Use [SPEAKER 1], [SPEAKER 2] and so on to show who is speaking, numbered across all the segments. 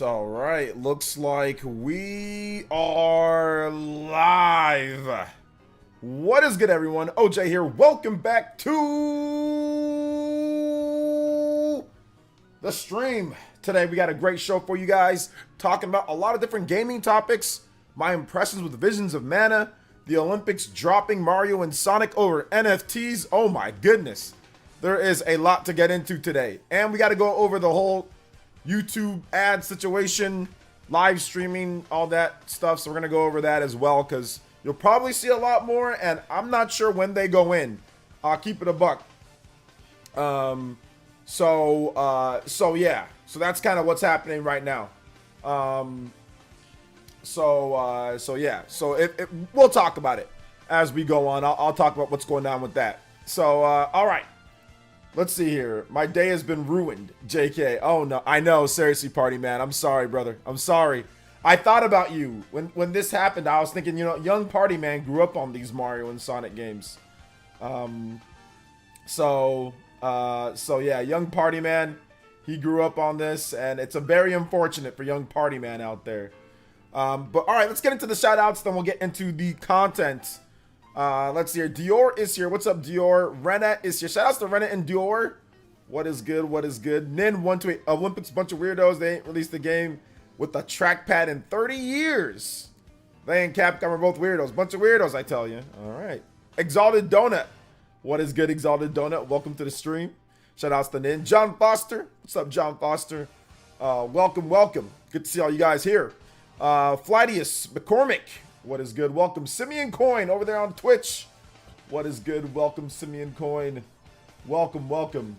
[SPEAKER 1] all right. Looks like we are live. What is good, everyone? OJ here. Welcome back to the stream. Today we got a great show for you guys, talking about a lot of different gaming topics, my impressions with Visions of Mana, the Olympics dropping Mario and Sonic over NFTs. Oh my goodness. There is a lot to get into today. And we got to go over the whole YouTube ad situation, live streaming, all that stuff. So we're going to go over that as well, because you'll probably see a lot more, and I'm not sure when they go in. I'll keep it a buck. So yeah. So that's kind of what's happening right now. So yeah. So we'll talk about it as we go on. I'll talk about what's going on with that. So, all right. Let's see here. My day has been ruined, JK. Oh, no. I know. Seriously, party man. I'm sorry, brother. I'm sorry. I thought about you. When this happened, I was thinking, young party man grew up on these Mario and Sonic games. So yeah, young party man, he grew up on this, and it's a very unfortunate for young party man out there. But all right, let's get into the shout outs, then we'll get into the content. Let's see here. Dior is here. What's up, Dior? Rena is here. Shout outs to Rena and Dior. What is good? What is good? Nin128 Olympics, bunch of weirdos. They ain't released the game with a trackpad in 30 years. They and Capcom are both weirdos. Bunch of weirdos, I tell you. All right. Exalted Donut. What is good, Exalted Donut? Welcome to the stream. Shout outs to Nin. John Foster. What's up, John Foster? Welcome. Good to see all you guys here. Flightius McCormick. What is good? Welcome, Simeon Coin over there on Twitch. What is good? Welcome, Simeon Coin. Welcome. Welcome.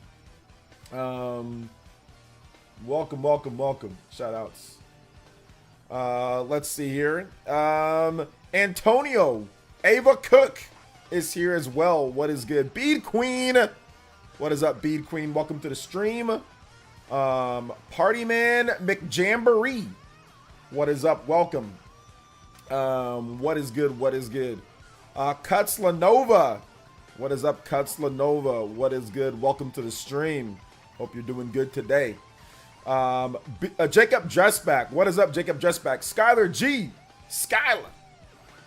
[SPEAKER 1] Shout outs. Let's see here. Antonio Ava Cook is here as well. What is good? Bead Queen. What is up, Bead Queen? Welcome to the stream. Partyman McJamboree. What is up? Welcome. What is good? Cutslanova. What is up, Cutslanova? What is good? Welcome to the stream. Hope you're doing good today. Jacob Dressback. What is up, Jacob Dressback? Skylar G. Skylar.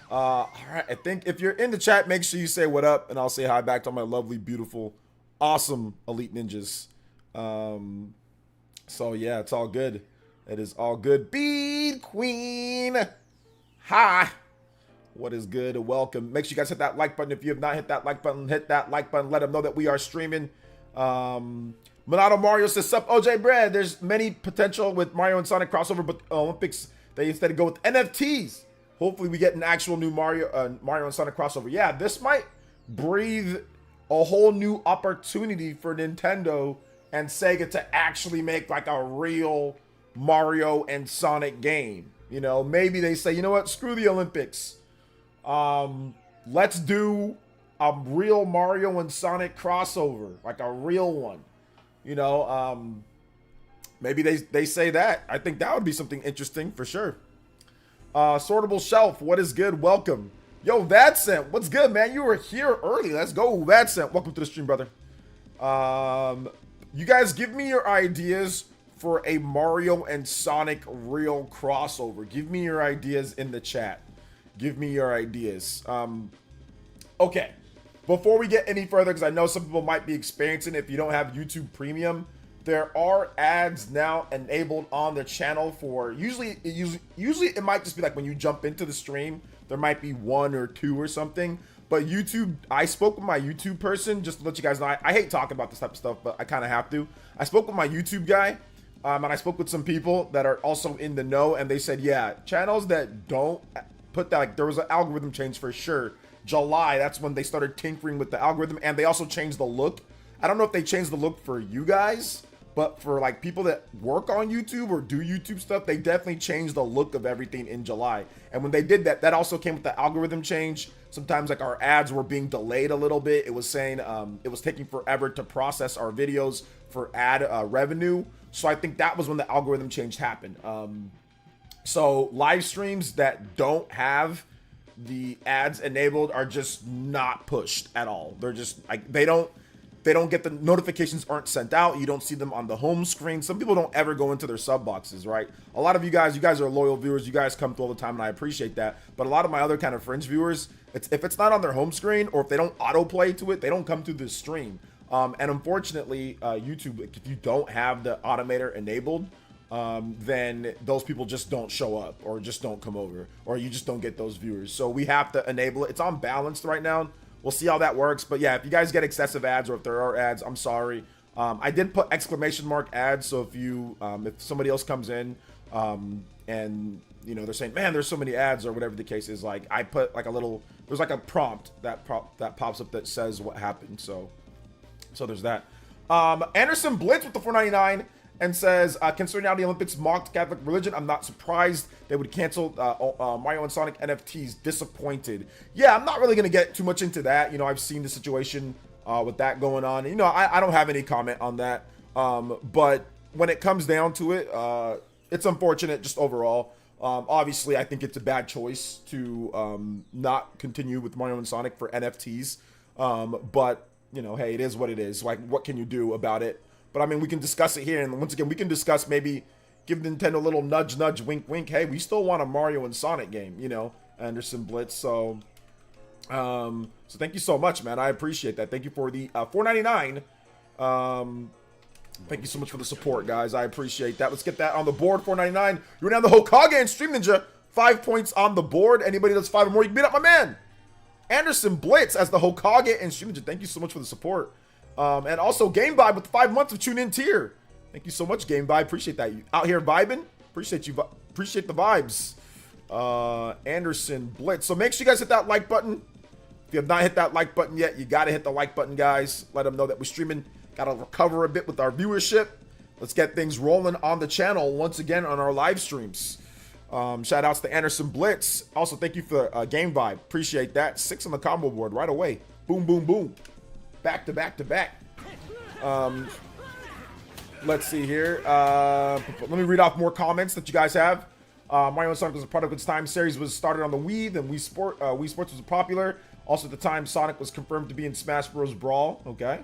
[SPEAKER 1] All right. I think if you're in the chat, make sure you say what up, and I'll say hi back to my lovely, beautiful, awesome Elite Ninjas. So yeah, it's all good. It is all good. Bead Queen. Hi. What is good? Welcome. Make sure you guys hit that like button. If you have not hit that like button, hit that like button. Let them know that we are streaming. Monado Mario says, sup, OJ Brad. There's many potential with Mario and Sonic crossover, but Olympics, they instead go with NFTs. Hopefully we get an actual new Mario and Sonic crossover. Yeah, this might breathe a whole new opportunity for Nintendo and Sega to actually make like a real Mario and Sonic game. Maybe they say, you know what, screw the Olympics. Let's do a real Mario and Sonic crossover, like a real one. Maybe they say that. I think that would be something interesting for sure. Sortable Shelf, what is good? Welcome. Yo, Vadsent, what's good, man? You were here early. Let's go, Vadsent. Welcome to the stream, brother. You guys give me your ideas for a Mario and Sonic real crossover. Give me your ideas in the chat. Give me your ideas. Okay. Before we get any further, because I know some people might be experiencing it if you don't have YouTube Premium, there are ads now enabled on the channel for usually it might just be like when you jump into the stream, there might be one or two or something. But YouTube, I spoke with my YouTube person, just to let you guys know, I hate talking about this type of stuff, but I kind of have to. I spoke with my YouTube guy. And I spoke with some people that are also in the know, and they said, yeah, channels that don't put that, like, there was an algorithm change for sure. July, that's when they started tinkering with the algorithm, and they also changed the look. I don't know if they changed the look for you guys, but for like people that work on YouTube or do YouTube stuff, they definitely changed the look of everything in July. And when they did that, that also came with the algorithm change. Sometimes like our ads were being delayed a little bit. It was saying it was taking forever to process our videos for ad revenue. So I think that was when the algorithm change happened. So live streams that don't have the ads enabled are just not pushed at all. They're just like, they they don't get the notifications aren't sent out. You don't see them on the home screen. Some people don't ever go into their sub boxes, right? A lot of you guys are loyal viewers. You guys come through all the time, and I appreciate that. But a lot of my other kind of fringe viewers, if it's not on their home screen or if they don't autoplay to it, they don't come through the stream. And unfortunately, YouTube, if you don't have the automator enabled, then those people just don't show up or just don't come over, or you just don't get those viewers. So we have to enable it. It's unbalanced right now. We'll see how that works. But yeah, if you guys get excessive ads or if there are ads, I'm sorry. I did put exclamation mark ads. So if you, if somebody else comes in, and you know, they're saying, man, there's so many ads or whatever the case is, like I put like a little, there's like a prompt that pops up that says what happened. So there's that. Anderson Blitz with the 499 and says, concerning how the Olympics mocked Catholic religion, I'm not surprised they would cancel Mario and Sonic NFTs. Disappointed. Yeah, I'm not really going to get too much into that. You know, I've seen the situation with that going on. You know, I don't have any comment on that. But when it comes down to it, it's unfortunate just overall. Obviously, I think it's a bad choice to not continue with Mario and Sonic for NFTs. But, you know, hey, it is what it is. Like, what can you do about it? But I mean, we can discuss it here, and once again, we can discuss maybe give Nintendo a little nudge, nudge, wink, wink. Hey, we still want a Mario and Sonic game, you know, Anderson Blitz. So thank you so much, man. I appreciate that. Thank you for the $4.99. Thank you so much for the support, guys. I appreciate that. Let's get that on the board. $4.99. You're down the Hokage and Stream Ninja. 5 points on the board. Anybody that's 5 or more, you can beat up my man Anderson Blitz as the Hokage and Stream Ninja. Thank you so much for the support. And also Game Vibe with 5 months of tune in tier. Thank you so much, Game Vibe. Appreciate that. You out here vibing? Appreciate you. Appreciate the vibes. Anderson Blitz. So make sure you guys hit that like button. If you have not hit that like button yet, you got to hit the like button, guys. Let them know that we're streaming. Got to recover a bit with our viewership. Let's get things rolling on the channel once again on our live streams. Shout outs to Anderson Blitz. Also, thank you for Game Vibe. Appreciate that. 6 on the combo board right away. Boom, boom, boom. Back to back to back. Let's see here. Let me read off more comments that you guys have. Mario and Sonic was a product of its time. Series was started on the Wii, then Wii Sports was popular. Also at the time, Sonic was confirmed to be in Smash Bros. Brawl. Okay.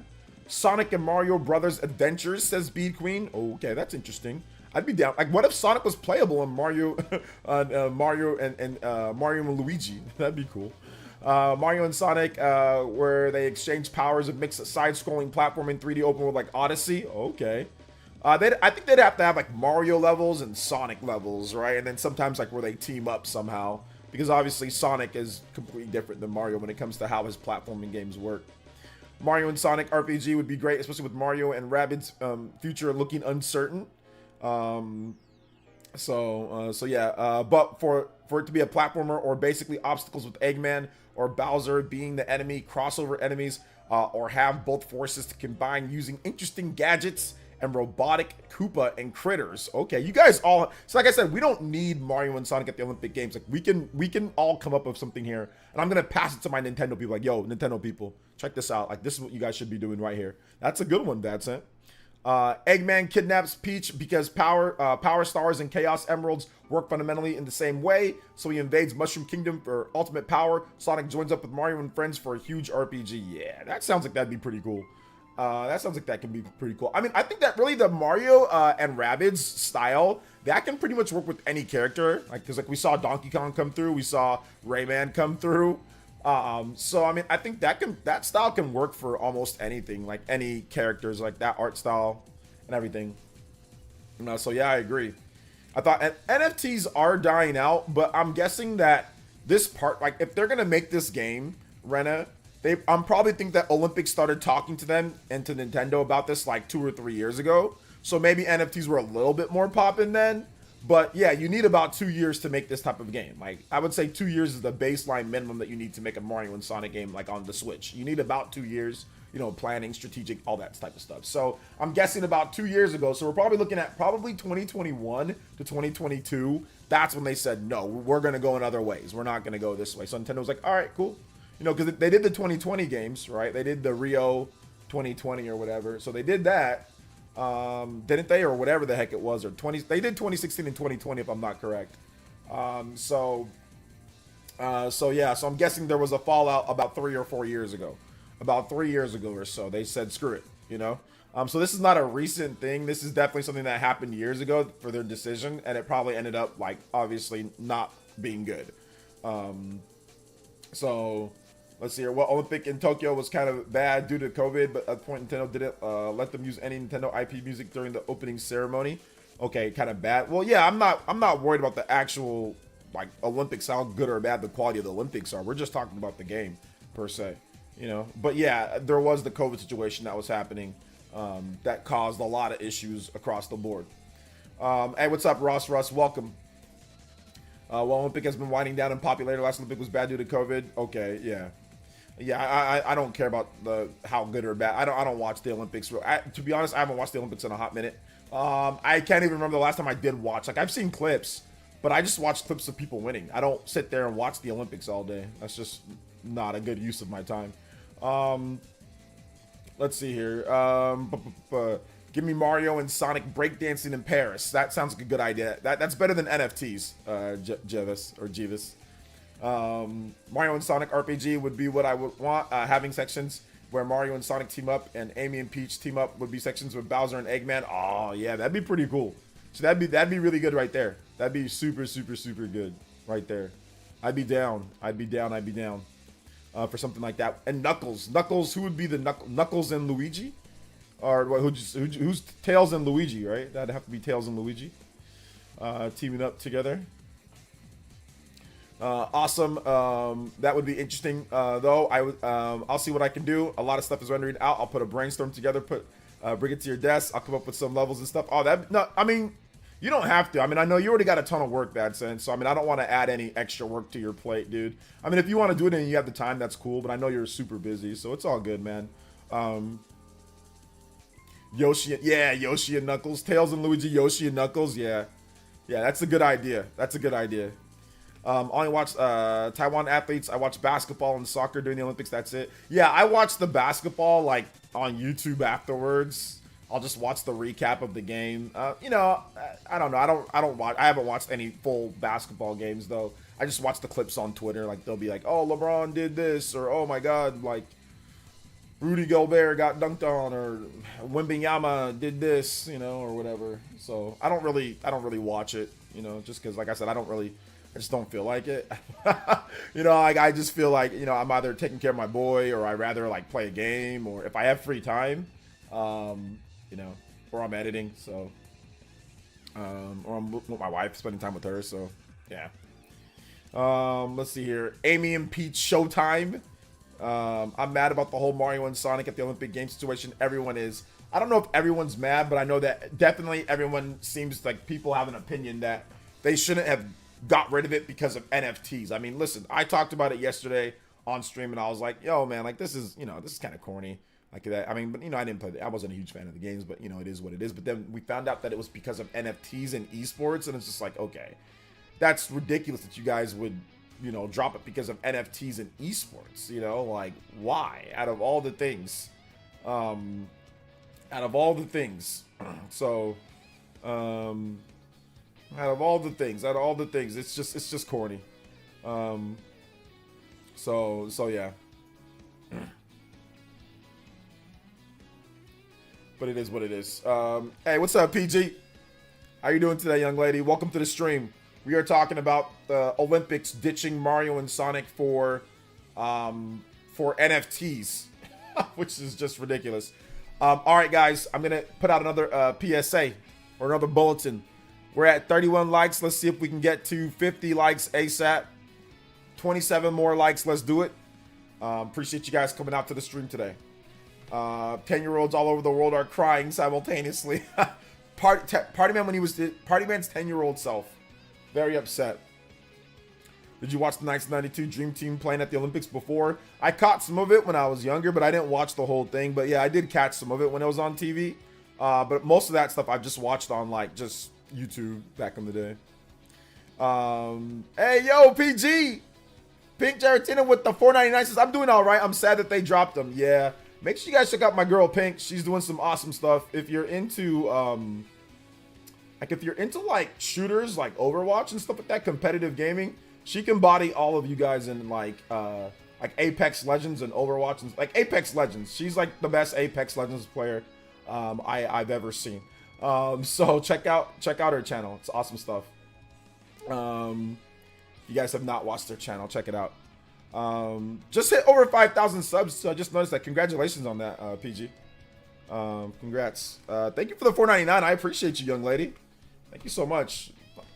[SPEAKER 1] Sonic and Mario Brothers Adventures, says Bead Queen. Okay, that's interesting. I'd be down. Like, what if Sonic was playable in Mario, Mario and Luigi? That'd be cool. Mario and Sonic, where they exchange powers of mixed side-scrolling platforming 3D open world like Odyssey. Okay. I think they'd have to have like Mario levels and Sonic levels, right? And then sometimes like where they team up somehow, because obviously Sonic is completely different than Mario when it comes to how his platforming games work. Mario and Sonic RPG would be great, especially with Mario and Rabbids' future looking uncertain. So yeah, but for it to be a platformer or basically obstacles with Eggman or Bowser being the enemy, crossover enemies, or have both forces to combine using interesting gadgets and robotic Koopa and critters. Okay, you guys all, so like I said, we don't need Mario and Sonic at the Olympic Games. Like we can all come up with something here, and I'm gonna pass it to my Nintendo people. Like, yo, Nintendo people, check this out. Like, this is what you guys should be doing right here. That's a good one, Dadson. Eggman kidnaps Peach because Power Stars and Chaos Emeralds work fundamentally in the same way, so he invades Mushroom Kingdom for ultimate power. Sonic joins up with Mario and friends for a huge RPG. Yeah, that sounds like that'd be pretty cool. That sounds like that can be pretty cool. I mean, I think that really the Mario and Rabbids style, that can pretty much work with any character. Like, because like we saw Donkey Kong come through, we saw Rayman come through. So I mean, I think that style can work for almost anything, like any characters, like that art style and everything. So yeah, I agree. I thought NFTs are dying out, but I'm guessing that this part, like if they're gonna make this game, Rena, I'm probably think that Olympics started talking to them and to Nintendo about this like 2 or 3 years ago. So maybe NFTs were a little bit more poppin' then. But yeah, you need about 2 years to make this type of game. Like I would say 2 years is the baseline minimum that you need to make a Mario and Sonic game like on the Switch. You need about 2 years, you know, planning, strategic, all that type of stuff. So I'm guessing about 2 years ago. So we're probably looking at probably 2021 to 2022. That's when they said, no, we're going to go in other ways. We're not going to go this way. So Nintendo was like, all right, cool. You know, because they did the 2020 games, right? They did the Rio 2020 or whatever. So they did that. Didn't they, or whatever the heck it was, or they did 2016 and 2020 if I'm not correct. So yeah, so I'm guessing there was a fallout about 3 or 4 years ago. about 3 years ago or so. They said screw it, you know. So this is not a recent thing. This is definitely something that happened years ago for their decision, and it probably ended up like obviously not being good. So let's see here. Well, Olympic in Tokyo was kind of bad due to COVID, but at the point Nintendo didn't let them use any Nintendo IP music during the opening ceremony. Okay, kind of bad. Well, yeah, I'm not worried about the actual like Olympics, how good or bad the quality of the Olympics are. We're just talking about the game per se, you know. But yeah, there was the COVID situation that was happening that caused a lot of issues across the board. Hey, what's up, Ross? Welcome. Well, Olympic has been winding down in popularity. Last Olympic was bad due to COVID. Okay, yeah. I don't care about how good or bad. I don't watch the Olympics. To be honest, I haven't watched the Olympics in a hot minute. I can't even remember the last time I did watch. Like, I've seen clips, but I just watch clips of people winning. I don't sit there and watch the Olympics all day. That's just not a good use of my time. Let's see here. Give me Mario and Sonic breakdancing in Paris. That sounds like a good idea. That's better than NFTs, Jeevis. Mario and Sonic RPG would be what I would want. Having sections where Mario and Sonic team up and Amy and Peach team up would be sections with Bowser and Eggman. Oh yeah, that'd be pretty cool. So that'd be really good right there. That'd be super good right there. I'd be down for something like that. And Knuckles, who would be the Knuckles and Luigi? Or who's Tails and Luigi, right? That'd have to be Tails and Luigi teaming up together. Awesome. That would be interesting. Though I'll see what I can do. A lot of stuff is rendering out. I'll put a brainstorm together. Bring it to your desk. I'll come up with some levels and stuff. I mean, you don't have to. I mean, I know you already got a ton of work, Bad Sense. So I mean, I don't want to add any extra work to your plate, dude. I mean, if you want to do it and you have the time, that's cool. But I know you're super busy, so it's all good, man. Yoshi and Knuckles, Tails and Luigi, Yoshi and Knuckles, yeah, that's a good idea. Only watch Taiwan athletes. I watch basketball and soccer during the Olympics. That's it. Yeah, I watch the basketball like on YouTube afterwards. I'll just watch the recap of the game. You know, I don't know. I haven't watched any full basketball games though. I just watch the clips on Twitter. Like they'll be like, "Oh, LeBron did this," or "Oh my God, like Rudy Gobert got dunked on," or Wembanyama did this, you know, or whatever. So I don't really watch it, you know, just because, like I said, I just don't feel like it. You know, like I just feel like, you know, I'm either taking care of my boy or I'd rather like play a game, or if I have free time, you know, or I'm editing, so, or I'm with my wife, spending time with her, so yeah. Let's see here. Amy and Peach Showtime. I'm mad about the whole Mario and Sonic at the Olympic Games situation. Everyone is. I don't know if everyone's mad, but I know that definitely everyone seems like people have an opinion that they shouldn't have got rid of it because of NFTs. I mean, listen, I talked about it yesterday on stream and I was like, yo, man, like this is kind of corny. Like that. I mean, but you know, I wasn't a huge fan of the games, but you know, it is what it is. But then we found out that it was because of NFTs and esports, and it's just like, okay, that's ridiculous that you guys would, you know, drop it because of NFTs and esports, you know, like why? Out of all the things, so, out of all the things, it's just corny. So yeah. But it is what it is. Hey, what's up, PG? How you doing today, young lady? Welcome to the stream. We are talking about the Olympics ditching Mario and Sonic for NFTs, which is just ridiculous. All right, guys, I'm gonna put out another PSA or another bulletin. We're at 31 likes. Let's see if we can get to 50 likes ASAP. 27 more likes. Let's do it. Appreciate you guys coming out to the stream today. 10-year-olds all over the world are crying simultaneously. Party Man's 10-year-old self. Very upset. Did you watch the 1992 Dream Team playing at the Olympics before? I caught some of it when I was younger, but I didn't watch the whole thing. But yeah, I did catch some of it when it was on TV. But most of that stuff I've just watched on like just YouTube back in the day. Hey, yo, PG! Pink Geratina with the $4.99 says, I'm doing all right. I'm sad that they dropped them. Yeah. Make sure you guys check out my girl Pink. She's doing some awesome stuff. If you're into like shooters like Overwatch and stuff like that, competitive gaming, she can body all of you guys in like like Apex Legends and Overwatch, and like Apex Legends. She's like the best Apex Legends player I've ever seen. So check out her channel. It's awesome stuff. If you guys have not watched their channel, check it out. Just hit over 5,000 subs. So I just noticed that. Congratulations on that, PG. Congrats. Thank you for the $4.99. I appreciate you, young lady. Thank you so much.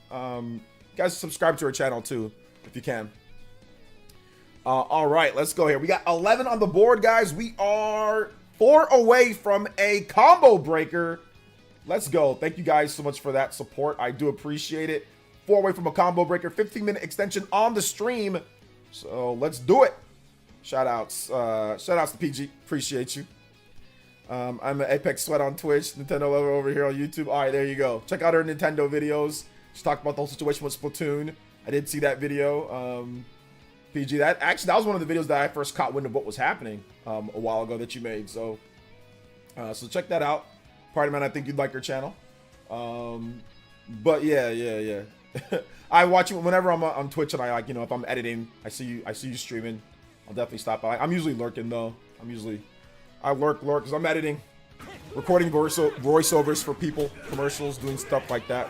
[SPEAKER 1] Guys, subscribe to her channel too, if you can. All right, let's go here. We got 11 on the board, guys. We are 4 away from a combo breaker. Let's go. Thank you guys so much for that support. I do appreciate it. 4 away from a combo breaker. 15-minute extension on the stream. So let's do it. Shout outs to PG. Appreciate you. I'm an Apex Sweat on Twitch. Nintendo Lover over here on YouTube. All right, there you go. Check out her Nintendo videos. She talked about the whole situation with Splatoon. I did see that video. PG, that was one of the videos that I first caught wind of what was happening a while ago that you made. So check that out. Party Man, I think you'd like her channel. But yeah. I watch it whenever I'm on Twitch, and I like, you know, if I'm editing, I see you streaming, I'll definitely stop by. I'm usually lurking though. I lurk because I'm editing, recording voiceovers for people, commercials, doing stuff like that.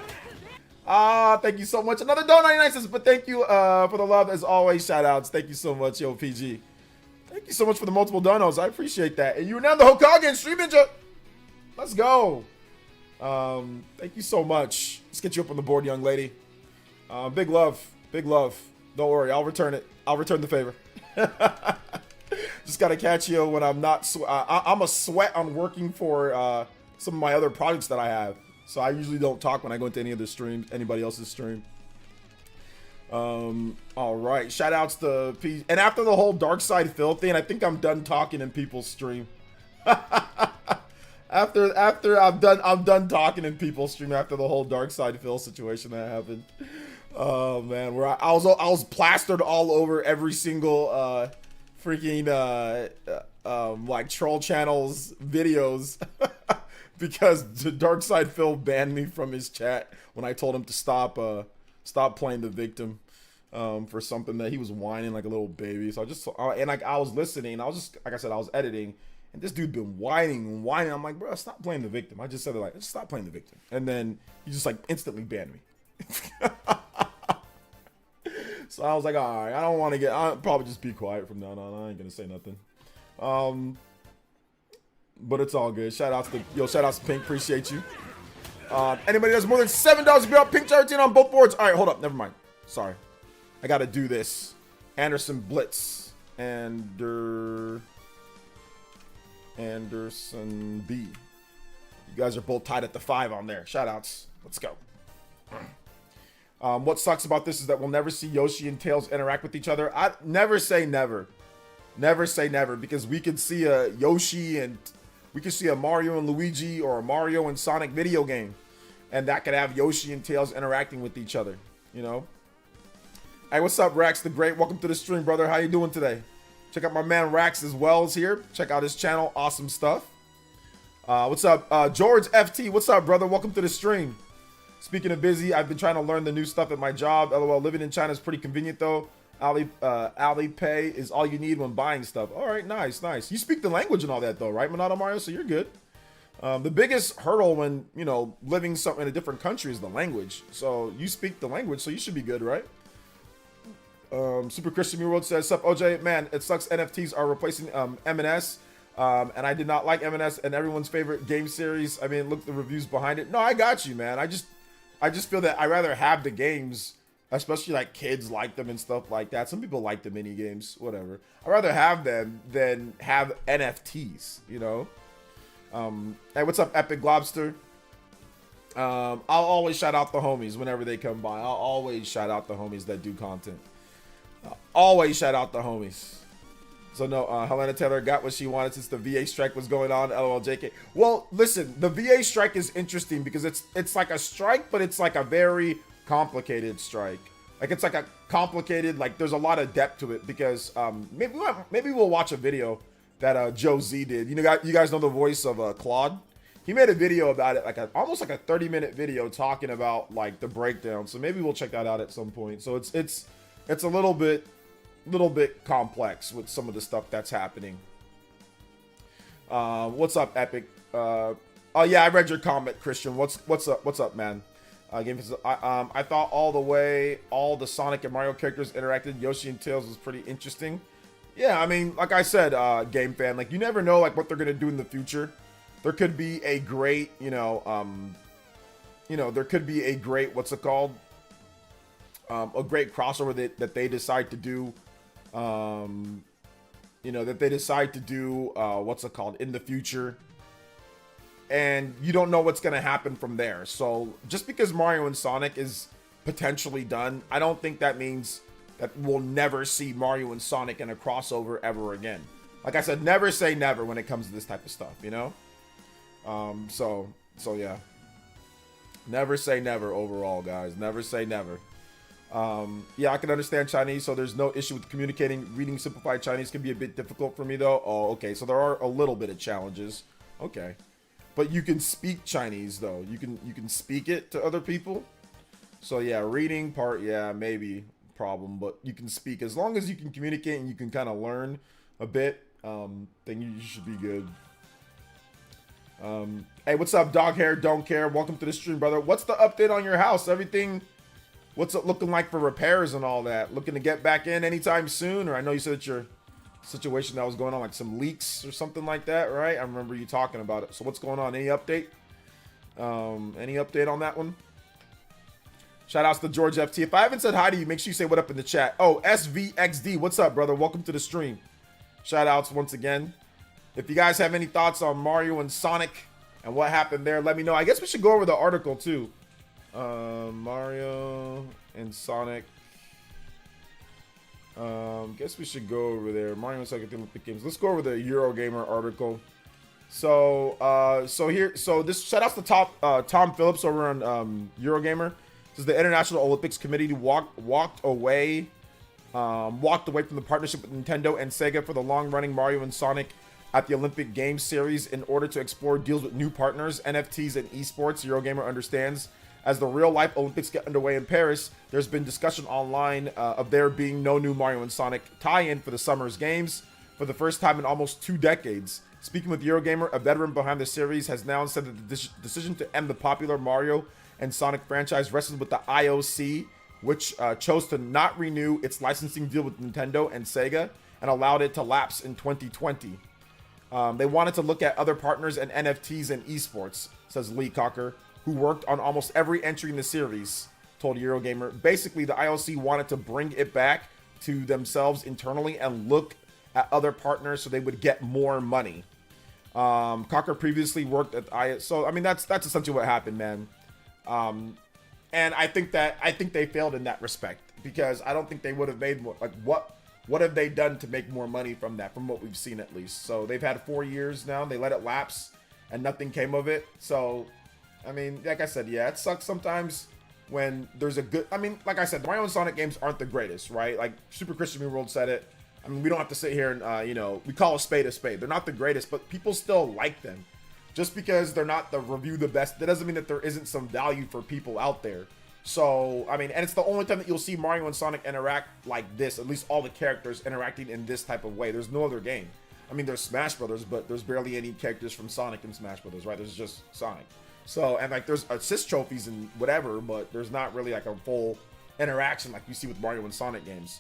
[SPEAKER 1] Thank you so much. Another $1.99, but thank you for the love as always. Shout outs. Thank you so much, yo, PG. Thank you so much for the multiple donos. I appreciate that. And you're now the Hokage Stream Ninja. Let's go. Thank you so much. Let's get you up on the board, young lady. Big love. Don't worry, I'll return it. I'll return the favor. Just gotta catch you when I'm not. I'm a sweat on working for some of my other projects that I have. So I usually don't talk when I go into any other streams, anybody else's stream. All right, shout outs to P. And after the whole Dark Side Phil thing, I think I'm done talking in people's stream. after I'm done talking in people's stream after the whole Dark Side Phil situation that happened. Oh man, where I was plastered all over every single freaking like troll channels videos. Because the Dark Side Phil banned me from his chat when I told him to stop playing the victim for something that he was whining like a little baby. So I was listening. I was just, like I said, I was editing, and this dude been whining. I'm like, bro, stop playing the victim. I just said it like, just stop playing the victim, and then he just like instantly banned me. So I was like, all right, I don't want to get. I'll probably just be quiet from now on. I ain't gonna say nothing. But it's all good. Shout outs to Pink. Appreciate you. Anybody that's more than $7 to be out, Pink charity on both boards. All right, hold up. Never mind. Sorry. I got to do this. Anderson Blitz. Anderson B. You guys are both tied at the 5 on there. Shout outs. Let's go. What sucks about this is that we'll never see Yoshi and Tails interact with each other. I never say never. Never say never, because we could see a Yoshi and we could see a Mario and Luigi or a Mario and Sonic video game, and that could have Yoshi and Tails interacting with each other, you know? Hey, what's up, Rax the Great? Welcome to the stream, brother. How you doing today? Check out my man Rax as well is here. Check out his channel. Awesome stuff. What's up, George FT? What's up, brother? Welcome to the stream. Speaking of busy, I've been trying to learn the new stuff at my job. LOL, living in China is pretty convenient, though. Alipay is all you need when buying stuff. All right, nice. You speak the language and all that though, right, Monado Mario? So you're good. The biggest hurdle when, you know, living in a different country is the language. So you speak the language, so you should be good, right? Super Christian World says, sup, OJ, man, it sucks NFTs are replacing M&S. And I did not like M&S and everyone's favorite game series. I mean, look at the reviews behind it. No, I got you, man. I just feel that I'd rather have the games, especially like kids like them and stuff like that. Some people like the mini games, whatever. I'd rather have them than have NFTs, you know? Hey, what's up, Epic Lobster? I'll always shout out the homies whenever they come by. I'll always shout out the homies that do content. Always shout out the homies. So no, Helena Taylor got what she wanted since the VA strike was going on. LOL JK. Well, listen, the VA strike is interesting because it's like a strike, but it's like a very complicated strike. Like it's like a complicated, like there's a lot of depth to it because maybe we'll watch a video that Joe Z did. You guys know the voice of Claude. He made a video about it, like almost like a 30-minute video talking about like the breakdown. So maybe we'll check that out at some point. So it's a little bit little bit complex with some of the stuff that's happening. What's up, Epic? Oh yeah, I read your comment, Christian. What's up, man? I thought all the Sonic and Mario characters interacted. Yoshi and Tails was pretty interesting. Yeah, I mean, like I said, game fan, like you never know like what they're gonna do in the future. There could be a great, there could be a great, what's it called? A great crossover that they decide to do. What's it called, in the future. And you don't know what's going to happen from there. So just because Mario and Sonic is potentially done, I don't think that means that we'll never see Mario and Sonic in a crossover ever again. Like I said, never say never when it comes to this type of stuff, you know? So yeah. Never say never overall, guys. Never say never. Yeah, I can understand Chinese, so there's no issue with communicating. Reading simplified Chinese can be a bit difficult for me, though. Oh, okay. So there are a little bit of challenges. Okay. But you can speak Chinese, though. You can speak it to other people. So yeah, reading part, yeah, maybe problem, but you can speak. As long as you can communicate and you can kind of learn a bit, then you should be good. Hey, what's up, Dog Hair Don't Care? Welcome to the stream, brother. What's the update on your house? Everything, what's it looking like for repairs and all that? Looking to get back in anytime soon? Or I know you said that your situation that was going on, like some leaks or something like that, right? I remember you talking about it. So what's going on? Any update? Any update on that one? Shout outs to George FT. If I haven't said hi to you, make sure you say what up in the chat. Oh, SVXD, what's up, brother? Welcome to the stream. Shout outs once again. If you guys have any thoughts on Mario and Sonic and what happened there, let me know. I guess we should go over the article too. Mario and Sonic. Guess we should go over there. Mario and Sonic at the Olympic Games. Let's go over the Eurogamer article. So this shout outs to Tom Phillips over on Eurogamer. This is the International Olympics Committee walked away from the partnership with Nintendo and Sega for the long-running Mario and Sonic at the Olympic Games series in order to explore deals with new partners, NFTs, and esports. Eurogamer understands as the real-life Olympics get underway in Paris, there's been discussion online of there being no new Mario and Sonic tie-in for the summer's games for the first time in almost 2 decades. Speaking with Eurogamer, a veteran behind the series has now said that the decision to end the popular Mario and Sonic franchise rested with the IOC, which chose to not renew its licensing deal with Nintendo and Sega and allowed it to lapse in 2020. They wanted to look at other partners and NFTs and esports, says Lee Cocker, who worked on almost every entry in the series, told Eurogamer. Basically, the IOC wanted to bring it back to themselves internally and look at other partners so they would get more money. Cocker previously worked at IOC, so I mean that's essentially what happened, man. And I think they failed in that respect because I don't think they would have made more. Like what have they done to make more money from that, from what we've seen at least? So they've had 4 years now. They let it lapse and nothing came of it. So, I mean, like I said, yeah, it sucks sometimes when there's a good, I mean, like I said, the Mario and Sonic games aren't the greatest, right? Like Super Christian World said it. I mean, we don't have to sit here and, we call a spade a spade. They're not the greatest, but people still like them. Just because they're not the best, that doesn't mean that there isn't some value for people out there. So, I mean, and it's the only time that you'll see Mario and Sonic interact like this, at least all the characters interacting in this type of way. There's no other game. I mean, there's Smash Brothers, but there's barely any characters from Sonic in Smash Brothers, right? There's just Sonic. So, and like there's assist trophies and whatever, but there's not really like a full interaction like you see with Mario and Sonic games.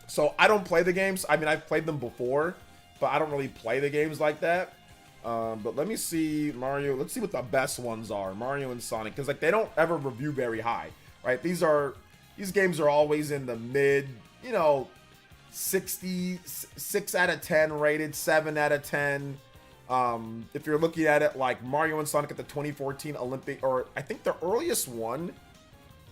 [SPEAKER 1] So I don't play the games. I mean, I've played them before, but I don't really play the games like that. But let me see Mario. Let's see what the best ones are. Mario and Sonic, because like they don't ever review very high, right? These games are always in the mid, 66 out of 10 rated, 7 out of 10. If you're looking at it like Mario and Sonic at the 2014 Olympic, or I think the earliest one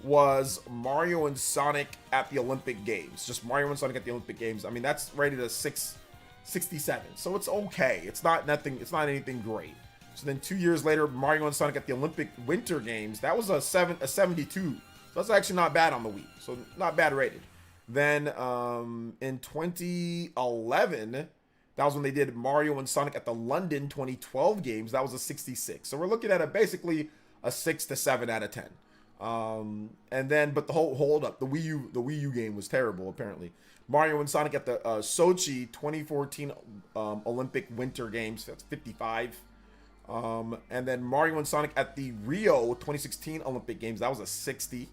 [SPEAKER 1] was Mario and Sonic at the Olympic Games. Just Mario and Sonic at the Olympic Games. I mean, that's rated a 67, so it's okay. It's not anything great. So then 2 years later, Mario and Sonic at the Olympic Winter Games, that was a 72. So that's actually not bad on the Wii. So not bad rated. Then in 2011, that was when they did Mario and Sonic at the London 2012 games. That was a 66. So we're looking at basically a 6 to 7 out of 10. And then, but the whole hold up, the Wii U game was terrible apparently. Mario and Sonic at the Sochi 2014 Olympic Winter Games, that's 55. And then Mario and Sonic at the Rio 2016 Olympic Games, that was a 60.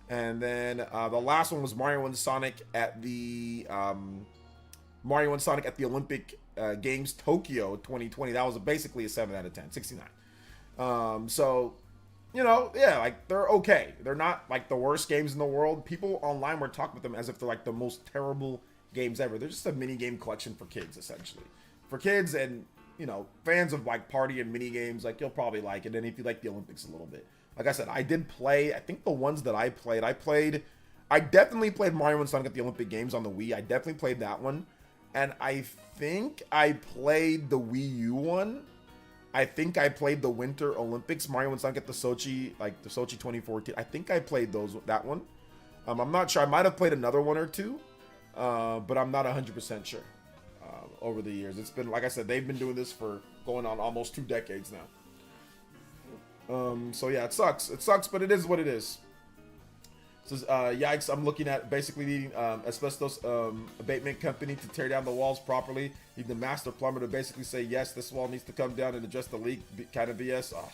[SPEAKER 1] And then the last one was Mario and Sonic at the Olympic Games Tokyo 2020. That was basically a 7 out of 10, 69. So, you know, yeah, like they're okay. They're not like the worst games in the world. People online were talking about them as if they're like the most terrible games ever. They're just a mini game collection for kids, essentially. For kids and, you know, fans of like party and mini games, like you'll probably like it. And if you like the Olympics a little bit, like I said, I did play. I think the ones that I definitely played Mario and Sonic at the Olympic Games on the Wii. I definitely played that one, and I think I played the Wii U one. I think I played the Winter Olympics, Mario and Sonic at the Sochi, like the Sochi 2014. I think I played that one. I'm not sure. I might have played another one or two, but I'm not 100% sure. Over the years, it's been, like I said, they've been doing this for going on almost 2 decades now. So yeah, it sucks. It sucks, but it is what it is. It says, yikes, I'm looking at basically needing asbestos abatement company to tear down the walls properly. Need the master plumber to basically say, yes, this wall needs to come down and address the leak, kind of BS. Oh,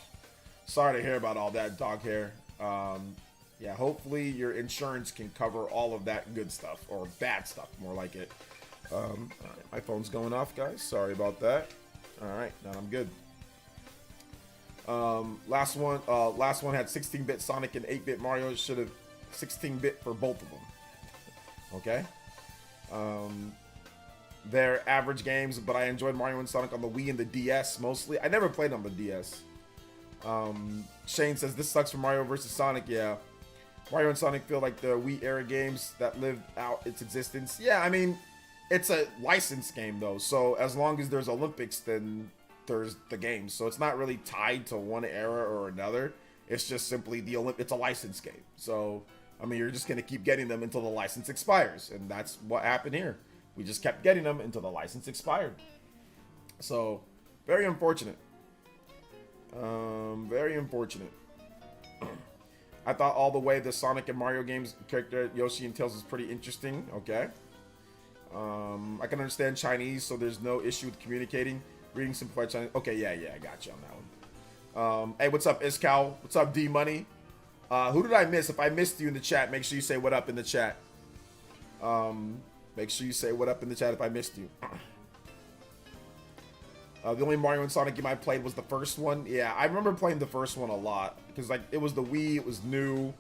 [SPEAKER 1] sorry to hear about all that, dog hair. Yeah, hopefully your insurance can cover all of that good stuff, or bad stuff, more like it. All right, my phone's going off, guys. Sorry about that. All right, now I'm good. Last one had 16-bit Sonic and 8-bit Mario. Should have 16-bit for both of them. Okay. They're average games, but I enjoyed Mario and Sonic on the Wii and the DS mostly. I never played on the DS. Shane says, this sucks for Mario versus Sonic. Yeah. Mario and Sonic feel like the Wii era games that lived out its existence. Yeah, I mean, it's a licensed game though. So as long as there's Olympics, then there's the games. So it's not really tied to one era or another. It's just simply it's a licensed game. So, I mean, you're just going to keep getting them until the license expires. And that's what happened here. We just kept getting them until the license expired. So, very unfortunate. Very unfortunate. I thought all the way the Sonic and Mario games character Yoshi and Tails is pretty interesting. Okay. I can understand Chinese, so there's no issue with communicating. Reading some polite Chinese. Okay, yeah, I got you on that one. Hey, what's up, Iscal? What's up, D Money? Who did I miss? If I missed you in the chat, make sure you say what up in the chat. Make sure you say what up in the chat if I missed you. The only Mario and Sonic game I played was the first one. Yeah, I remember playing the first one a lot because like it was the Wii, it was new,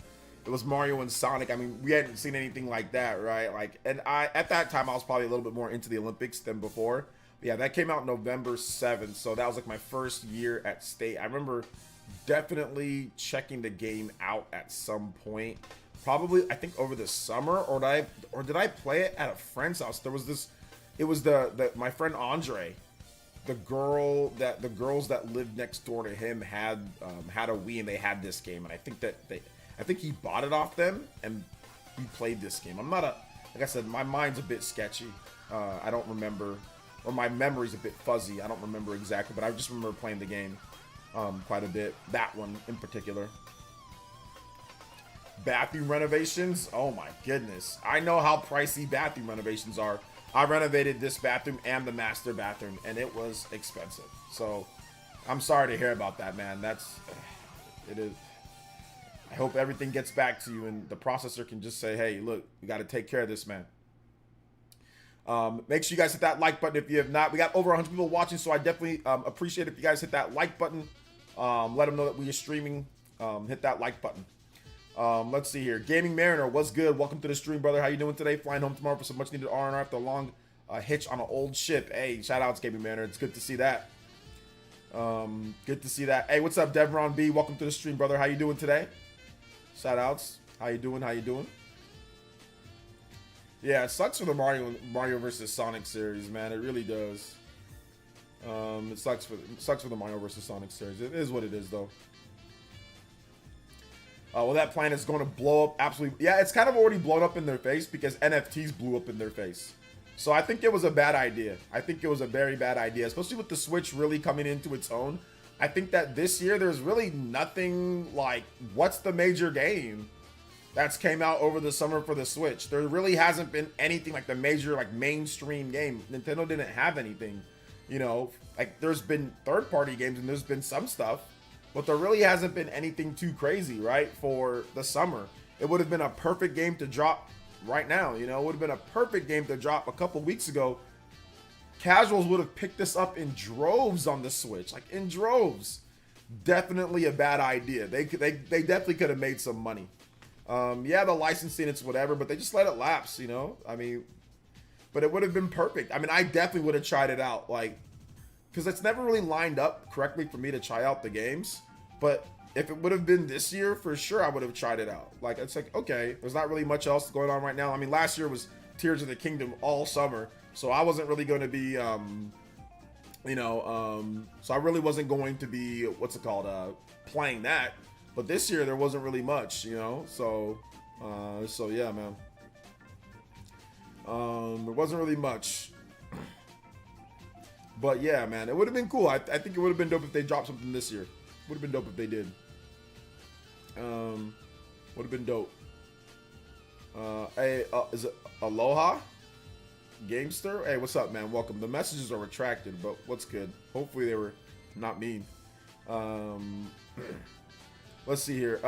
[SPEAKER 1] it was Mario and Sonic. I mean, we hadn't seen anything like that, right? Like, and at that time I was probably a little bit more into the Olympics than before. But yeah, that came out November 7th, so that was like my first year at state. I remember definitely checking the game out at some point. Probably, I think over the summer, or did I play it at a friend's house? There was this, it was my friend Andre. The girls that lived next door to him had a Wii and they had this game, and I think he bought it off them and we played this game. Like I said, my mind's a bit sketchy. I don't remember, or my memory's a bit fuzzy. I don't remember exactly, but I just remember playing the game quite a bit. That one in particular. Bathroom renovations. Oh my goodness, I know how pricey bathroom renovations are. I renovated this bathroom and the master bathroom, and it was expensive. So, I'm sorry to hear about that, man. It is. I hope everything gets back to you, and the processor can just say, "Hey, look, we got to take care of this, man." Make sure you guys hit that like button if you have not. We got over 100 people watching, so I definitely appreciate if you guys hit that like button. Let them know that we are streaming. Hit that like button. Let's see here. Gaming Mariner, what's good? Welcome to the stream, brother. How you doing today? Flying home tomorrow for some much needed R&R after a long hitch on an old ship. Hey, shout outs, Gaming Mariner. It's good to see that. Good to see that. Hey, what's up, Devron B? Welcome to the stream, brother. How you doing today? Shout outs. How you doing? Yeah, it sucks for the Mario versus Sonic series, man. It really does. It sucks for the Mario versus Sonic series. It is what it is, though. Well, that plan is going to blow up absolutely. Yeah, it's kind of already blown up in their face because NFTs blew up in their face. So I think it was a bad idea. I think it was a very bad idea, especially with the Switch really coming into its own. I think that this year there's really nothing like, what's the major game that's came out over the summer for the Switch? There really hasn't been anything like the major, like mainstream game. Nintendo didn't have anything, you know, like there's been third-party games and there's been some stuff, but there really hasn't been anything too crazy, right, for the summer. It would have been a perfect game to drop right now, you know, it would have been a perfect game to drop a couple weeks ago. Casuals would have picked this up in droves on the Switch, like in droves. Definitely a bad idea. They definitely could have made some money. Yeah, the licensing, it's whatever, but they just let it lapse, you know? I mean, but it would have been perfect. I mean, I definitely would have tried it out, like, because it's never really lined up correctly for me to try out the games. But if it would have been this year, for sure, I would have tried it out. Like, it's like, okay, there's not really much else going on right now. I mean, last year was Tears of the Kingdom all summer. So I wasn't really going to be, so I really wasn't going to be, playing that. But this year there wasn't really much, you know. So yeah, man. There wasn't really much. But yeah, man, it would have been cool. I think it would have been dope if they dropped something this year. Would have been dope if they did. Would have been dope. Hey, is it Aloha? Gamester? Hey, what's up, man? Welcome. The messages are retracted, but what's good? Hopefully they were not mean. Let's see here.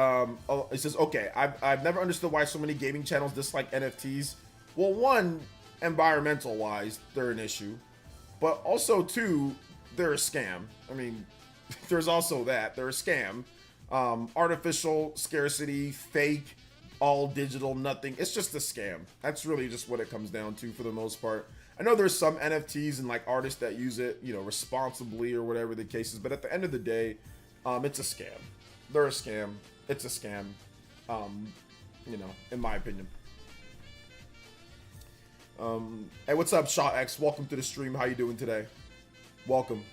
[SPEAKER 1] It says, okay, I've never understood why so many gaming channels dislike NFTs. Well, one, environmental-wise, they're an issue. But also, two, they're a scam. I mean, there's also that. They're a scam. Artificial scarcity, fake, all digital, nothing. It's just a scam. That's really just what it comes down to for the most part. I know there's some NFTs and like artists that use it, you know, responsibly or whatever the case is, but at the end of the day, it's a scam. They're a scam. It's a scam. You know, in my opinion. Hey, what's up, ShotX? Welcome to the stream. How you doing today? Welcome.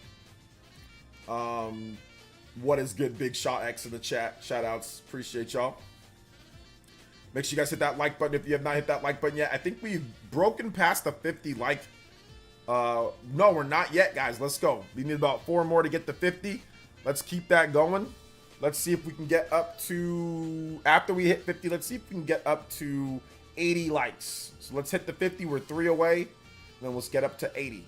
[SPEAKER 1] What is good, Big ShotX in the chat? Shoutouts. Appreciate y'all. Make sure you guys hit that like button if you have not hit that like button yet. I think we've broken past the 50 like. No, we're not yet, guys. Let's go. We need about 4 more to get to 50. Let's keep that going. Let's see if we can get up to, after we hit 50, let's see if we can get up to 80 likes. So let's hit the 50. We're 3 away. Then let's get up to 80.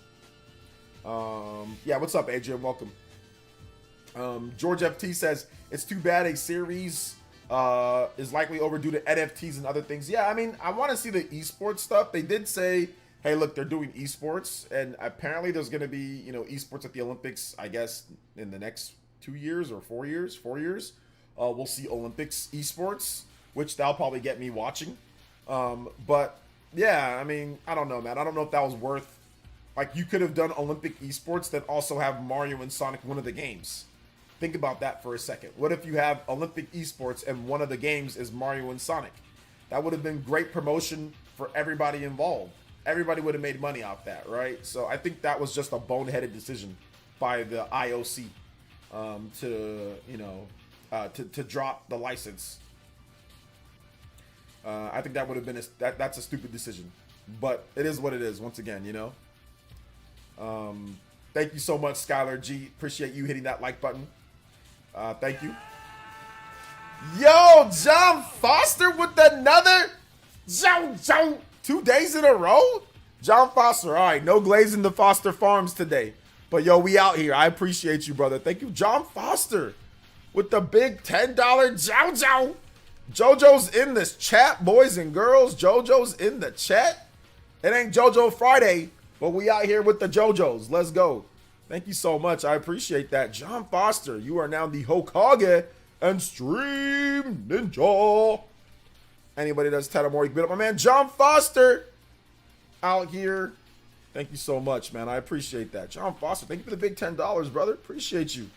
[SPEAKER 1] Yeah, what's up, Adrian? Welcome. George FT says, it's too bad a series is likely overdue to NFTs and other things. Yeah, I mean, I want to see the esports stuff. They did say, hey, look, they're doing esports, and apparently there's going to be, you know, esports at the Olympics, I guess, in the next 2 years or 4 years. 4 years. We'll see Olympics esports, which that'll probably get me watching. But yeah, I mean, I don't know, man. I don't know if that was worth, like, you could have done Olympic esports that also have Mario and Sonic one of the games. Think about that for a second. What if you have Olympic esports and one of the games is Mario and Sonic? That would have been great promotion for everybody involved. Everybody would have made money off that, right? So I think that was just a boneheaded decision by the IOC to drop the license. I think that would have been that's a stupid decision, but it is what it is. Once again, you know. Thank you so much, Skylar G. Appreciate you hitting that like button. Thank you. Yo, John Foster with another 2 days in a row. John Foster. All right, no glazing the Foster Farms today, but yo, we out here. I appreciate you, brother. Thank you, John Foster, with the big $10 Jojo. Jojo's in this chat, boys and girls. Jojo's in the chat. It ain't Jojo Friday, but we out here with the Jojos. Let's go. Thank you so much. I appreciate that. John Foster, you are now the Hokage and Stream Ninja. Anybody that's Tatamori, you can beat up my man John Foster out here. Thank you so much, man. I appreciate that. John Foster, thank you for the big $10, brother. Appreciate you.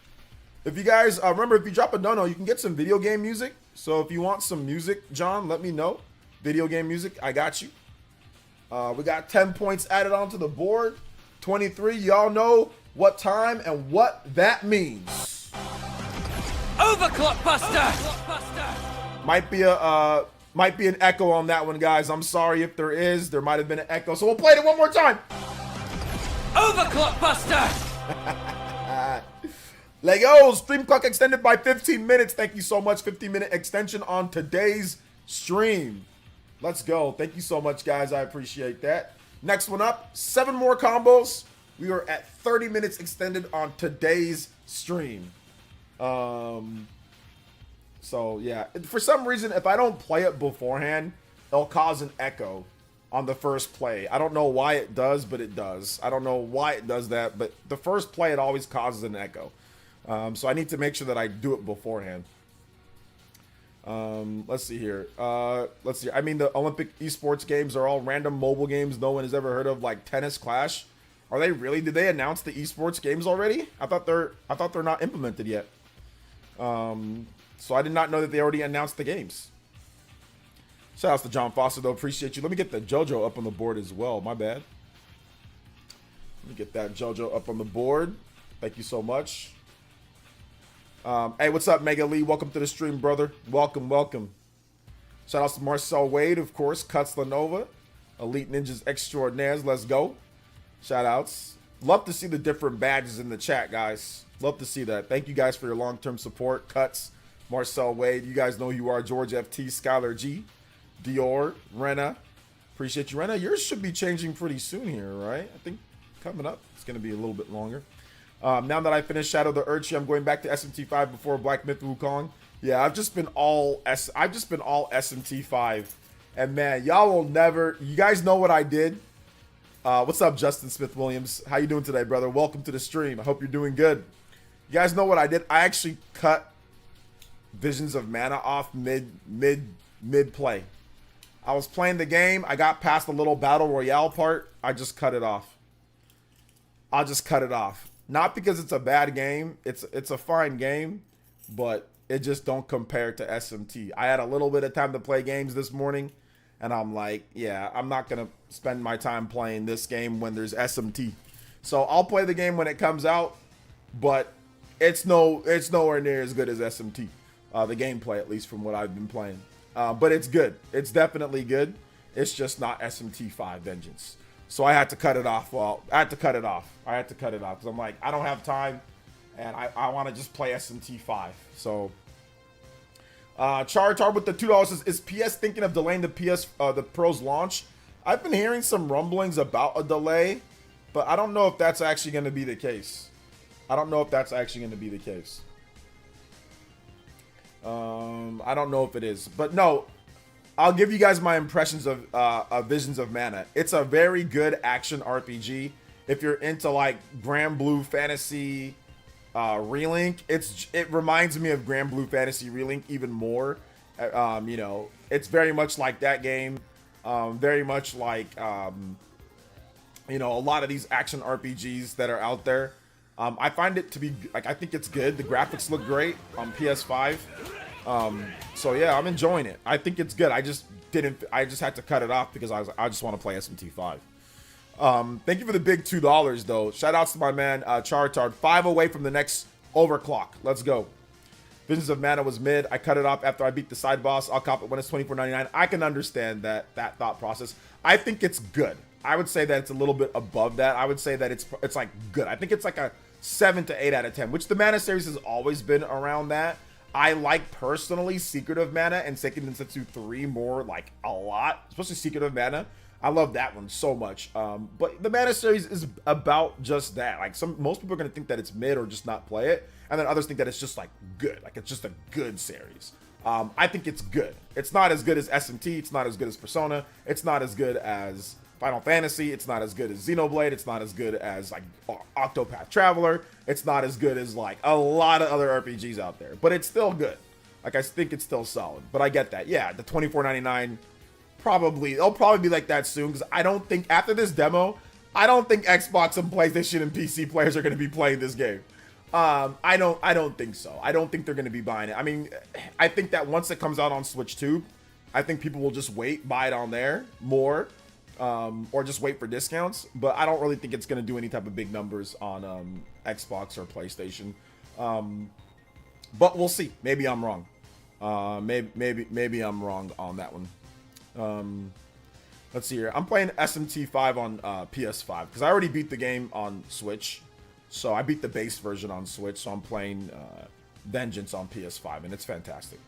[SPEAKER 1] If you guys, remember, if you drop a dono, you can get some video game music. So if you want some music, John, let me know. Video game music, I got you. We got 10 points added onto the board. 23, y'all know what time and what that means.
[SPEAKER 2] Overclock Buster!
[SPEAKER 1] Might be an echo on that one, guys. I'm sorry if there is. There might have been an echo, so we'll play it one more time.
[SPEAKER 2] Overclock Buster!
[SPEAKER 1] Lego, stream clock extended by 15 minutes. Thank you so much. 15-minute extension on today's stream. Let's go. Thank you so much, guys. I appreciate that. Next one up, 7 more combos. We are at 30 minutes extended on today's stream. So yeah, for some reason, if I don't play it beforehand, it'll cause an echo on the first play. I don't know why it does, but it does. I don't know why it does that, but the first play, it always causes an echo. So I need to make sure that I do it beforehand. Let's see here. Let's see. I mean, the Olympic esports games are all random mobile games no one has ever heard of, like Tennis Clash. Are they really? Did they announce the esports games already? I thought they're not implemented yet. So I did not know that they already announced the games. Shout outs to John Foster, though. Appreciate you. Let me get the JoJo up on the board as well. My bad. Let me get that JoJo up on the board. Thank you so much. Hey, what's up, Mega Lee? Welcome to the stream, brother. Welcome, welcome. Shout outs to Marcel Wade, of course. Cuts Lenova. Elite Ninjas Extraordinaires. Let's go. Shout outs. Love to see the different badges in the chat, guys. Love to see that. Thank you guys for your long-term support. Cuts, Marcel Wade. You guys know who you are. George FT, Skylar G, Dior, Rena. Appreciate you, Rena. Yours should be changing pretty soon here, right? I think coming up. It's going to be a little bit longer. Now that I finished Shadow the Urchi, I'm going back to SMT 5 before Black Myth Wukong. Yeah, I've just been all SMT 5. And man, y'all will never, you guys know what I did. What's up, Justin Smith Williams? How you doing today, brother? Welcome to the stream. I hope you're doing good. You guys know what I did? I actually cut Visions of Mana off mid play. I was playing the game. I got past the little battle royale part. I just cut it off. I'll just cut it off. Not because it's a bad game. It's a fine game, but it just don't compare to SMT. I had a little bit of time to play games this morning, and I'm like, yeah, I'm not gonna spend my time playing this game when there's SMT. So I'll play the game when it comes out, but it's nowhere near as good as SMT. The gameplay, at least from what I've been playing. But it's good. It's definitely good. It's just not SMT 5 Vengeance. So I had to cut it off. Well, I had to cut it off because I'm like, I don't have time, and I want to just play SMT 5. So, Chartar with the $2 says, is PS thinking of delaying the Pro's launch? I've been hearing some rumblings about a delay, but I don't know if that's actually going to be the case. I don't know if it is, but no. I'll give you guys my impressions of Visions of Mana. It's a very good action RPG. If you're into like Grand Blue Fantasy Relink, it reminds me of Grand Blue Fantasy Relink even more. You know, it's very much like that game. Very much like you know, a lot of these action RPGs that are out there. I find it to be like, I think it's good. The graphics look great on PS5. So yeah, I'm enjoying it. I think it's good. I just had to cut it off because I just want to play SMT 5. Thank you for the big $2 though. Shout outs to my man, Chartard. 5 away from the next overclock. Let's go. Visions of Mana was mid. I cut it off after I beat the side boss. I'll cop it when it's $24.99. I can understand that thought process. I think it's good. I would say that it's a little bit above that. I would say that it's like good. I think it's like a 7 to 8 out of 10, which the Mana series has always been around that. I like personally Secret of Mana and Seiken Densetsu 3 more, like a lot, especially Secret of Mana. I love that one so much. But the Mana series is about just that. Like most people are gonna think that it's mid or just not play it, and then others think that it's just like good, like it's just a good series. I think it's good. It's not as good as SMT. It's not as good as Persona. It's not as good as Final Fantasy. It's not as good as Xenoblade. It's not as good as like Octopath Traveler. It's not as good as like a lot of other RPGs out there, but it's still good. Like I think it's still solid, but I get that. Yeah, the $24.99 it'll probably be like that soon, because I don't think after this demo, I don't think Xbox and PlayStation and PC players are going to be playing this game. I don't think so. I don't think they're going to be buying it. I mean, I think that once it comes out on Switch 2, I think people will just buy it on there more. Or just wait for discounts, but I don't really think it's going to do any type of big numbers on Xbox or PlayStation. But we'll see. Maybe I'm wrong. Maybe I'm wrong on that one. Let's see here. I'm playing SMT 5 on PS5 because I already beat the game on Switch. So I beat the base version on Switch, so I'm playing Vengeance on PS5, and it's fantastic.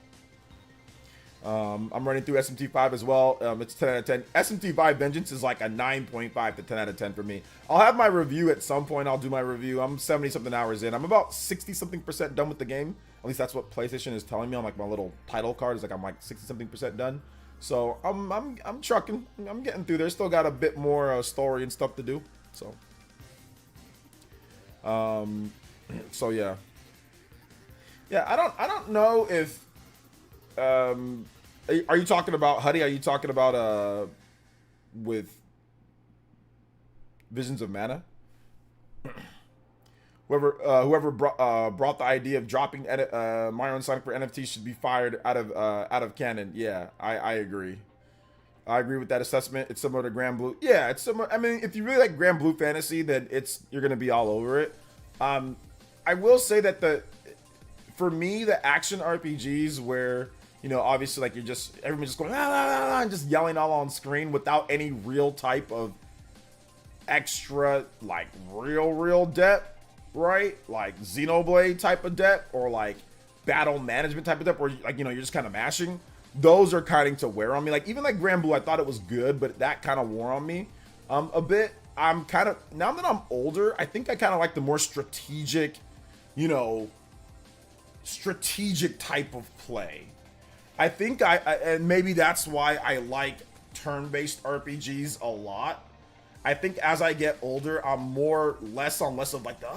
[SPEAKER 1] I'm running through SMT 5 as well. It's 10 out of 10. SMT 5 Vengeance is like a 9.5 to 10 out of 10 for me. I'll have my review at some point. I'll do my review. I'm 70-something hours in. I'm about 60-something% done with the game. At least that's what PlayStation is telling me on like my little title card. It's like I'm like 60-something% done. So I'm trucking. I'm getting through there. Still got a bit more story and stuff to do. So so yeah. Yeah, I don't know if are you talking about Huddy? Are you talking about with Visions of Mana? Whoever brought the idea of dropping Mario and Sonic for NFTs should be fired out of canon. Yeah, I agree. I agree with that assessment. It's similar to Grand Blue. Yeah, it's similar. I mean, if you really like Grand Blue Fantasy, then you're gonna be all over it. I will say that for me, the action RPGs where, you know, obviously like everyone's just going and just yelling all on screen without any real type of extra like real depth, right? Like Xenoblade type of depth or like battle management type of depth where like, you know, you're just kind of mashing. Those are kind to wear on me. Like even like Grand Blue, I thought it was good, but that kind of wore on me a bit. I'm kind of, now that I'm older, I think I kind of like the more strategic, you know, strategic type of play. I think and maybe that's why I like turn-based RPGs a lot. I think as I get older, I'm less of like the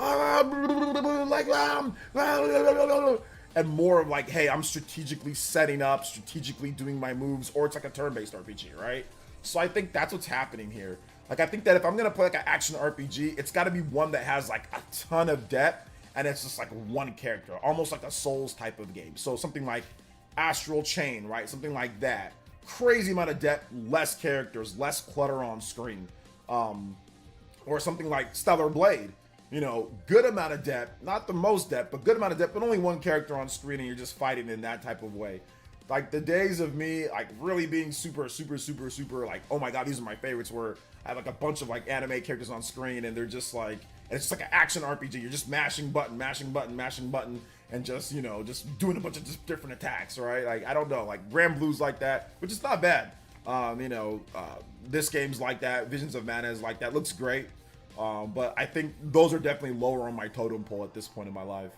[SPEAKER 1] and more of like, hey, I'm strategically setting up, strategically doing my moves, or it's like a turn-based RPG, right? So I think that's what's happening here. Like I think that if I'm gonna play like an action RPG, it's got to be one that has like a ton of depth, and it's just like one character, almost like a Souls type of game. So something like Astral Chain, right? Something like that. Crazy amount of depth, less characters, less clutter on screen. Or something like Stellar Blade, you know, good amount of depth, not the most depth, but good amount of depth, but only one character on screen and you're just fighting in that type of way. Like the days of me like really being super like, oh my god, these are my favorites, where I have like a bunch of like anime characters on screen and they're just like, it's just like an action RPG. You're just mashing button, and just, you know, just doing a bunch of just different attacks, right? Like, I don't know, like Grand Blue's like that, which is not bad. You know, this game's like that. Visions of Mana is like that. Looks great. But I think those are definitely lower on my totem pole at this point in my life.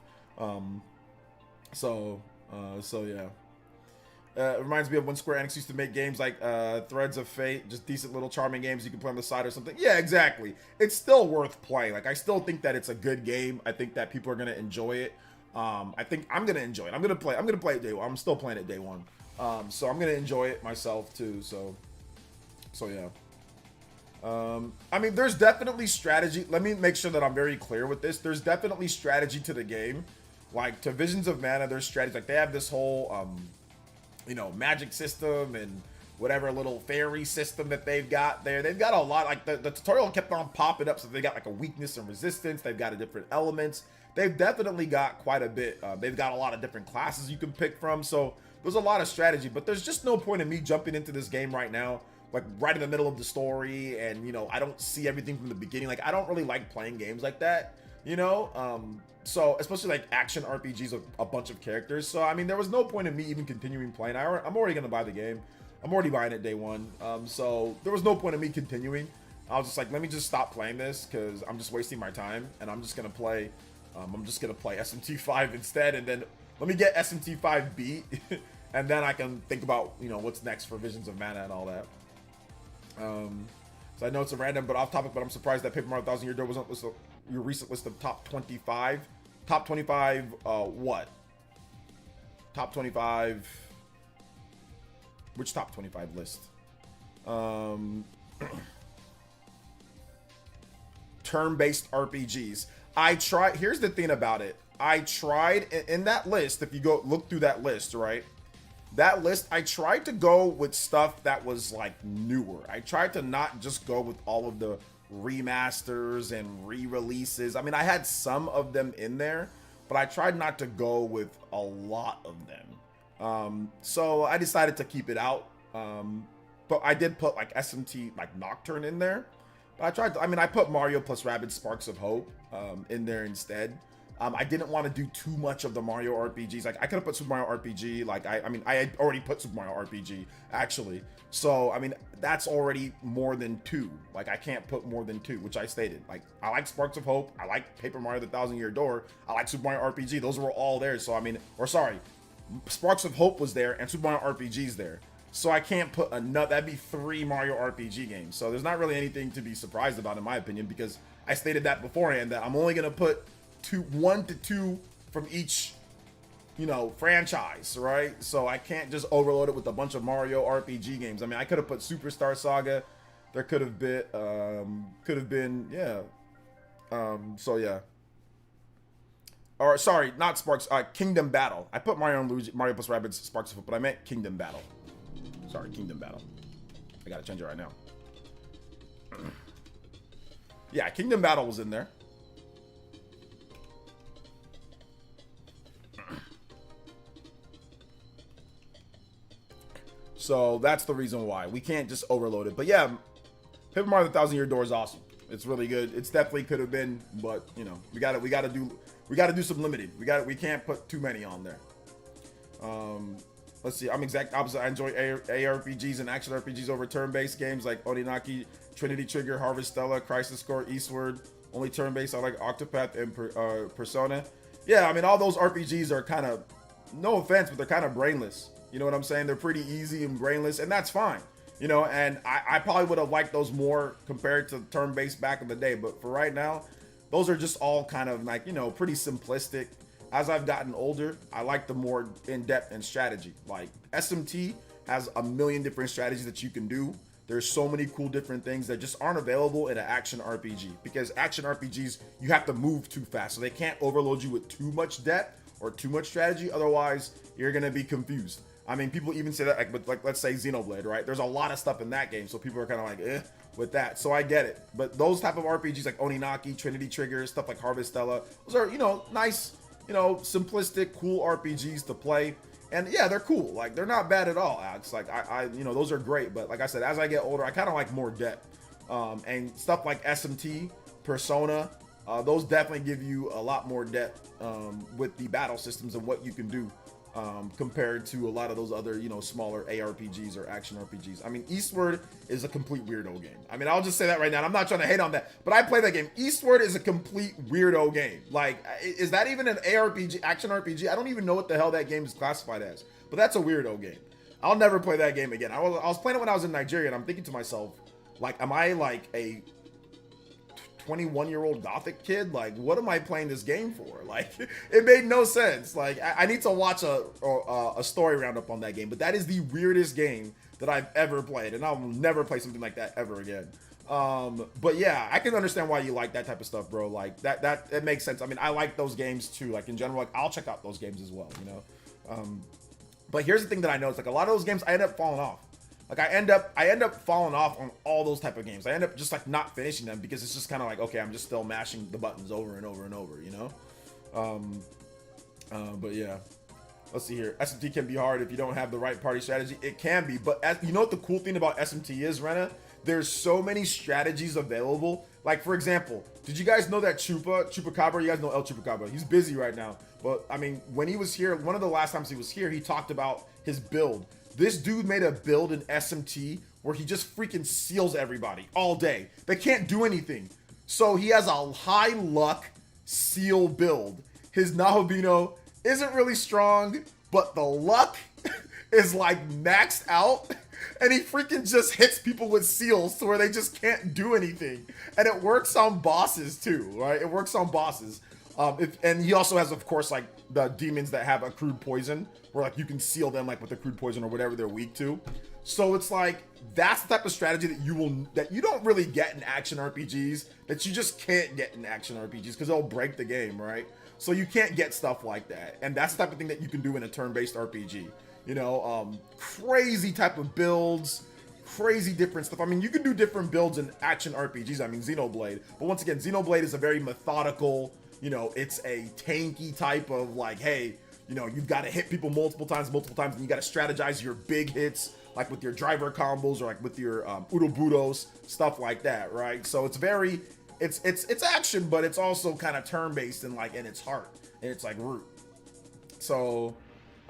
[SPEAKER 1] So yeah. It reminds me of when Square Enix used to make games like Threads of Fate, just decent little charming games you can play on the side or something. Yeah, exactly. It's still worth playing. Like, I still think that it's a good game. I think that people are gonna enjoy it. I think I'm gonna enjoy it. I'm gonna play it day one. I'm still playing it day one. So I'm gonna enjoy it myself too. So yeah. I mean, there's definitely strategy. Let me make sure that I'm very clear with this. There's definitely strategy to the game. Like to Visions of Mana, there's strategy. Like they have this whole you know, magic system and whatever little fairy system that they've got there. They've got a lot, like the tutorial kept on popping up, so they got like a weakness and resistance. They've got a different elements. They've definitely got quite a bit. They've got a lot of different classes you can pick from. So there's a lot of strategy, but there's just no point in me jumping into this game right now, like right in the middle of the story. And, you know, I don't see everything from the beginning. Like, I don't really like playing games like that, you know? So especially like action RPGs with a bunch of characters. So, I mean, there was no point in me even continuing playing. I'm already going to buy the game. I'm already buying it day one. So there was no point in me continuing. I was just like, let me just stop playing this because I'm just wasting my time, and I'm just going to play SMT 5 instead, and then let me get SMT 5 beat and then I can think about, you know, what's next for Visions of Mana and all that. So I know it's a random but off topic, but I'm surprised that Paper Mario 1000 Year Door wasn't on your recent list of top 25. Top 25 what? Top 25, which top 25 list? Turn-based RPGs. Here's the thing about it. I tried in that list, if you go look through that list, right? That list, I tried to go with stuff that was like newer. I tried to not just go with all of the remasters and re-releases. I mean, I had some of them in there, but I tried not to go with a lot of them. So I decided to keep it out. But I did put like SMT, like Nocturne in there. But I tried to, I mean, I put Mario plus Rabbids Sparks of Hope in there instead. I didn't want to do too much of the Mario RPGs. Like, I could have put Super Mario RPG. Like, I mean, I had already put Super Mario RPG, actually. So, I mean, that's already more than 2. Like, I can't put more than 2, which I stated. Like, I like Sparks of Hope. I like Paper Mario: The Thousand Year Door. I like Super Mario RPG. Those were all there. So, I mean, or sorry, Sparks of Hope was there and Super Mario RPG's there. So I can't put another, that'd be 3 Mario RPG games. So there's not really anything to be surprised about, in my opinion, because I stated that beforehand, that I'm only going to put 1 to 2 from each, you know, franchise, right? So I can't just overload it with a bunch of Mario RPG games. I mean, I could have put Superstar Saga. There could have been, yeah. So yeah. Or sorry, not Sparks, Kingdom Battle. I put Mario and Luigi, Mario plus Rabbids Sparks of Hope, but I meant Kingdom Battle. Sorry, Kingdom Battle. I gotta change it right now. Yeah, Kingdom Battle was in there. So that's the reason why. We can't just overload it. But yeah, Paper Mario: The Thousand Year Door is awesome. It's really good. It's definitely could have been, but you know, we gotta do some limited. We can't put too many on there. Let's see. I'm exact opposite. I enjoy ARPGs and action RPGs over turn-based games like Oninaki, Trinity Trigger, Harvestella, Crisis Core, Eastward. Only turn-based. I like Octopath and Persona. Yeah, I mean, all those RPGs are kind of, no offense, but they're kind of brainless. You know what I'm saying? They're pretty easy and brainless, and that's fine. You know, and I probably would have liked those more compared to turn-based back in the day. But for right now, those are just all kind of like, you know, pretty simplistic. As I've gotten older, I like the more in-depth and strategy. Like SMT has a million different strategies that you can do. There's so many cool different things that just aren't available in an action RPG, because action RPGs, you have to move too fast. So they can't overload you with too much depth or too much strategy. Otherwise, you're going to be confused. I mean, people even say that, like let's say Xenoblade, right? There's a lot of stuff in that game. So people are kind of like, with that. So I get it. But those type of RPGs like Oninaki, Trinity Trigger, stuff like Harvestella, those are, you know, nice, you know, simplistic, cool RPGs to play. And yeah, they're cool. Like, they're not bad at all, Alex. Like, I you know, those are great. But like I said, as I get older, I kind of like more depth. And stuff like SMT, Persona, those definitely give you a lot more depth with the battle systems and what you can do compared to a lot of those other, you know, smaller ARPGs or action RPGs. I mean, Eastward is a complete weirdo game. I mean, I'll just say that right now. I'm not trying to hate on that, but I play that game. Eastward is a complete weirdo game. Like, is that even an ARPG, action RPG? I don't even know what the hell that game is classified as, but that's a weirdo game. I'll never play that game again. I was playing it when I was in Nigeria, and I'm thinking to myself, like, am I like a 21-year-old gothic kid? Like, what am I playing this game for? Like, it made no sense. Like, I need to watch a story roundup on that game, but that is the weirdest game that I've ever played, and I'll never play something like that ever again. But yeah, I can understand why you like that type of stuff, bro. Like, that it makes sense. I mean, I like those games too. Like, in general, like, I'll check out those games as well, you know. But here's the thing that I noticed, like, a lot of those games I end up falling off. Like, I end up falling off on all those type of games. I end up just like not finishing them because it's just kind of like, okay, I'm just still mashing the buttons over and over and over, you know? But yeah, let's see here. SMT can be hard if you don't have the right party strategy. It can be, but you know what the cool thing about SMT is, Rena? There's so many strategies available. Like, for example, did you guys know that Chupacabra, you guys know El Chupacabra, he's busy right now. But I mean, when he was here, one of the last times he was here, he talked about his build. This dude made a build in SMT where he just freaking seals everybody all day. They can't do anything. So he has a high luck seal build. His Nahabino isn't really strong, but the luck is like maxed out. And he freaking just hits people with seals to where they just can't do anything. And it works on bosses too, right? It works on bosses. And he also has, of course, like the demons that have accrued poison, where like you can seal them like with accrued poison or whatever they're weak to. So it's like, that's the type of strategy that you don't really get in action RPGs, that you just can't get in action RPGs because they'll break the game, right? So you can't get stuff like that. And that's the type of thing that you can do in a turn-based RPG. You know, crazy type of builds, crazy different stuff. I mean, you can do different builds in action RPGs. I mean, Xenoblade. But once again, Xenoblade is a very methodical, you know, it's a tanky type of like, hey, you know, you've got to hit people multiple times, and you got to strategize your big hits, like with your driver combos or like with your uroburos, stuff like that, right? So it's very, it's action, but it's also kind of turn-based and like in its heart, and it's like root. So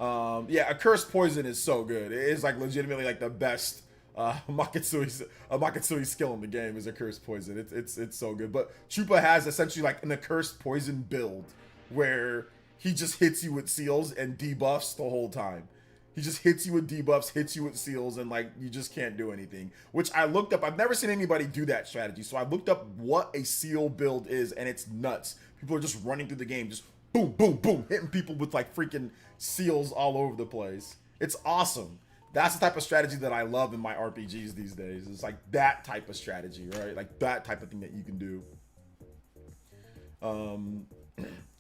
[SPEAKER 1] yeah, Accursed Poison is so good. It is like legitimately like the best Makatsui skill in the game is Accursed Poison. It's so good. But Chupa has essentially like an Accursed Poison build where he just hits you with seals and debuffs the whole time. He just hits you with debuffs, hits you with seals, and like you just can't do anything. Which I looked up. I've never seen anybody do that strategy. So I looked up what a seal build is, and it's nuts. People are just running through the game, just boom, boom, boom, hitting people with like freaking seals all over the place. It's awesome. That's the type of strategy that I love in my RPGs these days. It's like that type of strategy, right? Like that type of thing that you can do.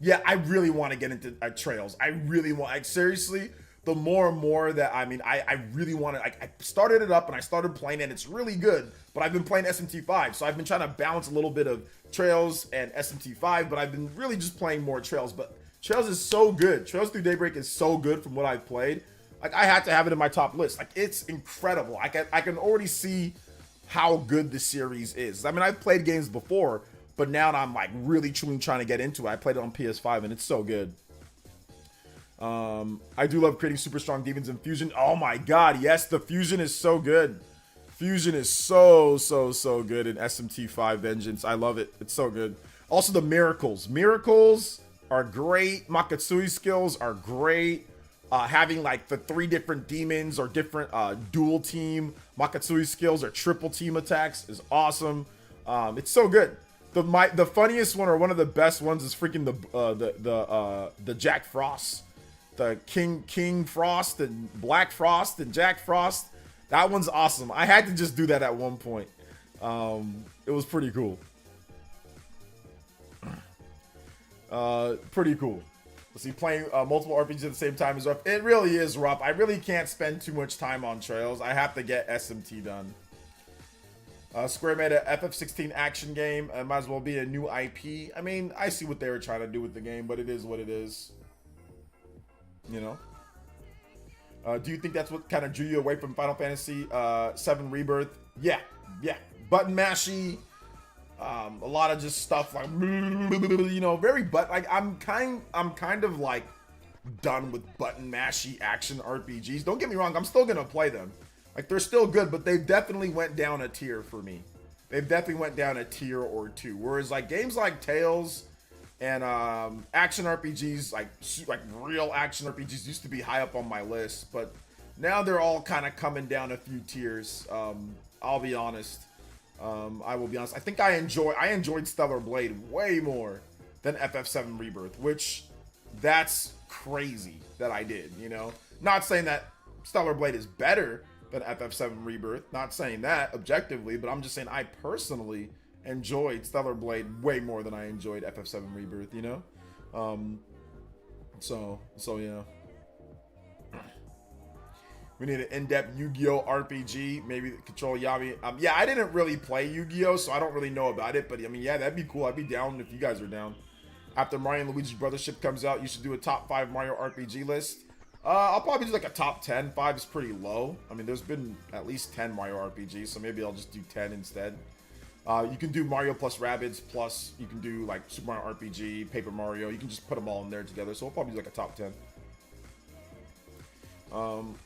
[SPEAKER 1] Yeah, I really want to get into Trails. I really want, like, seriously, the more and more that, I mean, I really want to, like, I started it up and I started playing it and it's really good, but I've been playing SMT 5, so I've been trying to balance a little bit of Trails and SMT 5, but I've been really just playing more Trails. But Trails is so good. Trails Through Daybreak is so good from what I've played. Like, I had to have it in my top list. Like, it's incredible. I can already see how good the series is. I mean, I've played games before, but now I'm like really truly trying to get into it. I played it on PS5 and it's so good. I do love creating super strong demons in Fusion. Oh my god, yes, the Fusion is so good. Fusion is so good in SMT5 Vengeance. I love it. It's so good. Also the Miracles. Miracles are great. Makatsui skills are great. Having like the 3 different demons or different dual team Makatsui skills or triple team attacks is awesome. It's so good. The funniest one or one of the best ones is freaking the Jack Frost, the King Frost and Black Frost and Jack Frost. That one's awesome. I had to just do that at one point. It was pretty cool. Pretty cool. Let's see, playing multiple RPGs at the same time is rough. It really is rough. I really can't spend too much time on Trails. I have to get SMT done. Square made a FF16 action game. It might as well be a new IP. I mean, I see what they were trying to do with the game, but it is what it is. You know? Do you think that's what kind of drew you away from Final Fantasy VII Rebirth? Yeah. Button mashy. A lot of just stuff like, you know, very like I'm kind of like done with button mashy action RPGs. Don't get me wrong, I'm still gonna play them. Like, they're still good, but they definitely went down a tier for me. They've definitely went down a tier or two. Whereas like games like Tales and action RPGs, like real action RPGs, used to be high up on my list, but now they're all kind of coming down a few tiers. I'll be honest. I will be honest. I think I enjoyed Stellar Blade way more than FF7 Rebirth, which that's crazy that I did, you know? Not saying that Stellar Blade is better than FF7 Rebirth, not saying that objectively, but I'm just saying I personally enjoyed Stellar Blade way more than I enjoyed FF7 Rebirth, you know? So yeah. We need an in-depth Yu-Gi-Oh! RPG, maybe Control Yami. Yeah, I didn't really play Yu-Gi-Oh!, so I don't really know about it, but I mean, yeah, that'd be cool. I'd be down if you guys are down. After Mario and Luigi's Brothership comes out, you should do a top 5 Mario RPG list. I'll probably do like a top 10. 5 is pretty low. I mean, there's been at least 10 Mario RPGs, so maybe I'll just do 10 instead. You can do Mario plus Rabbids, plus you can do like Super Mario RPG, Paper Mario. You can just put them all in there together, so we'll probably do like a top 10.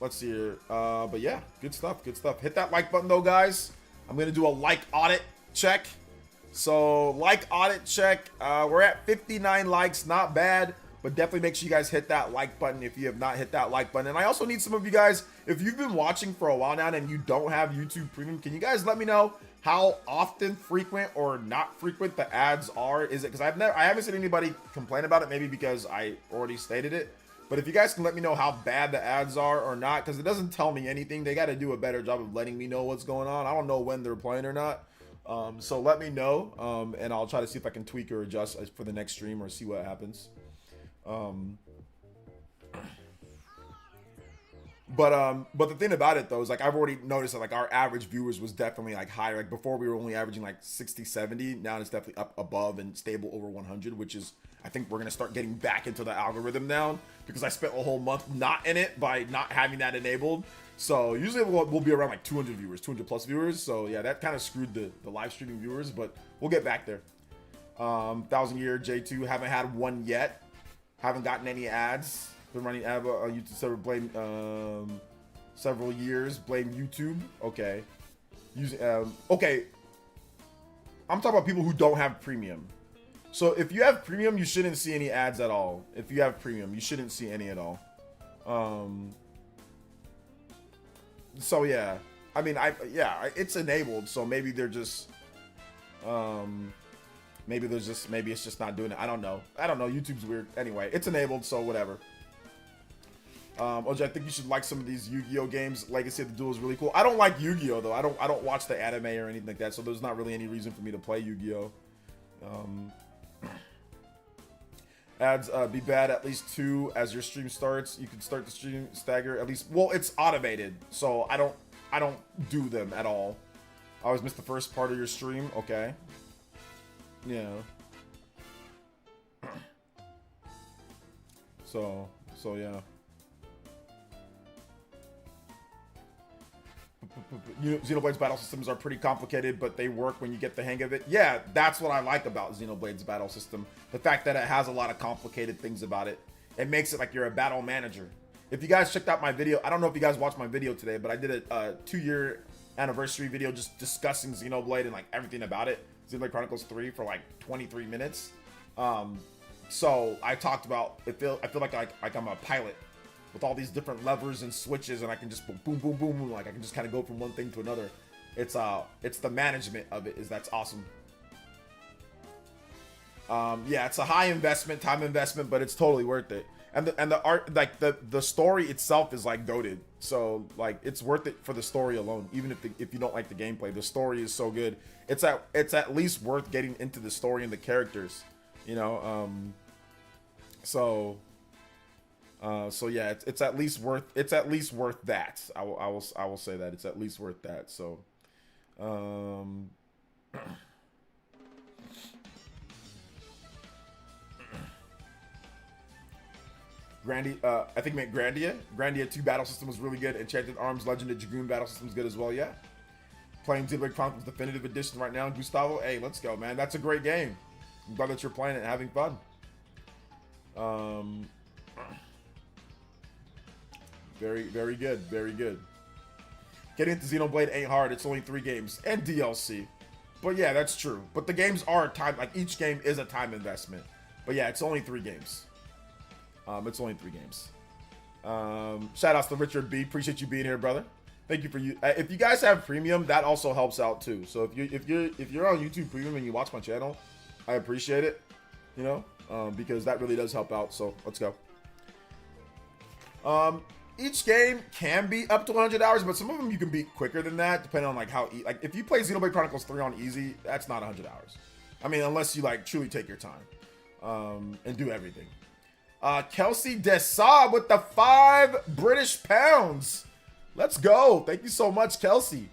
[SPEAKER 1] Let's see here. But yeah, good stuff. Hit that like button though, guys. I'm gonna do a like audit check. So like audit check. We're at 59 likes, not bad, but definitely make sure you guys hit that like button if you have not hit that like button. And I also need some of you guys, if you've been watching for a while now and you don't have YouTube Premium, can you guys let me know how often, frequent or not frequent the ads are? Is it because I haven't seen anybody complain about it, maybe because I already stated it. But if you guys can let me know how bad the ads are or not, because it doesn't tell me anything. They got to do a better job of letting me know what's going on. I don't know when they're playing or not. So let me know, and I'll try to see if I can tweak or adjust for the next stream or see what happens. But the thing about it though is like I've already noticed that like our average viewers was definitely like higher. Like before we were only averaging like 60, 70. Now it's definitely up above and stable over 100, which is I think we're gonna start getting back into the algorithm now because I spent a whole month not in it by not having that enabled. So usually we'll be around like 200 viewers, 200 plus viewers. So yeah, that kind of screwed the live streaming viewers, but we'll get back there. 1000 Year J2, haven't had one yet. Haven't gotten any ads. Been running ad on YouTube several years. Blame YouTube. Okay. Okay. I'm talking about people who don't have premium. So if you have premium, you shouldn't see any ads at all. If you have premium, you shouldn't see any at all. So yeah, I mean, it's enabled. So maybe they're just, maybe it's just not doing it. I don't know. YouTube's weird. Anyway, it's enabled, so whatever. OJ, I think you should like some of these Yu-Gi-Oh games. Legacy of the Duel is really cool. I don't like Yu-Gi-Oh though. I don't watch the anime or anything like that. So there's not really any reason for me to play Yu-Gi-Oh. Ads be bad at least 2 as your stream starts. You can start the stream stagger at least. Well, it's automated, so I don't do them at all. I always miss the first part of your stream. Okay. Yeah. So yeah. Xenoblade's battle systems are pretty complicated, but they work when you get the hang of it. Yeah, that's what I like about Xenoblade's battle system. The fact that it has a lot of complicated things about it. It makes it like you're a battle manager. If you guys checked out my video, I don't know if you guys watched my video today, but I did a 2-year anniversary video just discussing Xenoblade and like everything about it. Xenoblade Chronicles 3 for like 23 minutes. So I talked about, I feel like I'm a pilot with all these different levers and switches, and I can just boom, boom, boom, boom, like I can just kind of go from one thing to another. It's the management of it that's awesome. Yeah, it's a high investment, time investment, but it's totally worth it. And the art, like the story itself is like goated. So like it's worth it for the story alone, even if you don't like the gameplay. The story is so good. It's at least worth getting into the story and the characters, you know. So yeah, it's at least worth that. I will say that it's at least worth that. So I think meant Grandia 2 battle system was really good. Enchanted Arms Legend of Dragoon battle system is good as well. Yeah, playing Xenoblade Chronicles Definitive Edition right now. Gustavo, hey, let's go, man. That's a great game. I'm glad that you're playing it and having fun. Very, very good. Very good. Getting into Xenoblade ain't hard. It's only 3 games and DLC. But yeah, that's true. But the games are time. Like each game is a time investment. But yeah, it's only 3 games. It's only 3 games. Shout outs to Richard B. Appreciate you being here, brother. Thank you for you. If you guys have premium, that also helps out too. So if you're on YouTube Premium and you watch my channel, I appreciate it. You know, because that really does help out. So let's go. Each game can be up to 100 hours, but some of them you can beat quicker than that, depending on like how like if you play Xenoblade Chronicles 3 on easy, that's not 100 hours. I mean, unless you like truly take your time and do everything. Kelsey Dessab with the 5 British pounds. Let's go. Thank you so much, Kelsey.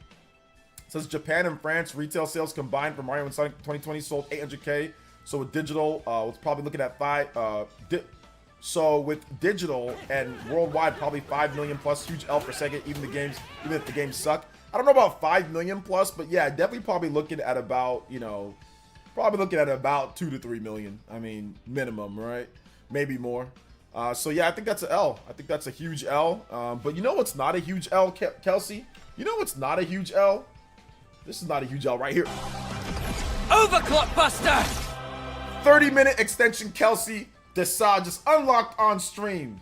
[SPEAKER 1] It says Japan and France retail sales combined for Mario and Sonic 2020 sold 800K. So with digital, it's probably looking at 5. So with digital and worldwide, probably 5 million plus. Huge L for Sega, even if the games suck. I don't know about 5 million plus, but yeah, definitely probably looking at about, you know, probably looking at about 2 to 3 million. I mean, minimum, right? Maybe more. So yeah, I think that's an L. I think that's a huge L. But you know what's not a huge L, Kelsey? You know what's not a huge L? This is not a huge L right here.
[SPEAKER 2] Overclock Buster!
[SPEAKER 1] 30-minute extension, Kelsey Desad just unlocked on stream.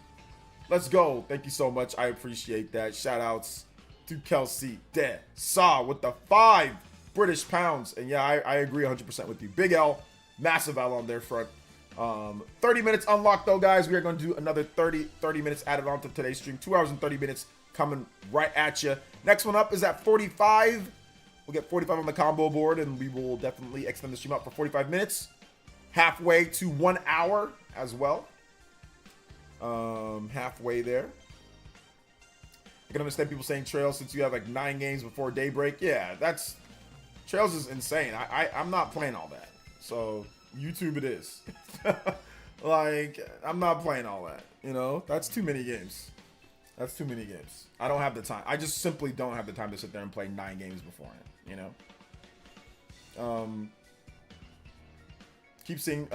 [SPEAKER 1] Let's go. Thank you so much. I appreciate that. Shout outs to Kelsey Desad with the 5 British pounds. And yeah, I agree 100% with you. Big L, massive L on their front. 30 minutes unlocked though, guys. We are going to do another 30 minutes added on to today's stream. 2 hours and 30 minutes coming right at you. Next one up is at 45. We'll get 45 on the combo board, and we will definitely extend the stream out for 45 minutes. Halfway to 1 hour as well. Halfway there. I can understand people saying Trails since you have like 9 games before daybreak. Yeah, Trails is insane. I'm not playing all that. So YouTube it is. Like, I'm not playing all that, you know? That's too many games. That's too many games. I don't have the time. I just simply don't have the time to sit there and play 9 games beforehand, you know? Keep seeing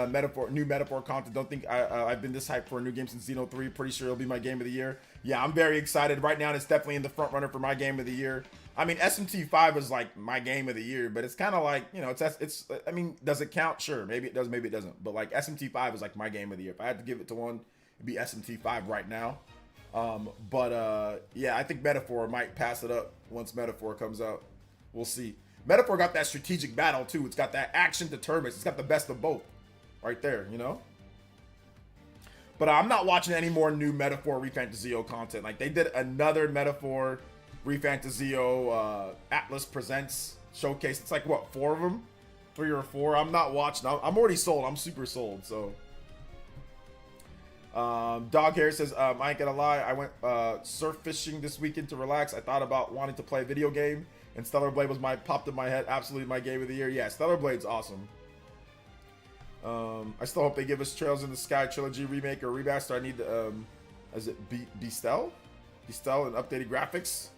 [SPEAKER 1] new metaphor content. Don't think I've been this hyped for a new game since Xeno 3. Pretty sure it'll be my game of the year. Yeah, I'm very excited. Right now, it's definitely in the front runner for my game of the year. I mean, SMT 5 is like my game of the year, but it's kind of like, you know, it's. I mean, does it count? Sure, maybe it does, maybe it doesn't. But like SMT 5 is like my game of the year. If I had to give it to one, it'd be SMT 5 right now. Yeah, I think Metaphor might pass it up once Metaphor comes out. We'll see. Metaphor got that strategic battle too. It's got that action determined. It's got the best of both right there, you know? But I'm not watching any more new Metaphor Refantasio content. Like, they did another Metaphor Refantasio Atlas Presents showcase. It's like, what, 4 of them? 3 or 4? I'm not watching. I'm already sold. I'm super sold, so. Dog Hair says, I ain't gonna lie, I went surf fishing this weekend to relax. I thought about wanting to play a video game, and Stellar Blade was popped in my head. Absolutely my game of the year. Yeah, Stellar Blade's awesome. I still hope they give us Trails in the Sky trilogy remake or remaster. I need the is it Beastel and updated graphics.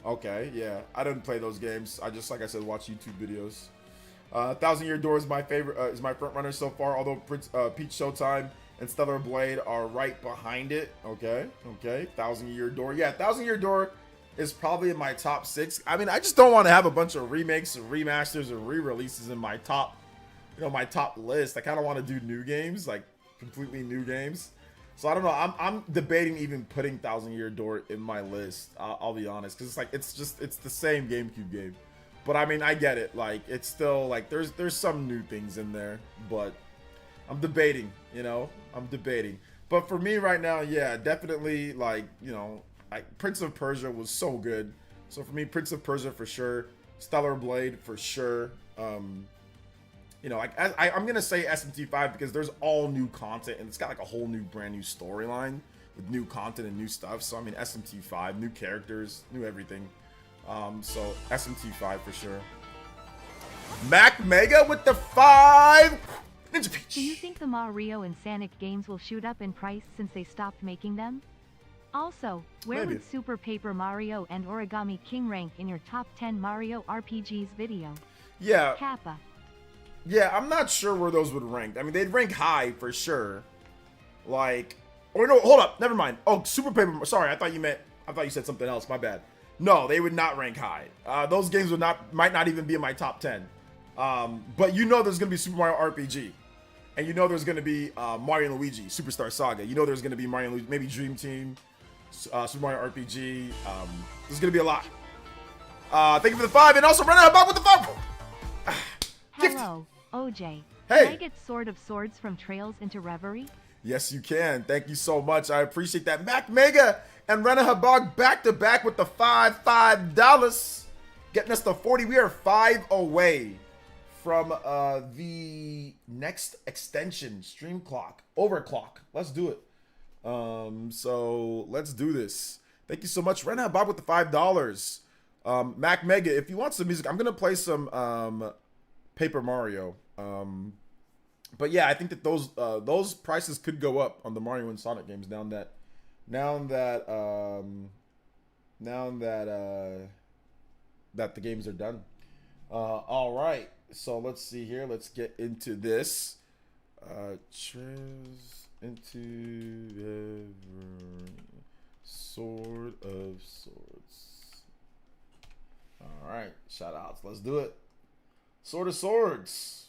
[SPEAKER 1] Okay, yeah, I didn't play those games. I just, like I said, watch YouTube videos. 1,000 Year Door is my favorite, is my front runner so far, although Peach Showtime and Stellar Blade are right behind it. Okay, 1,000 Year Door. Yeah, 1,000 Year Door is probably in my top 6. I mean, I just don't want to have a bunch of remakes and remasters and re-releases in my top, you know, my top list. I kind of want to do new games, like completely new games. So I don't know. I'm debating even putting 1,000 Year Door in my list. I'll be honest, because it's like it's the same GameCube game. But I mean, I get it. Like, it's still like there's some new things in there, but I'm debating. You know, I'm debating. But for me right now, yeah, definitely, like, you know, Prince of Persia was so good. So for me, Prince of Persia for sure. Stellar Blade for sure. You know, like I'm gonna say SMT 5 because there's all new content and it's got like a whole new brand new storyline with new content and new stuff. So I mean, SMT 5, new characters, new everything. So SMT 5 for sure. Mac Mega with the 5. Ninja Peach.
[SPEAKER 3] Do you think the Mario and Sonic games will shoot up in price since they stopped making them? Also, where
[SPEAKER 1] Maybe.
[SPEAKER 3] would Super Paper Mario and Origami King rank in your top 10 Mario RPGs video?
[SPEAKER 1] Yeah.
[SPEAKER 3] Kappa.
[SPEAKER 1] Yeah, I'm not sure where those would rank. I mean, they'd rank high for sure. Like, or no, hold up, never mind. Oh, Super Paper. Sorry, I thought you said something else. My bad. No, they would not rank high. Those games might not even be in my top 10. But you know, there's gonna be Super Mario RPG, and you know there's gonna be Mario and Luigi Superstar Saga. You know there's gonna be Mario and Luigi, maybe Dream Team, Super Mario RPG. There's gonna be a lot. Thank you for the 5, and also Brennan, I'm back with the 5.
[SPEAKER 3] Hello, OJ.
[SPEAKER 1] Hey.
[SPEAKER 3] Can I get Sword of Swords from Trails into Reverie?
[SPEAKER 1] Yes, you can. Thank you so much. I appreciate that. Mac Mega and Rena Habag back to back with the $5, getting us to 40. We are 5 away from the next extension, Stream Clock, Overclock. Let's do it. So let's do this. Thank you so much, Rena Habag with the $5. Mac Mega, if you want some music, I'm gonna play some Paper Mario. But yeah, I think that those prices could go up on the Mario and Sonic games now that the games are done. All right, so let's see here. Let's get into this. Into Sword of Swords. All right, shout outs. Let's do it. Sword of Swords.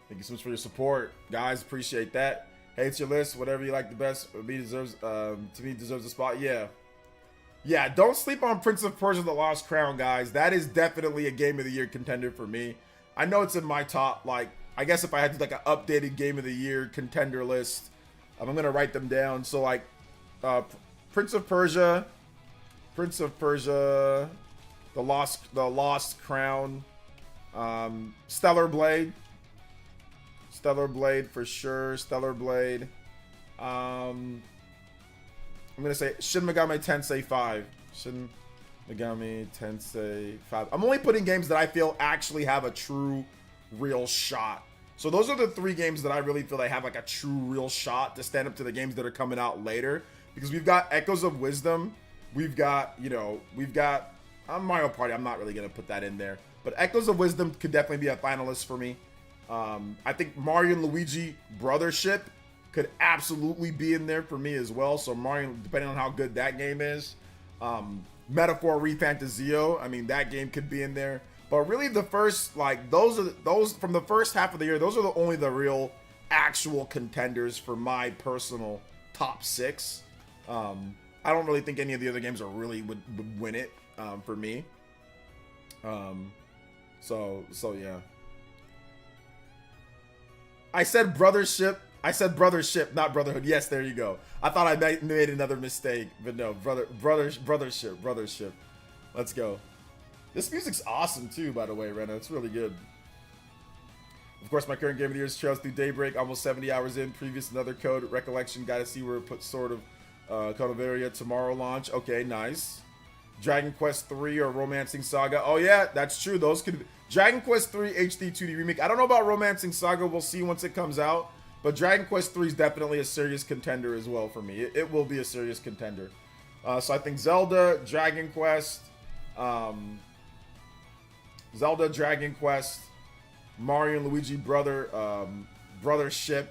[SPEAKER 1] Thank you so much for your support, guys. Appreciate that. Hates your list, whatever you like the best. To me deserves a spot. Yeah. Don't sleep on Prince of Persia: The Lost Crown, guys. That is definitely a Game of the Year contender for me. I know it's in my top. Like, I guess if I had to like an updated Game of the Year contender list, I'm gonna write them down. So like, Prince of Persia, The Lost Crown, Stellar Blade for sure. Stellar Blade. I'm gonna say Shin Megami Tensei 5. Shin Megami Tensei 5. I'm only putting games that I feel actually have a true, real shot So those are the 3 games that I really feel they have like a true real shot to stand up to the games that are coming out later, because we've got Echoes of Wisdom, we've got Mario Party. I'm not really gonna put that in there, but Echoes of Wisdom could definitely be a finalist for me. I think Mario and Luigi Brothership could absolutely be in there for me as well. So Mario, depending on how good that game is, Metaphor Refantazio, I mean, that game could be in there. But really, the first, like, those from the first half of the year, those are only the real actual contenders for my personal top 6. I don't really think any of the other games would win it for me. So yeah. I said Brothership, not Brotherhood. Yes, there you go. I thought I made another mistake, but no, Brothership. Let's go. This music's awesome too, by the way, Rena. It's really good. Of course, my current game of the year is Trails Through Daybreak. Almost 70 hours in. Previous another code. Recollection. Got to see where it puts sort of Code of Area tomorrow launch. Okay, nice. Dragon Quest 3 or Romancing Saga. Oh yeah, that's true. Those could be. Dragon Quest 3 HD 2D remake. I don't know about Romancing Saga. We'll see once it comes out. But Dragon Quest 3 is definitely a serious contender as well for me. It will be a serious contender. So I think Zelda, Dragon Quest, Dragon Quest, Mario and Luigi Brothership,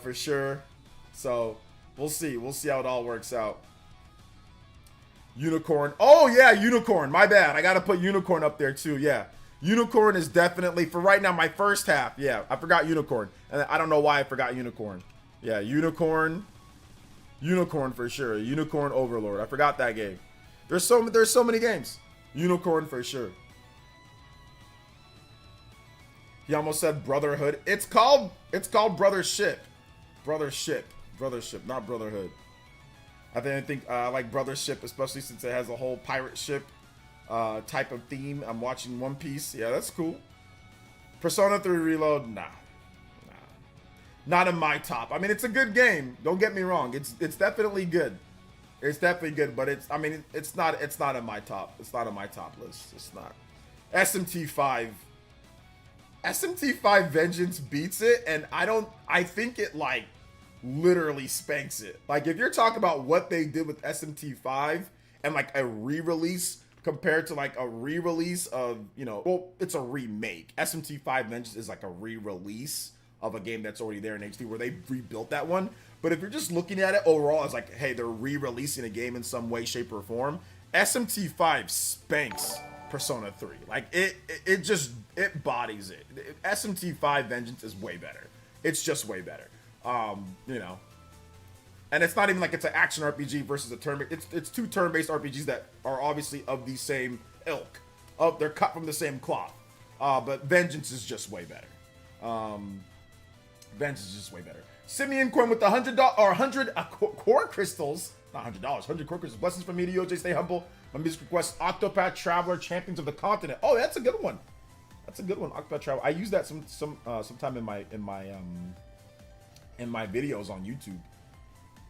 [SPEAKER 1] for sure. So we'll see. We'll see how it all works out. Unicorn. Oh yeah, Unicorn. My bad. I gotta put Unicorn up there too. Yeah. Unicorn is definitely, for right now, my first half. Yeah, I forgot Unicorn. And I don't know why I forgot Unicorn. Yeah, Unicorn for sure. Unicorn Overlord. I forgot that game. There's so many games. Unicorn for sure. He almost said Brotherhood. It's called Brothership. Brothership, not Brotherhood. I think I like Brothership, especially since it has a whole pirate ship type of theme. I'm watching One Piece. Yeah, that's cool. Persona 3 Reload, nah. Not in my top. I mean, it's a good game. Don't get me wrong. It's definitely good. It's definitely good, but it's not in my top. It's not on my top list. It's not. SMT 5. SMT 5 Vengeance beats it, and I think it like literally spanks it. Like, if you're talking about what they did with SMT 5 and like a re-release compared to like a re-release of, well, it's a remake. SMT 5 Vengeance is like a re-release of a game that's already there in HD where they rebuilt that one. But if you're just looking at it overall as like, hey, they're re-releasing a game in some way, shape, or form, SMT 5 spanks Persona 3. Like, it bodies it. SMT 5 Vengeance is way better. It's just way better. And it's not even like it's an action RPG versus a turn. It's 2 turn-based RPGs that are obviously of the same ilk. They're cut from the same cloth. But Vengeance is just way better. Vengeance is just way better. Simeon Coin with the $100 or 100 core crystals. Not $100, 100 core crystals. Blessings from me to you, OJ. Stay humble. My music request: Octopath Traveler, Champions of the Continent. Oh, that's a good one. That's a good one. Octopath Traveler. I use that sometime in my videos on YouTube.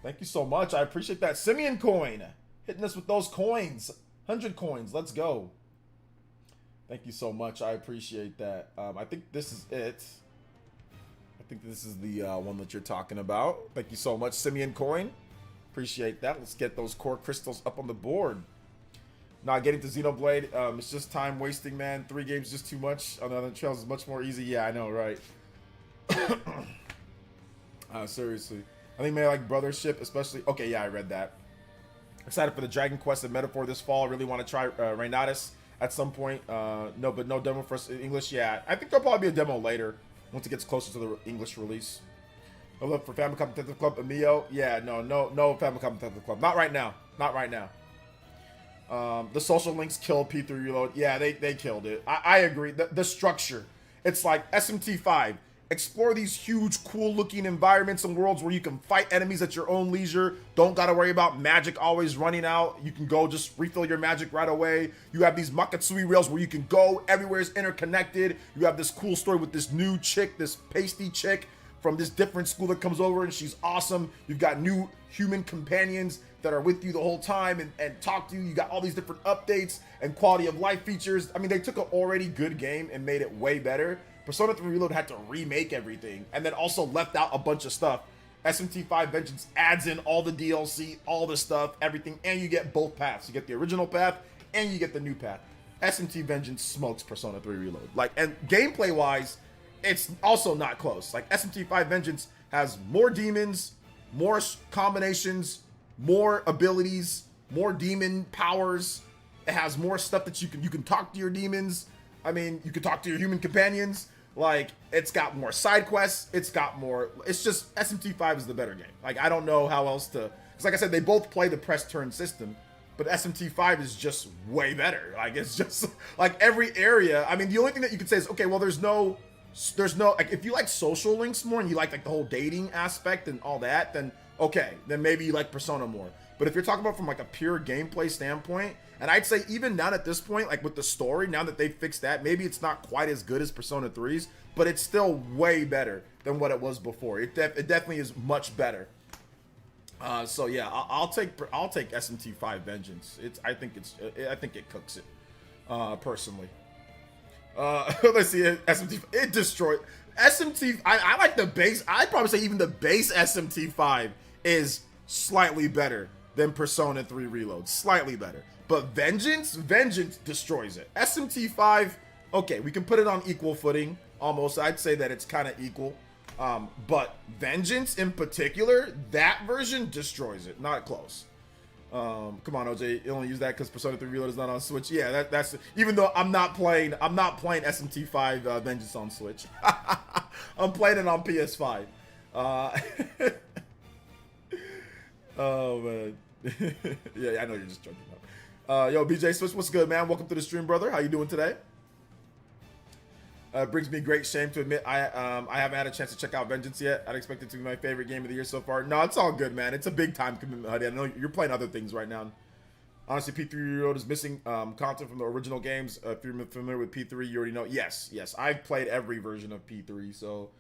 [SPEAKER 1] Thank you so much. I appreciate that. Simeon Coin hitting us with those coins. 100 coins. Let's go. Thank you so much. I appreciate that. I think this is it. I think this is the one that you're talking about. Thank you so much, Simeon Coin. Appreciate that. Let's get those core crystals up on the board. Now, getting to Xenoblade, it's just time wasting, man. 3 games just too much. On the other trails is much more easy. Yeah, I know, right? Seriously. I think maybe like Brothership, especially. Okay, yeah, I read that. Excited for the Dragon Quest and Metaphor this fall. I really want to try Reinatus at some point. No demo for us in English. Yeah, I think there'll probably be a demo later once it gets closer to the English release. No look for Famicom Competitive Club, Emilio. Yeah, no Famicom Competitive Club. Not right now. Not right now. The social links killed P3 Reload. Yeah, they killed it. I agree. The structure. It's like SMT 5. Explore these huge, cool-looking environments and worlds where you can fight enemies at your own leisure. Don't gotta worry about magic always running out. You can go just refill your magic right away. You have these Makatsui rails where you can go. Everywhere is interconnected. You have this cool story with this new chick, this pasty chick from this different school that comes over, and she's awesome. You've got new human companions that are with you the whole time and talk to you. You got all these different updates and quality of life features. I mean, they took an already good game and made it way better. Persona 3 Reload had to remake everything and then also left out a bunch of stuff. SMT 5 Vengeance adds in all the DLC, all the stuff, everything, and you get both paths. You get the original path and you get the new path. SMT Vengeance smokes Persona 3 Reload. Like, and gameplay wise, it's also not close. Like, SMT 5 Vengeance has more demons, more combinations, more abilities, more demon powers. It has more stuff that you can talk to your demons. I mean, you can talk to your human companions. Like, it's got more side quests. It's got more. It's just SMT 5 is the better game. Like, I don't know how else to. Because, like I said, they both play the press turn system, but SMT 5 is just way better. Like, it's just like every area. I mean, the only thing that you could say is, okay, well, there's no like, if you like social links more and you like the whole dating aspect and all that, then okay, then maybe you like Persona more. But if you're talking about from like a pure gameplay standpoint, and I'd say even now at this point, like with the story, now that they fixed that, maybe it's not quite as good as Persona 3's, but it's still way better than what it was before. It definitely is much better. So yeah, I'll take SMT 5 Vengeance. I think it cooks it, personally. Let's see, SMT, it destroyed SMT. I like the base. I'd probably say even the base SMT 5 is slightly better than Persona 3 Reload, slightly better. But Vengeance destroys it. SMT 5, okay, we can put it on equal footing, almost. I'd say that it's kind of equal. But Vengeance in particular, that version destroys it. Not close. Come on, OJ, you only use that because Persona 3 Reload is not on Switch. Yeah, that's even though I'm not playing SMT 5 Vengeance on Switch. I'm playing it on PS5. Oh man. Yeah, I know you're just joking about. Yo, BJ Switch, what's good, man? Welcome to the stream, brother. How you doing today? Brings me great shame to admit I haven't had a chance to check out Vengeance yet. I'd expect it to be my favorite game of the year so far. No, it's all good, man. It's a big time commitment, Huddy. I know you're playing other things right now. Honestly, P3 Reload is missing content from the original games. If you're familiar with P3, you already know. Yes, I've played every version of P3, so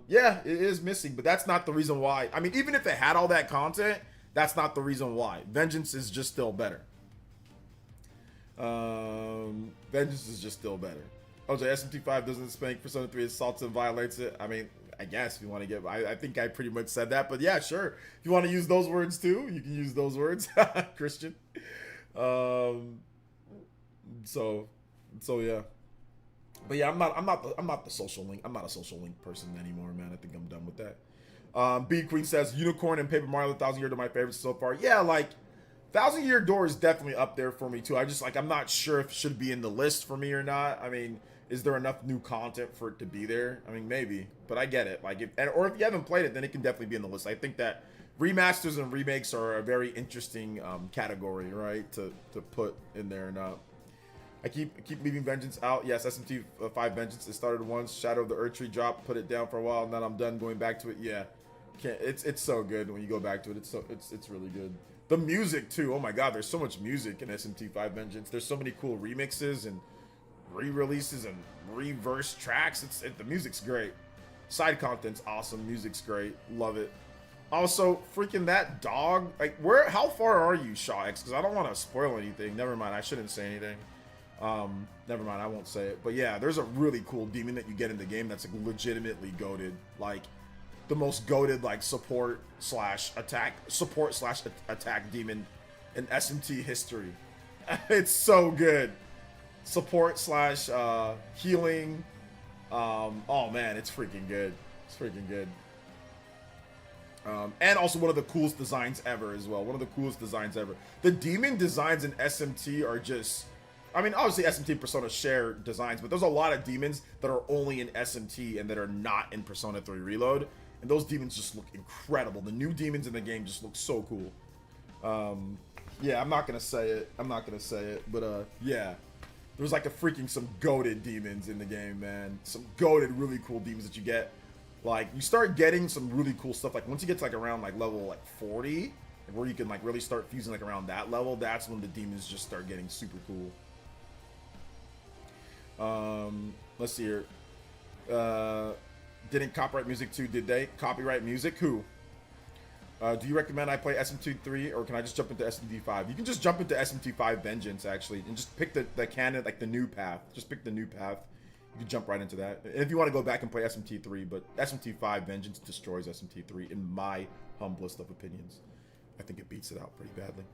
[SPEAKER 1] yeah, it is missing, but that's not the reason why. I mean, even if it had all that content, that's not the reason why. Vengeance is just still better. Vengeance is just still better. OJ, SMT 5 doesn't spank Persona 3, assaults and violates it. I mean, I guess if you want to get, I think I pretty much said that, but yeah, sure. If you want to use those words too, you can use those words, Christian. So yeah. But yeah, I'm not the social link. I'm not a social link person anymore, man. I think I'm done with that. B Queen says Unicorn and Paper Mario 1000 Year are my favorites so far. Yeah, like 1000 Year Door is definitely up there for me too. I'm not sure if it should be in the list for me or not. I mean, is there enough new content for it to be there? I mean, maybe, but I get it. Like, if you haven't played it, then it can definitely be in the list. I think that remasters and remakes are a very interesting category, right, to put in there. And I keep leaving Vengeance out. Yes, SMT 5 Vengeance. It started once. Shadow of the Earth Tree dropped. Put it down for a while, and then I'm done going back to it. Yeah, it's so good when you go back to it. It's really good. The music too. Oh my God, there's so much music in SMT 5 Vengeance. There's so many cool remixes and re-releases and reverse tracks. The music's great. Side content's awesome. Music's great. Love it. Also, freaking that dog. Like, how far are you, Shaw X? Because I don't want to spoil anything. Never mind. I shouldn't say anything. Never mind. I won't say it. But yeah, there's a really cool demon that you get in the game that's like legitimately goated. Like, the most goated like support slash attack demon in SMT history. It's so good. Support slash healing. Oh man, it's freaking good. It's freaking good. And also one of the coolest designs ever as well. One of the coolest designs ever. The demon designs in SMT are just, I mean, obviously SMT Persona share designs, but there's a lot of demons that are only in SMT and that are not in Persona 3 Reload. And those demons just look incredible. The new demons in the game just look so cool. Yeah, I'm not gonna say it. But yeah. There's like some goated demons in the game, man. Some goated, really cool demons that you get. Like, you start getting some really cool stuff. Like, once you get to like around like level like 40, where you can like really start fusing like around that level, that's when the demons just start getting super cool. Let's see here. didn't copyright music too, did they? Copyright music? Who? Do you recommend I play SMT 3 or can I just jump into SMT 5? You can just jump into SMT 5 Vengeance, actually, and just pick the canon, like the new path. Just pick the new path. You can jump right into that. And if you want to go back and play SMT 3, but SMT 5 Vengeance destroys SMT 3 in my humblest of opinions. I think it beats it out pretty badly.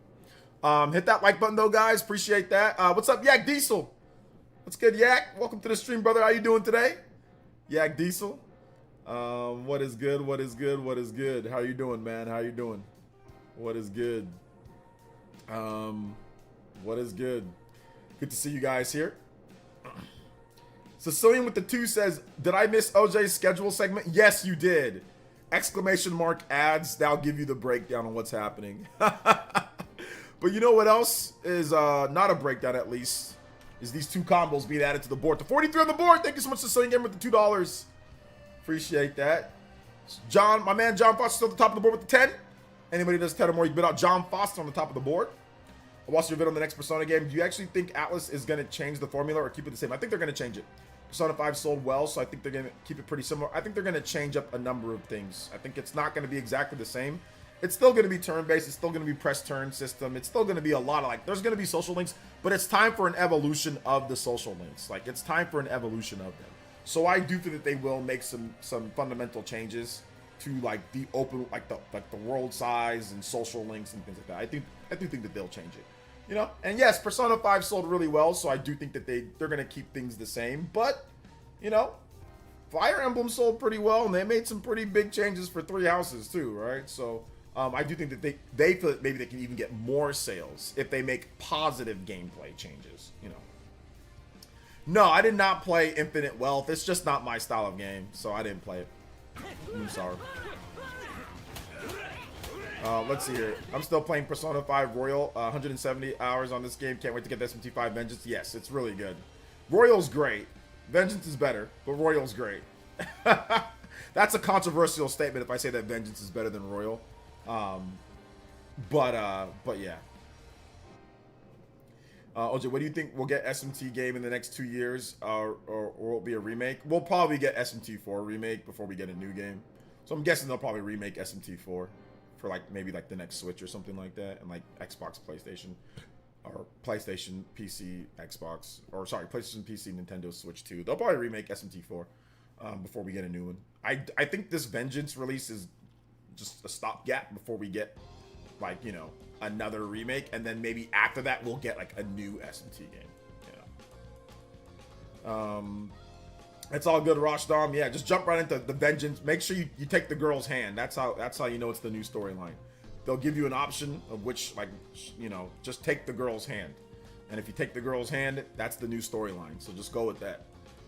[SPEAKER 1] Hit that like button though, guys. Appreciate that. What's up, Yak Diesel? What's good, Yak? Welcome to the stream, brother. How you doing today? Yak Diesel. What is good? What is good? What is good? How you doing, man? How you doing? What is good? What is good? Good to see you guys here. Sicilian with the 2 says, did I miss OJ's schedule segment? Yes, you did. Exclamation mark ads. That'll give you the breakdown on what's happening. But you know what else is not a breakdown, at least, is these 2 combos being added to the board. The 43 on the board. Thank you so much, Sicilian Gamer, with the $2. Appreciate that. John, my man John Foster, still at the top of the board with the 10. Anybody does 10 or more, you bid out John Foster on the top of the board. I'll watch your vid on the next Persona game. Do you actually think Atlas is going to change the formula or keep it the same? I think they're going to change it. Persona 5 sold well, so I think they're going to keep it pretty similar. I think they're going to change up a number of things. I think it's not going to be exactly the same. It's still going to be turn-based. It's still going to be press turn system. It's still going to be a lot of, like, there's going to be social links, but it's time for an evolution of the social links. Like, it's time for an evolution of them. So I do think that they will make some fundamental changes to, like, the open, like the world size and social links and things like that. I do think that they'll change it. You know, and yes, Persona 5 sold really well, so I do think that they're going to keep things the same. But, you know, Fire Emblem sold pretty well, and they made some pretty big changes for 3 houses too, right? So I do think that they feel that maybe they can even get more sales if they make positive gameplay changes, you know. No, I did not play Infinite Wealth. It's just not my style of game, so I didn't play it. I'm sorry. Let's see here. I'm still playing Persona 5 Royal. 170 hours on this game. Can't wait to get the SMT 5 Vengeance. Yes, it's really good. Royal's great. Vengeance is better, but Royal's great. That's a controversial statement if I say that Vengeance is better than Royal. But yeah. OJ, what do you think we'll get SMT game in the next 2 years? Or will it be a remake? We'll probably get SMT 4 remake before we get a new game. So I'm guessing they'll probably remake SMT 4 for like maybe like the next Switch or something like that, and like Xbox, PlayStation, or PlayStation, PC, Xbox, or sorry, PlayStation, PC, Nintendo Switch 2. They'll probably remake SMT 4 before we get a new one. I think this Vengeance release is just a stopgap before we get, like, you know, another remake, and then maybe after that we'll get like a new SMT game. Yeah. It's all good, Roshdom. Yeah, just jump right into the Vengeance. Make sure you take the girl's hand. That's how you know it's the new storyline. They'll give you an option of which, like, you know, just take the girl's hand. And if you take the girl's hand, that's the new storyline. So just go with that.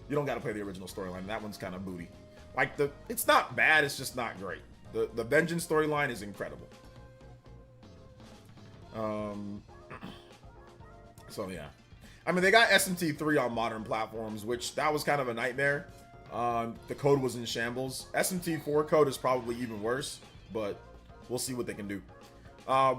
[SPEAKER 1] You don't got to play the original storyline. That one's kind of booty. Like, it's not bad. It's just not great. The Vengeance storyline is incredible. So yeah. I mean, they got SMT 3 on modern platforms, which that was kind of a nightmare. The code was in shambles. SMT 4 code is probably even worse, but we'll see what they can do.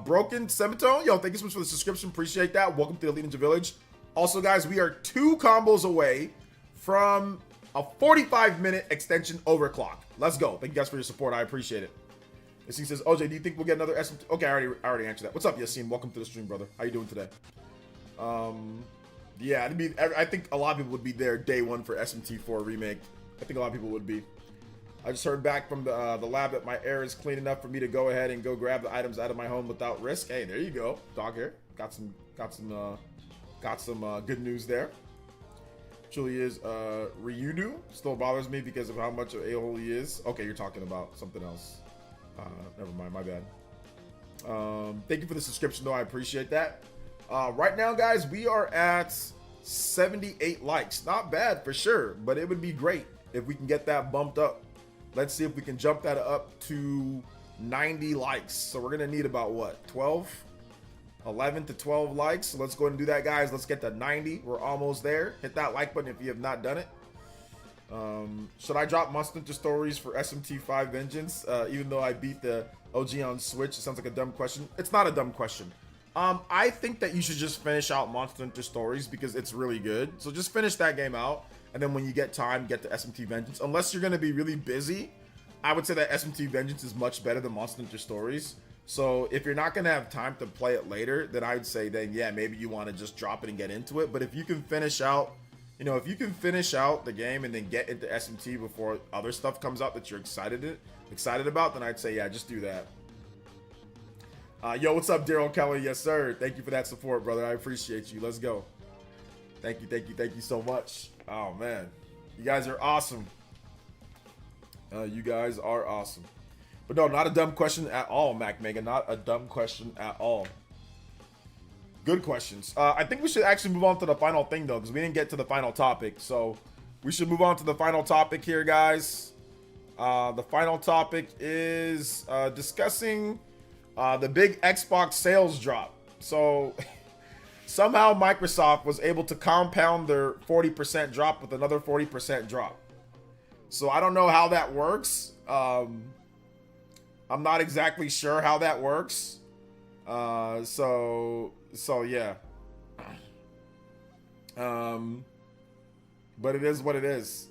[SPEAKER 1] Broken Semitone, yo, thank you so much for the subscription. Appreciate that. Welcome to the Elite Ninja Village. Also, guys, we are 2 combos away from a 45-minute extension overclock. Let's go. Thank you guys for your support. I appreciate it. Yassine says, OJ, do you think we'll get another SMT? Okay, I already answered that. What's up, Yassine? Welcome to the stream, brother. How you doing today? Yeah, I think a lot of people would be there day one for SMT 4 remake. I think a lot of people would be. I just heard back from the lab that my air is clean enough for me to go ahead and go grab the items out of my home without risk. Hey, there you go, dog hair. Got some good news there. Truly is Ryudu still bothers me because of how much of a-hole he is. Okay, you're talking about something else. Never mind, my bad. Thank you for the subscription though, I appreciate that. Right now, guys, we are at 78 likes. Not bad for sure, but it would be great if we can get that bumped up. Let's see if we can jump that up to 90 likes. So we're gonna need about what, 11 to 12 likes. So let's go ahead and do that, guys. Let's get to 90. We're almost there. Hit that like button if you have not done it. Should I drop Monster Hunter Stories for SMT 5 Vengeance? Even though I beat the OG on Switch, it sounds like a dumb question. It's not a dumb question. I think that you should just finish out Monster Hunter Stories because it's really good. So just finish that game out. and then when you get time, get the SMT Vengeance. Unless you're going to be really busy, I would say that SMT Vengeance is much better than Monster Hunter Stories. So if you're not going to have time to play it later, then I'd say then, yeah, maybe you want to just drop it and get into it. But if you can finish out, you know, if you can finish out the game and then get into SMT before other stuff comes out that you're excited about, then I'd say, yeah, just do that. Yo, what's up, Daryl Kelly? Yes, sir. Thank you for that support, brother. I appreciate you. Let's go. Thank you so much. Oh, man. You guys are awesome. You guys are awesome. But no, not a dumb question at all, Mac Mega. Not a dumb question at all. Good questions. I think we should actually move on to the final thing, though, because we didn't get to the final topic. So we should move on to the final topic here, guys. The final topic is discussing the big Xbox sales drop. So somehow Microsoft was able to compound their 40% drop with another 40% drop. So I don't know how that works. I'm not exactly sure how that works. So yeah. But it is what it is.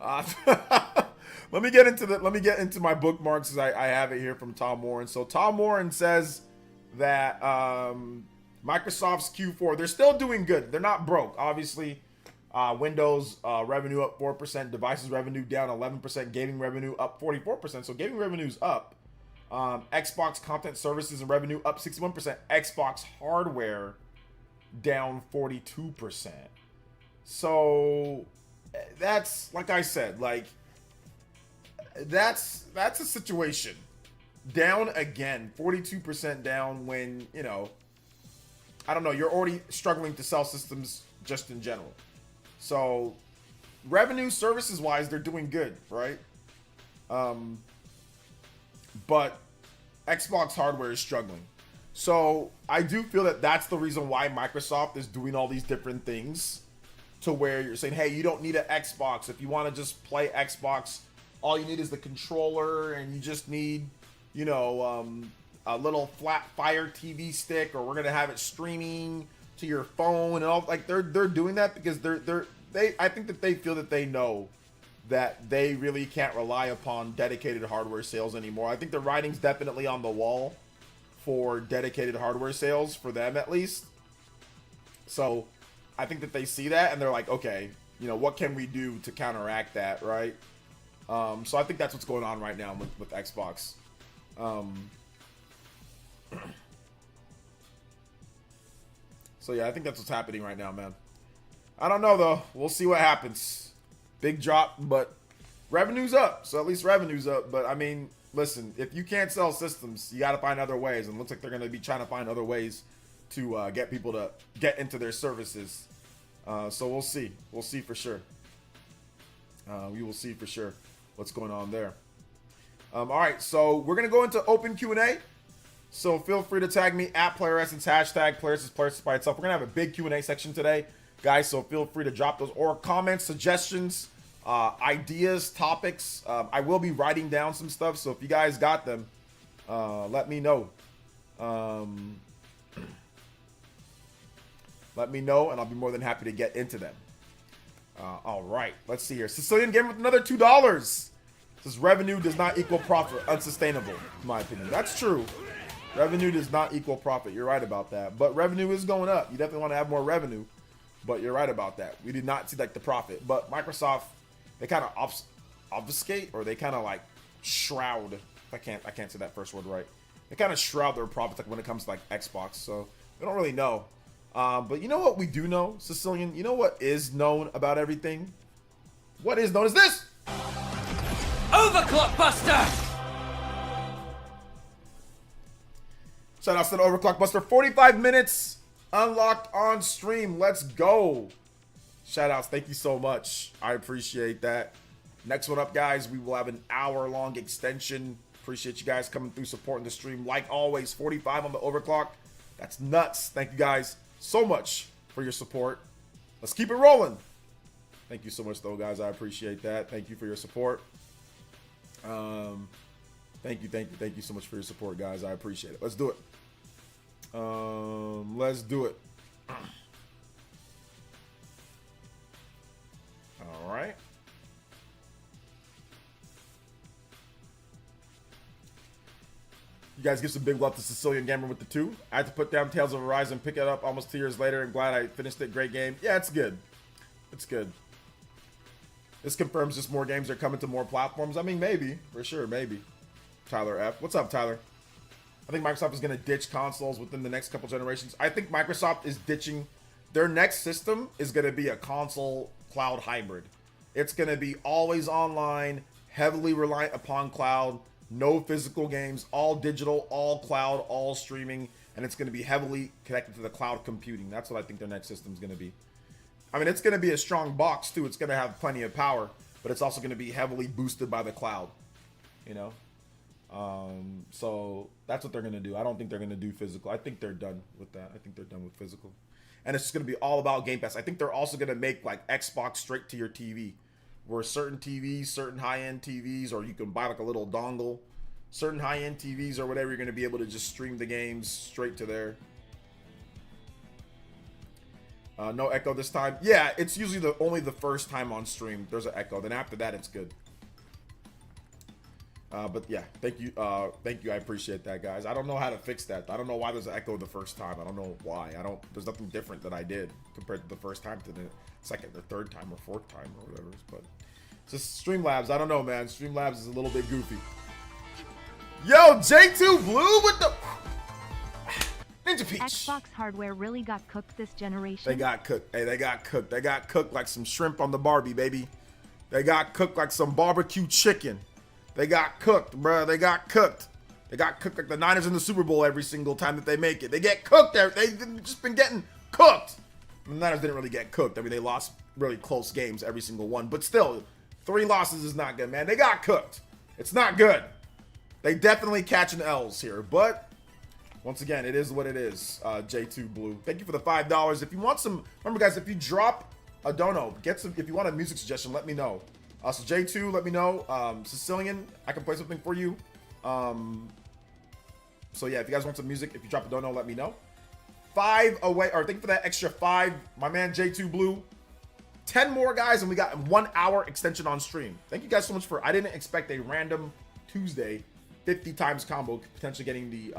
[SPEAKER 1] Let me get into my bookmarks as I have it here from Tom Warren. So Tom Warren says that Microsoft's Q4, they're still doing good. They're not broke. Obviously, Windows revenue up 4%, devices revenue down 11%, gaming revenue up 44%. So gaming revenue's up. Xbox content services and revenue up 61%. Xbox hardware down 42%. So that's, like I said, like that's a situation. Down again, 42% down when, you know, I don't know, you're already struggling to sell systems just in general. So revenue services wise, they're doing good, right? But Xbox hardware is struggling. So I do feel that that's the reason why Microsoft is doing all these different things, to where you're saying, hey, you don't need an Xbox. If you want to just play Xbox, all you need is the controller, and you just need, you know, a little flat Fire TV stick, or we're gonna have it streaming to your phone and all. Like they're doing that because I think that they feel that they know that they really can't rely upon dedicated hardware sales anymore. I think the writing's definitely on the wall for dedicated hardware sales, for them at least. So I think that they see that and they're like, okay, you know, what can we do to counteract that, right? So I think that's what's going on right now with Xbox. So yeah, I think that's what's happening right now, man. I don't know though. We'll see what happens. Big drop, but revenue's up. So at least revenue's up. But I mean, listen, if you can't sell systems, you got to find other ways. And it looks like they're going to be trying to find other ways to get people to get into their services. So we'll see. We'll see for sure. We will see for sure what's going on there. All right, so we're going to go into open Q&A. So feel free to tag me at PlayerEssence, hashtag PlayerEssence by itself. We're going to have a big Q&A section today, guys, so feel free to drop those, or comments, suggestions, ideas, topics. I will be writing down some stuff, so if you guys got them, let me know. Let me know, and I'll be more than happy to get into them. All right, let's see here. Sicilian Gamer with another $2. Says revenue does not equal profit. Unsustainable, in my opinion. That's true. Revenue does not equal profit. You're right about that. But revenue is going up. You definitely want to have more revenue. But you're right about that. We did not see like the profit. But Microsoft, they kind of obfuscate, or they kind of like shroud. I can't say that first word right. They kind of shroud their profits, like when it comes to like Xbox. So we don't really know. But you know what we do know, Sicilian? You know what is known about everything? What is known is this.
[SPEAKER 2] Overclock Buster!
[SPEAKER 1] Shout out to the Overclock Buster. 45 minutes unlocked on stream. Let's go. Shout outs. Thank you so much. I appreciate that. Next one up, guys. We will have an hour-long extension. Appreciate you guys coming through, supporting the stream. Like always, 45 on the Overclock. That's nuts. Thank you guys so much for your support. Let's keep it rolling. Thank you so much, though, guys. I appreciate that. Thank you for your support. Thank you so much for your support, guys. I appreciate it. Let's do it. Let's do it. All guys give some big love to Sicilian Gamer with the 2. I had to put down Tales of Arise and pick it up almost 2 years later, and glad I finished it. Great game. Yeah, it's good. It's good. This confirms just more games are coming to more platforms. I mean, maybe. For sure, maybe. Tyler F. What's up, Tyler? I think Microsoft is going to ditch consoles within the next couple generations. I think Microsoft is ditching... Their next system is going to be a console cloud hybrid. It's going to be always online, heavily reliant upon cloud, no physical games, all digital, all cloud, all streaming, and it's going to be heavily connected to the cloud computing. That's what I think their next system is going to be. I mean, it's going to be a strong box, too. It's going to have plenty of power, but it's also going to be heavily boosted by the cloud, you know? So that's what they're going to do. I don't think they're going to do physical. I think they're done with that. I think they're done with physical. And it's just going to be all about Game Pass. I think they're also going to make like Xbox straight to your TV, where certain TVs, certain high-end TVs, or you can buy like a little dongle, certain high-end TVs or whatever, you're going to be able to just stream the games straight to there. No echo this time. Yeah, it's usually only the first time on stream there's an echo. Then after that, it's good. But yeah, thank you. I appreciate that, guys. I don't know how to fix that. I don't know why there's an echo the first time. I don't know why. There's nothing different that I did compared to the first time to the second or third time or fourth time or whatever. But it's just Streamlabs. I don't know, man. Streamlabs is a little bit goofy. Yo, J2 Blue with the Ninja Peach.
[SPEAKER 3] Xbox hardware really got cooked this generation.
[SPEAKER 1] They got cooked. Hey, they got cooked. They got cooked like some shrimp on the Barbie, baby. They got cooked like some barbecue chicken. They got cooked, bruh. They got cooked. They got cooked like the Niners in the Super Bowl every single time that they make it. They get cooked there. They've just been getting cooked. The Niners didn't really get cooked. I mean, they lost really close games, every single one. But still, 3 losses is not good, man. They got cooked. It's not good. They definitely catching L's here. But, once again, it is what it is, J2 Blue. Thank you for the $5. If you want some... Remember, guys, if you drop a dono, get some... If you want a music suggestion, let me know. So J2, let me know. Sicilian, I can play something for you. So yeah, if you guys want some music, if you drop a dono, let me know. 5 away, or thank you for that extra 5. My man J2 Blue. 10 more guys, and we got 1 hour extension on stream. Thank you guys so much for. I didn't expect a random Tuesday 50 times combo potentially getting the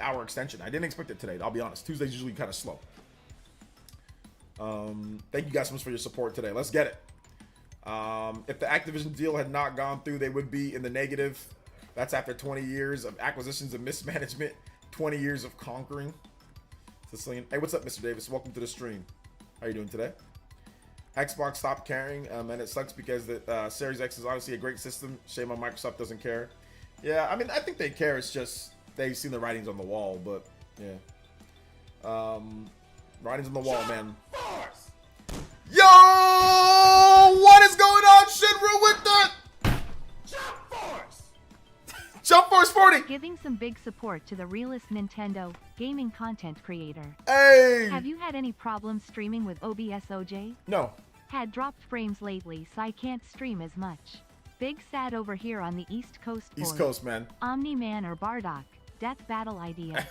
[SPEAKER 1] hour extension. I didn't expect it today. I'll be honest. Tuesday's usually kind of slow. Thank you guys so much for your support today. Let's get it. If the Activision deal had not gone through, they would be in the negative. That's after 20 years of acquisitions and mismanagement, 20 years of conquering. Sicilian. Hey, what's up, Mr. Davis? Welcome to the stream. How you doing today? Xbox stopped caring, and it sucks because the Series X is obviously a great system. Shame on Microsoft doesn't care. Yeah, I mean, I think they care. It's just they've seen the writings on the wall, but yeah. Writings on the wall, man. Yo! What is going on, Shinru, with the Jump Force? Jump Force 40!
[SPEAKER 3] Giving some big support to the realest Nintendo gaming content creator.
[SPEAKER 1] Hey!
[SPEAKER 3] Have you had any problems streaming with OBS OJ?
[SPEAKER 1] No.
[SPEAKER 3] Had dropped frames lately, so I can't stream as much. Big sad over here on the East Coast.
[SPEAKER 1] East Coast, man.
[SPEAKER 3] Omni-Man or Bardock? Death battle idea.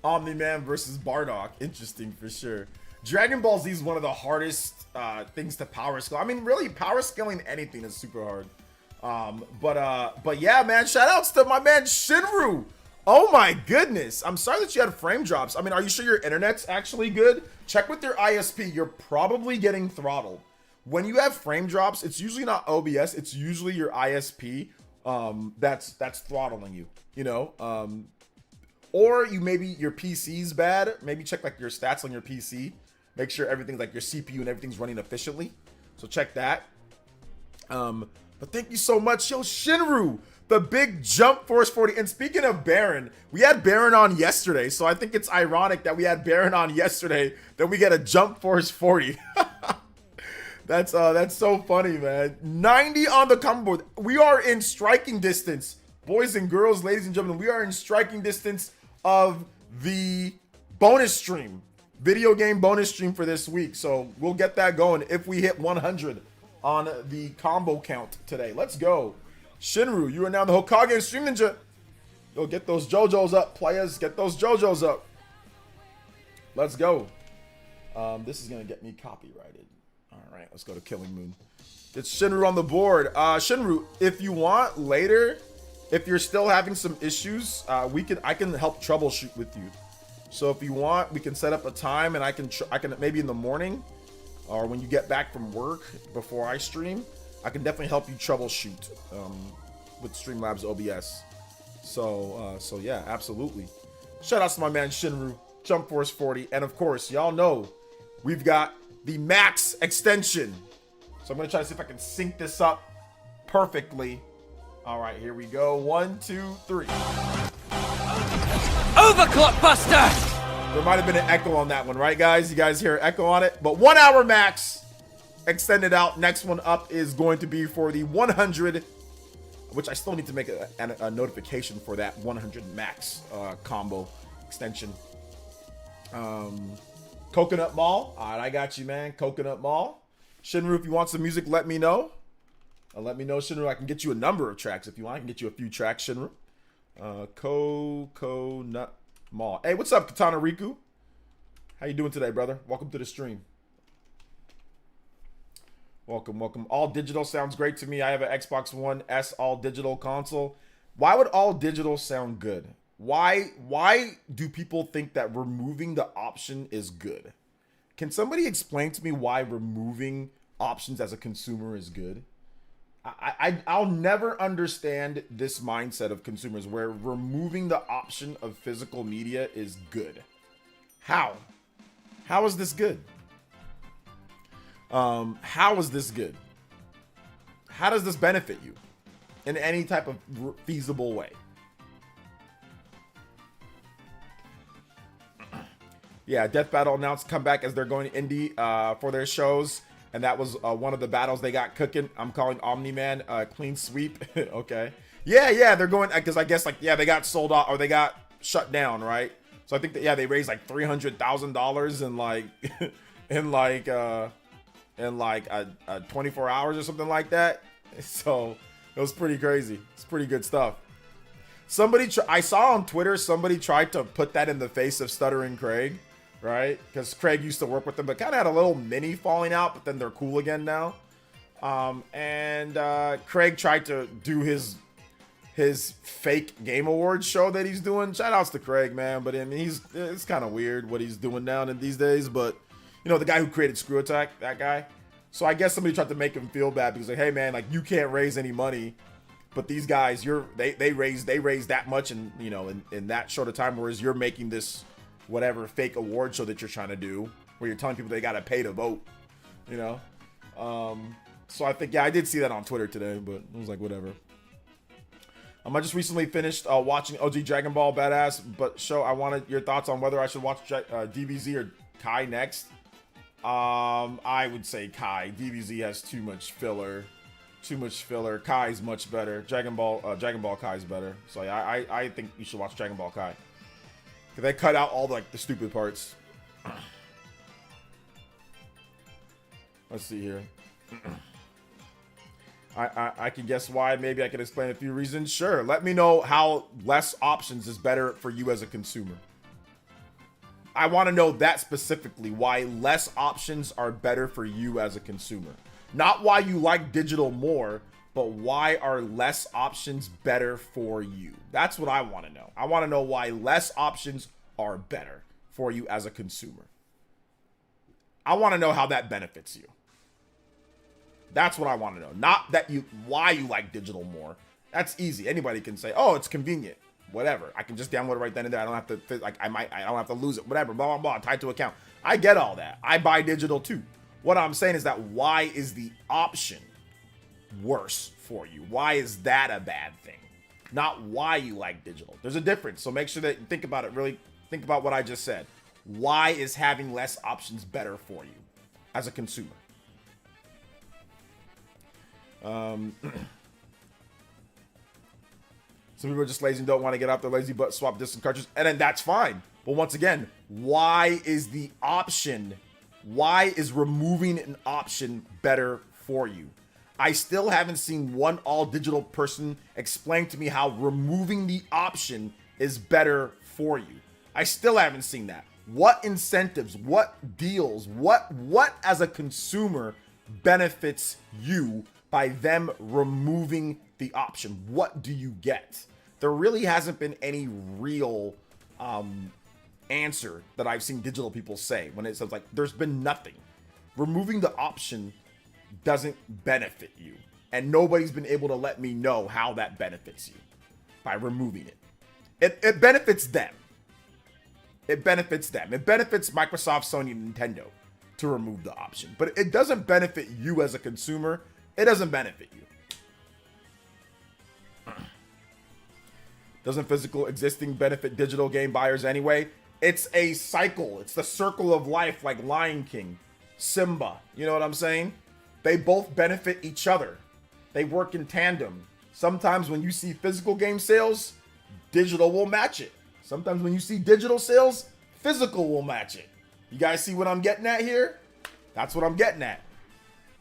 [SPEAKER 1] Omni-Man versus Bardock. Interesting for sure. Dragon Ball Z is one of the hardest things to power scale. I mean, really, power scaling anything is super hard. But yeah, man, shout outs to my man Shinru. Oh my goodness. I'm sorry that you had frame drops. I mean, are you sure your internet's actually good? Check with your ISP. You're probably getting throttled. When you have frame drops, it's usually not OBS. It's usually your ISP that's throttling you, you know? Or maybe your PC's bad. Maybe check like your stats on your PC. Make sure everything's like your CPU and everything's running efficiently. So check that. But thank you so much, yo, Shinru, the big Jump Force 40. And speaking of Baron, we had Baron on yesterday. So I think it's ironic that we had Baron on yesterday, then we get a Jump Force 40. That's so funny, man. 90 on the combo board. We are in striking distance. Boys and girls, ladies and gentlemen, we are in striking distance of the bonus stream. Video game bonus stream for this week. So we'll get that going if we hit 100 on the combo count today. Let's go. Shinru, you are now the Hokage Stream Ninja. Yo, get those JoJo's up, players. Get those JoJo's up. Let's go. This is going to get me copyrighted. All right, let's go to Killing Moon. It's Shinru on the board. Shinru, if you want later, if you're still having some issues, I can help troubleshoot with you. So if you want, we can set up a time, and I can maybe in the morning or when you get back from work before I stream, I can definitely help you troubleshoot with Streamlabs OBS. So yeah, absolutely. Shout out to my man Shinru, Jump Force 40, and of course, y'all know we've got the Max extension. So I'm gonna try to see if I can sync this up perfectly. All right, here we go. 1, 2, 3.
[SPEAKER 2] Overclock Buster!
[SPEAKER 1] There might have been an echo on that one, right, guys? You guys hear an echo on it? But 1 hour max extended out. Next one up is going to be for the 100, which I still need to make a notification for that 100 max combo extension. Coconut Mall. All right, I got you, man. Coconut Mall. Shinru, if you want some music, let me know. Let me know, Shinru. I can get you a number of tracks if you want. I can get you a few tracks, Shinru. Coconut Mall. Hey, what's up, Katana Riku? How you doing today, brother? Welcome to the stream. Welcome, welcome. All digital sounds great to me. I have an Xbox One S all digital console. Why would all digital sound good? Why do people think that removing the option is good? Can somebody explain to me why removing options as a consumer is good? I'll never understand this mindset of consumers where removing the option of physical media is good. How? How is this good? How is this good? How does this benefit you in any type of feasible way? Yeah, Death Battle announced comeback as they're going to indie for their shows. And that was one of the battles they got cooking. I'm calling Omni-Man clean sweep. Okay. Yeah, they're going, because I guess, like, yeah, they got sold out, or they got shut down, right? So I think that, yeah, they raised like $300,000 in like 24 hours or something like that. So it was pretty crazy. It's pretty good stuff. I saw on Twitter, somebody tried to put that in the face of Stuttering Craig. Right? Because Craig used to work with them, but kind of had a little mini falling out, but then they're cool again now. Craig tried to do his fake Game Awards show that he's doing. Shout outs to Craig, man. But I mean, it's kind of weird what he's doing now in these days. But, you know, the guy who created Screw Attack, that guy. So I guess somebody tried to make him feel bad because, like, hey, man, like, you can't raise any money. But these guys, they raised that much in, you know, in that short of time, whereas you're making this whatever fake award show that you're trying to do where you're telling people they gotta pay to vote, you know. So I think, yeah, I did see that on Twitter today, but it was like, whatever. I just recently finished watching OG Dragon Ball Badass, but show I wanted your thoughts on whether I should watch DBZ or Kai next. I would say Kai. DBZ has too much filler. Kai's much better. Dragon Ball Kai is better. So yeah, I think you should watch Dragon Ball Kai. They cut out all the stupid parts. Let's see here. I can guess why. Maybe I can explain a few reasons. Sure. Let me know how less options is better for you as a consumer. I want to know that specifically, why less options are better for you as a consumer. Not why you like digital more, but why are less options better for you? That's what I want to know. I want to know why less options are better for you as a consumer. I want to know how that benefits you. That's what I want to know. Not that why you like digital more. That's easy. Anybody can say, "Oh, it's convenient." Whatever. I can just download it right then and there. I don't have to I don't have to lose it. Whatever. Blah blah blah. Tied to account. I get all that. I buy digital too. What I'm saying is that why is the option worse for you? Why is that a bad thing? Not why you like digital. There's a difference. So make sure that you think about it. Really think about what I just said. Why is having less options better for you as a consumer? Some people are just lazy and don't want to get out their lazy butt, swap disc and cartridges, and then that's fine. But once again, why is the option? Why is removing an option better for you? I still haven't seen one all digital person explain to me how removing the option is better for you. I still haven't seen that. What incentives, what deals, what as a consumer benefits you by them removing the option. What do you get? There really hasn't been any real answer that I've seen digital people say when it says like there's been nothing. Removing the option doesn't benefit you, and nobody's been able to let me know how that benefits you by removing it. It benefits them. It benefits them. It benefits Microsoft, Sony, and Nintendo to remove the option, but it doesn't benefit you as a consumer. It doesn't benefit you. Doesn't physical existing benefit digital game buyers anyway? It's a cycle. It's the circle of life, like Lion King, Simba. You know what I'm saying? They both benefit each other. They work in tandem. Sometimes when you see physical game sales, digital will match it. Sometimes when you see digital sales, physical will match it. You guys see what I'm getting at here? That's what I'm getting at.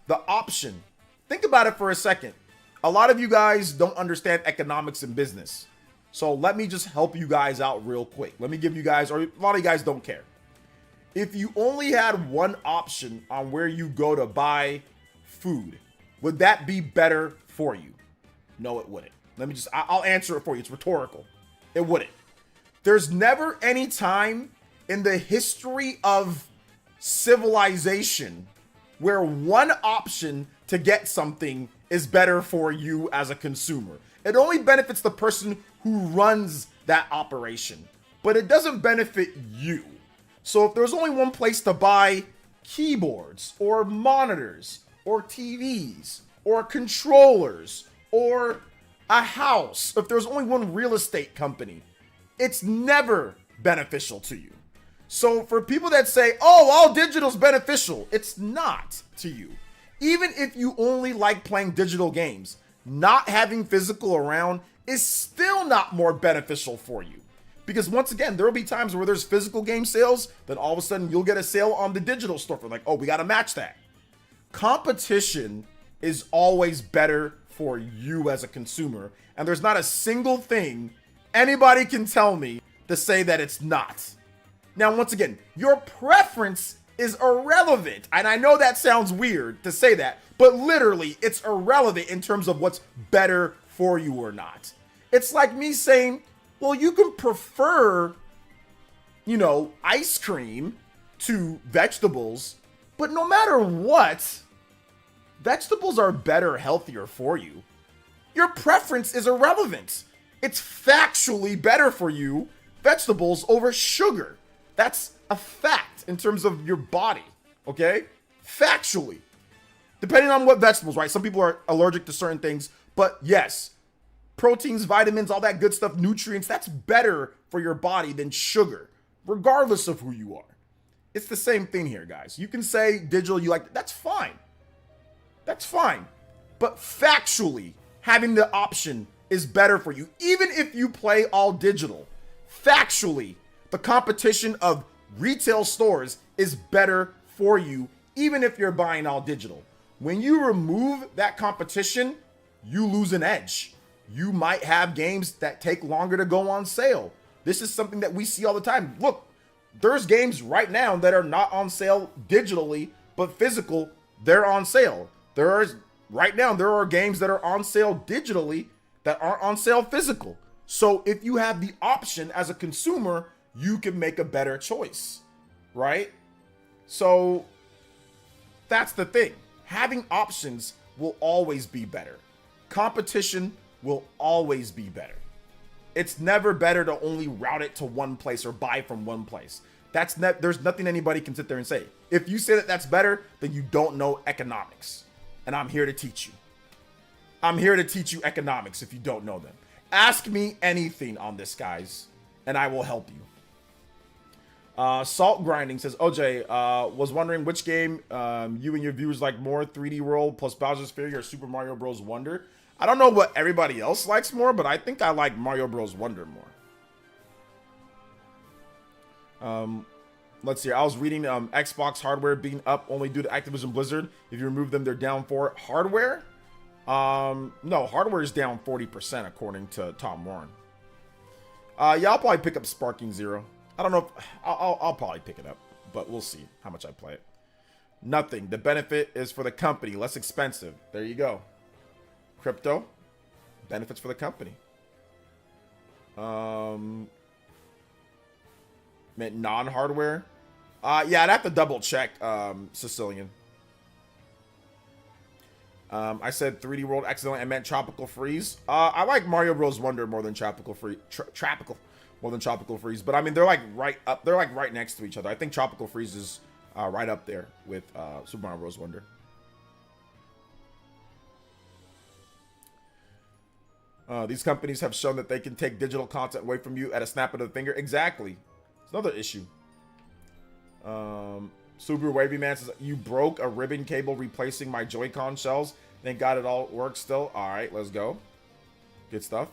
[SPEAKER 1] The option. Think about it for a second. A lot of you guys don't understand economics and business. So let me just help you guys out real quick. Let me give you guys, or a lot of you guys don't care. If you only had one option on where you go to buy food, would that be better for you? No, it wouldn't. I'll answer it for you. It's rhetorical. It wouldn't. There's never any time in the history of civilization where one option to get something is better for you as a consumer. It only benefits the person who runs that operation, but it doesn't benefit you. So if there's only one place to buy keyboards or monitors or TVs or controllers or a house, if there's only one real estate company, it's never beneficial to you. So for people that say, oh, all digital's beneficial, it's not to you. Even if you only like playing digital games, not having physical around is still not more beneficial for you. Because once again, there will be times where there's physical game sales, then all of a sudden you'll get a sale on the digital store for like, oh, we got to match that. Competition is always better for you as a consumer. And there's not a single thing anybody can tell me to say that it's not. Now, once again, your preference is irrelevant. And I know that sounds weird to say that, but literally it's irrelevant in terms of what's better for you or not. It's like me saying, well, you can prefer, ice cream to vegetables, but no matter what, vegetables are better, healthier for you. Your preference is irrelevant. It's factually better for you, vegetables over sugar. That's a fact in terms of your body, okay? Factually. Depending on what vegetables, right? Some people are allergic to certain things, but yes, proteins, vitamins, all that good stuff, nutrients, that's better for your body than sugar, regardless of who you are. It's the same thing here, guys. You can say digital, you like, that's fine. That's fine. But factually, having the option is better for you. Even if you play all digital, factually, the competition of retail stores is better for you, even if you're buying all digital. When you remove that competition, you lose an edge. You might have games that take longer to go on sale. This is something that we see all the time. Look, there's games right now that are not on sale digitally, but physical, they're on sale. Right now, there are games that are on sale digitally that aren't on sale physical. So if you have the option as a consumer, you can make a better choice, right? So that's the thing. Having options will always be better. Competition will always be better. It's never better to only route it to one place or buy from one place. There's nothing anybody can sit there and say. If you say that that's better, then you don't know economics. And I'm here to teach you. I'm here to teach you economics if you don't know them. Ask me anything on this, guys, and I will help you. Salt Grinding says, OJ, was wondering which game you and your viewers like more, 3D World plus Bowser's Fury or Super Mario Bros. Wonder? I don't know what everybody else likes more, but I think I like Mario Bros. Wonder more. Let's see. I was reading Xbox hardware being up only due to Activision Blizzard. If you remove them, they're down for it. Hardware? No, hardware is down 40% according to Tom Warren. Yeah, I'll probably pick up Sparking Zero. I don't know if I'll probably pick it up, but we'll see how much I play it. Nothing. The benefit is for the company, less expensive. There you go. Crypto. Benefits for the company. Meant non-hardware. Yeah, I'd have to double check, Sicilian. I said 3D World accidentally. I meant Tropical Freeze. I like Mario Bros. Wonder more than Tropical Freeze. Tropical more than Tropical Freeze. But I mean, they're like right up. They're like right next to each other. I think Tropical Freeze is right up there with Super Mario Bros. Wonder. These companies have shown that they can take digital content away from you at a snap of the finger. Exactly. It's another issue. Subaru Wavy Man says, you broke a ribbon cable replacing my Joy-Con shells. Thank God it all works still. All right, let's go. Good stuff.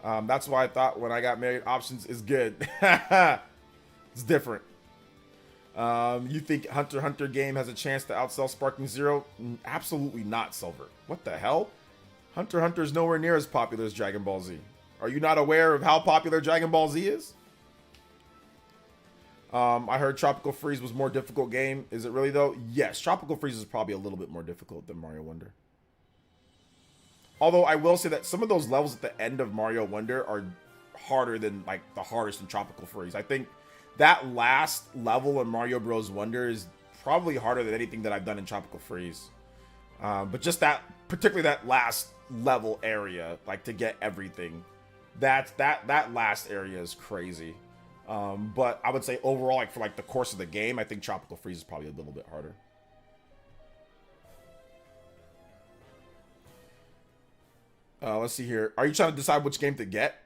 [SPEAKER 1] That's why I thought when I got married, options is good. It's different. You think Hunter x Hunter game has a chance to outsell Sparking Zero? Absolutely not, Silver. What the hell? Hunter x Hunter is nowhere near as popular as Dragon Ball Z. Are you not aware of how popular Dragon Ball Z is? I heard Tropical Freeze was more difficult game. Is it really though? Yes, Tropical Freeze is probably a little bit more difficult than Mario Wonder. Although I will say that some of those levels at the end of Mario Wonder are harder than like the hardest in Tropical Freeze. I think that last level in Mario Bros. Wonder is probably harder than anything that I've done in Tropical Freeze. But just that, particularly that last level area, like to get everything, that last area is crazy. But I would say overall, like for like the course of the game, I think Tropical Freeze is probably a little bit harder. Let's see here. Are you trying to decide which game to get?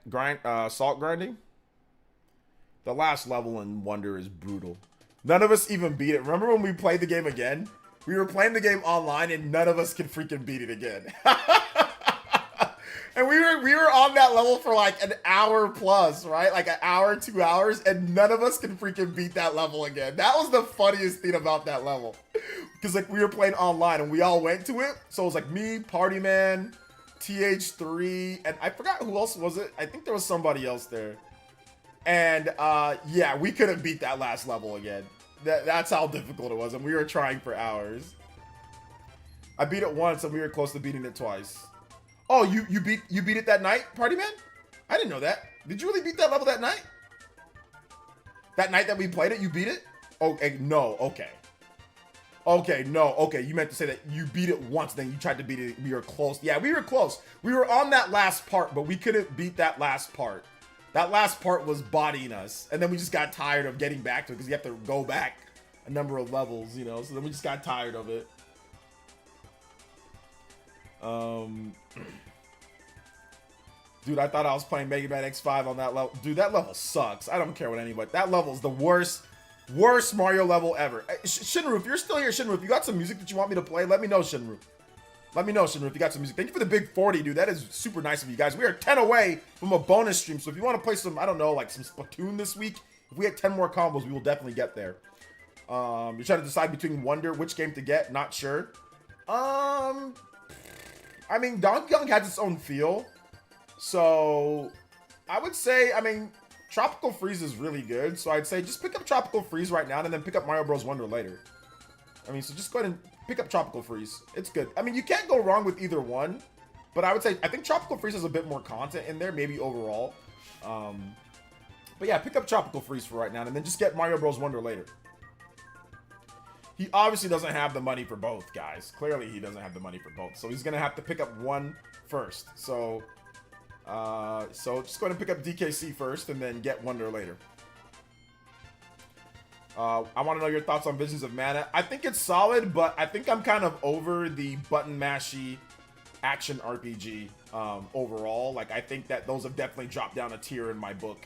[SPEAKER 1] Salt grinding? The last level in Wonder is brutal. None of us even beat it. Remember when we played the game again? We were playing the game online and none of us could freaking beat it again. And we were on that level for like an hour plus, right? Like an hour, 2 hours, and none of us can freaking beat that level again. That was the funniest thing about that level. Because like we were playing online and we all went to it. So it was like me, Party Man, TH3, and I forgot who else was it. I think there was somebody else there. And yeah, we couldn't beat that last level again. That's how difficult it was, and we were trying for hours. I beat it once and we were close to beating it twice. Oh, you beat it that night, Party Man? I didn't know that. Did you really beat that level that night? That night that we played it, you beat it? Oh, no, okay. Okay, no, okay. You meant to say that you beat it once, then you tried to beat it. We were close. Yeah, we were close. We were on that last part, but we couldn't beat that last part. That last part was bodying us, and then we just got tired of getting back to it because you have to go back a number of levels, you know. So then we just got tired of it. Dude, I thought I was playing Mega Man X5 on that level. Dude, that level sucks. I don't care what anybody. That level's the worst Mario level ever. Shinru, if you're still here, Shinru, if you got some music that you want me to play, let me know, Shinru. Let me know, Shinru, if you got some music. Thank you for the big 40, dude. That is super nice of you guys. We are 10 away from a bonus stream. So if you want to play some, I don't know, like some Splatoon this week, if we had 10 more combos, we will definitely get there. You're trying to decide between Wonder, which game to get. Not sure. I mean, Donkey Kong has its own feel. So I would say, I mean, Tropical Freeze is really good. So I'd say just pick up Tropical Freeze right now and then pick up Mario Bros. Wonder later. I mean, so just go ahead and pick up Tropical Freeze. It's good. I mean, you can't go wrong with either one. But I would say, I think Tropical Freeze has a bit more content in there, maybe overall. But yeah, pick up Tropical Freeze for right now and then just get Mario Bros. Wonder later. He obviously doesn't have the money for both, guys. Clearly, he doesn't have the money for both. So he's going to have to pick up one first. So just go ahead and pick up DKC first and then get Wonder later. I want to know your thoughts on Visions of Mana. I think it's solid, but I think I'm kind of over the button mashy action RPG overall. Like, I think that those have definitely dropped down a tier in my book.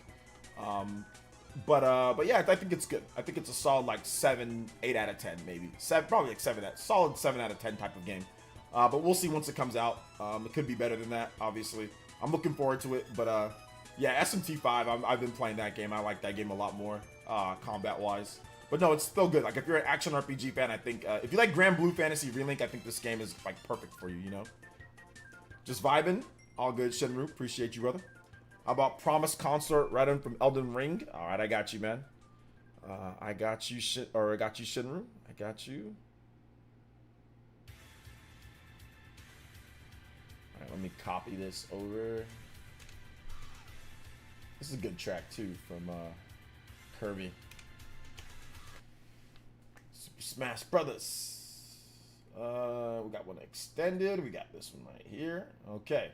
[SPEAKER 1] But yeah, I think it's good. I think it's a solid like 7, 8 out of 10 maybe. Probably like 7 solid 7 out of 10 type of game. But we'll see once it comes out. It could be better than that, obviously. I'm looking forward to it. But yeah, SMT V, I've been playing that game. I like that game a lot more combat wise. But no, it's still good. Like if you're an action RPG fan, I think if you like Grand Blue Fantasy Relink, I think this game is like perfect for you. You know, just vibing. All good, Shinru. Appreciate you, brother. How about Promise Consort Redden from Elden Ring? All right, I got you, man. I got you, Shinru. I got you. let me copy this over. This is a good track too from Kirby. Super Smash Brothers. We got one extended. We got this one right here. Okay.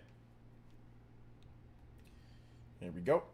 [SPEAKER 1] Here we go.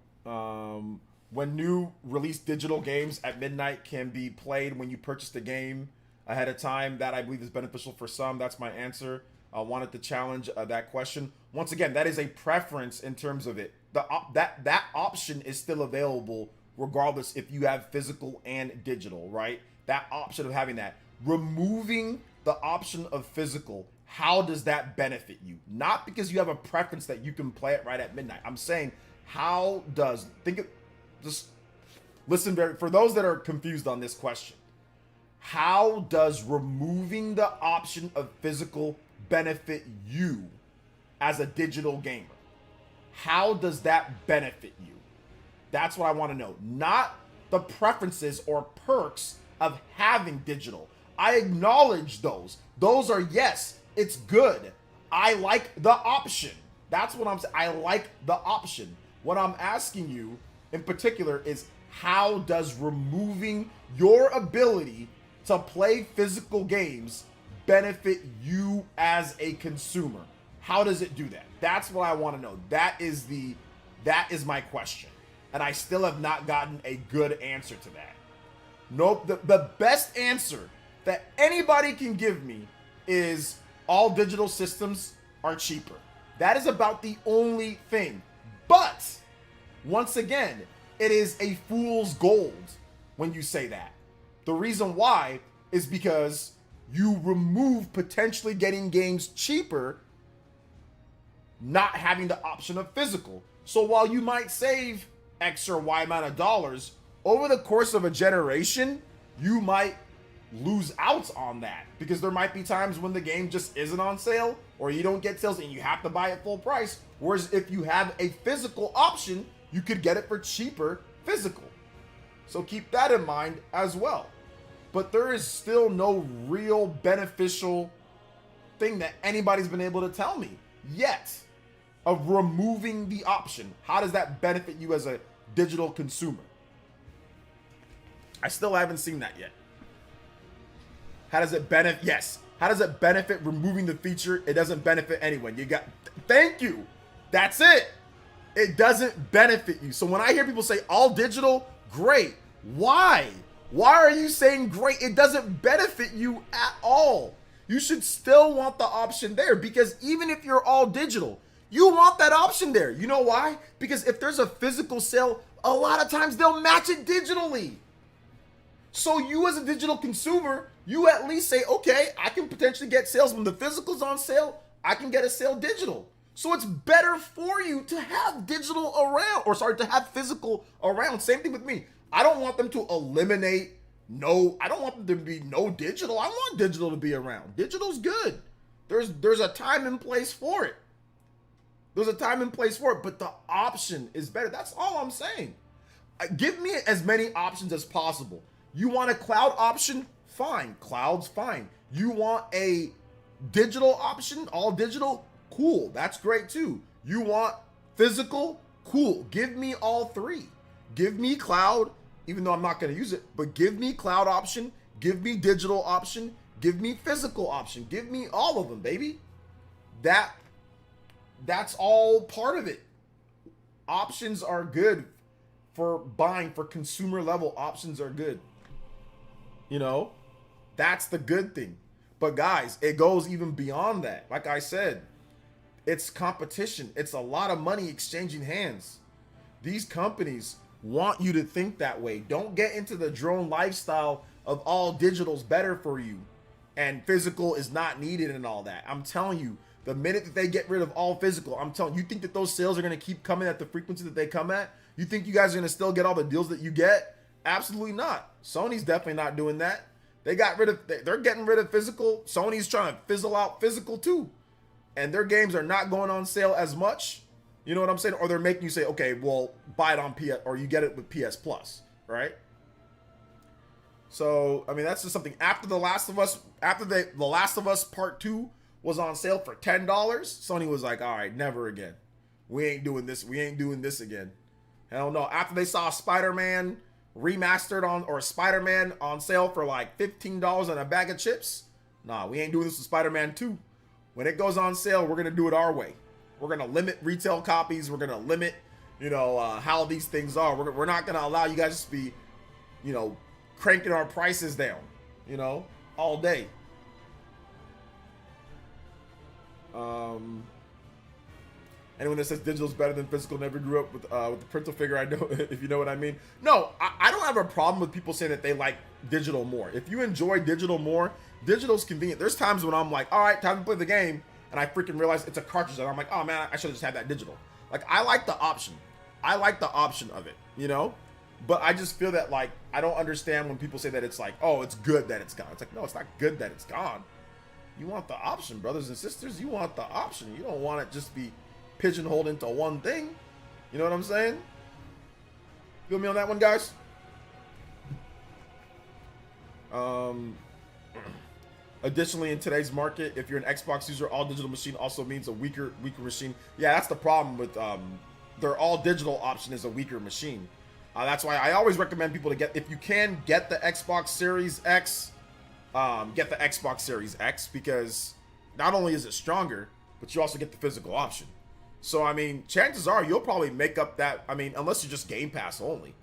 [SPEAKER 1] When new released digital games at midnight can be played when you purchase the game ahead of time, that I believe is beneficial for some. That's my answer. I wanted to challenge that question. Once again, that is a preference in terms of it. That option is still available regardless if you have physical and digital, right? That option of having that. Removing the option of physical, how does that benefit you? Not because you have a preference that you can play it right at midnight. I'm saying, how does, just listen for those that are confused on this question. How does removing the option of physical benefit you as a digital gamer? How does that benefit you? That's what I want to know. Not the preferences or perks of having digital. I acknowledge those. Those are, yes, it's good. I like the option. That's what I'm saying. I like the option. What I'm asking you in particular is, how does removing your ability to play physical games benefit you as a consumer? How does it do that? That's what I want to know. That is my question. And I still have not gotten a good answer to that. Nope. The best answer that anybody can give me is all digital systems are cheaper. That is about the only thing. But once again, it is a fool's gold when you say that. The reason why is because you remove potentially getting games cheaper, not having the option of physical. So while you might save X or Y amount of dollars, over the course of a generation, you might lose out on that, because there might be times when the game just isn't on sale, or you don't get sales and you have to buy it full price. Whereas if you have a physical option, you could get it for cheaper physical. So keep that in mind as well. But there is still no real beneficial thing that anybody's been able to tell me yet of removing the option. How does that benefit you as a digital consumer? I still haven't seen that yet. How does it benefit? Yes. How does it benefit removing the feature? It doesn't benefit anyone. Thank you. That's it. It doesn't benefit you. So when I hear people say all digital, great. Why? Why are you saying great? It doesn't benefit you at all. You should still want the option there, because even if you're all digital, you want that option there. You know why? Because if there's a physical sale, a lot of times they'll match it digitally. So you as a digital consumer, you at least say, okay, I can potentially get sales when the physical's on sale. I can get a sale digital. So it's better for you to have digital around, to have physical around. Same thing with me. I don't want them to eliminate I don't want them to be no digital. I want digital to be around. Digital's good. There's a time and place for it. There's a time and place for it, but the option is better. That's all I'm saying. Give me as many options as possible. You want a cloud option? Fine. Cloud's fine. You want a digital option? All digital? Cool. That's great too. You want physical? Cool. Give me all three. Give me cloud, even though I'm not going to use it, but give me cloud option, give me digital option, give me physical option, give me all of them, baby. That's all part of it. Options are good for buying. For consumer level, options are good. You know, that's the good thing. But guys, it goes even beyond that. Like I said, it's competition. It's a lot of money exchanging hands. These companies want you to think that way. Don't get into the drone lifestyle of all digital's better for you and physical is not needed and all that. I'm telling you, the minute that they get rid of all physical, I'm telling you, think that those sales are going to keep coming at the frequency that they come at? You think you guys are going to still get all the deals that you get? Absolutely not. Sony's definitely not doing that. They're getting rid of physical. Sony's trying to fizzle out physical too. And their games are not going on sale as much. You know what I'm saying? Or they're making you say, okay, well, buy it on PS, or you get it with PS Plus, right? So, I mean, that's just something. After The Last of Us, The Last of Us Part 2 was on sale for $10, Sony was like, all right, never again. We ain't doing this. We ain't doing this again. Hell no. After they saw Spider-Man remastered or Spider-Man on sale for like $15 on a bag of chips, nah, we ain't doing this with Spider-Man 2. When it goes on sale, we're going to do it our way. We're going to limit retail copies. We're going to limit, how these things are. We're not going to allow you guys to be, cranking our prices down, all day. Anyone that says digital is better than physical never grew up with the printer figure. I know, if you know what I mean. No, I don't have a problem with people saying that they like digital more. If you enjoy digital more, digital's convenient. There's times when I'm like, all right, time to play the game, and I freaking realize it's a cartridge, and I'm like, oh man, I should have just had that digital. Like, I like the option. I like the option of it, But I just feel that, like, I don't understand when people say that it's like, oh, it's good that it's gone. It's like, no, it's not good that it's gone. You want the option, brothers and sisters. You want the option. You don't want it just be pigeonholed into one thing. You know what I'm saying? Feel me on that one, guys? Additionally, in today's market, if you're an Xbox user, all digital machine also means a weaker machine. Yeah, that's the problem with their all digital option is a weaker machine. That's why I always recommend people to get, if you can get the Xbox Series X, get the Xbox Series X, because not only is it stronger, but you also get the physical option. So, I mean, chances are you'll probably make up that, I mean, unless you're just Game Pass only,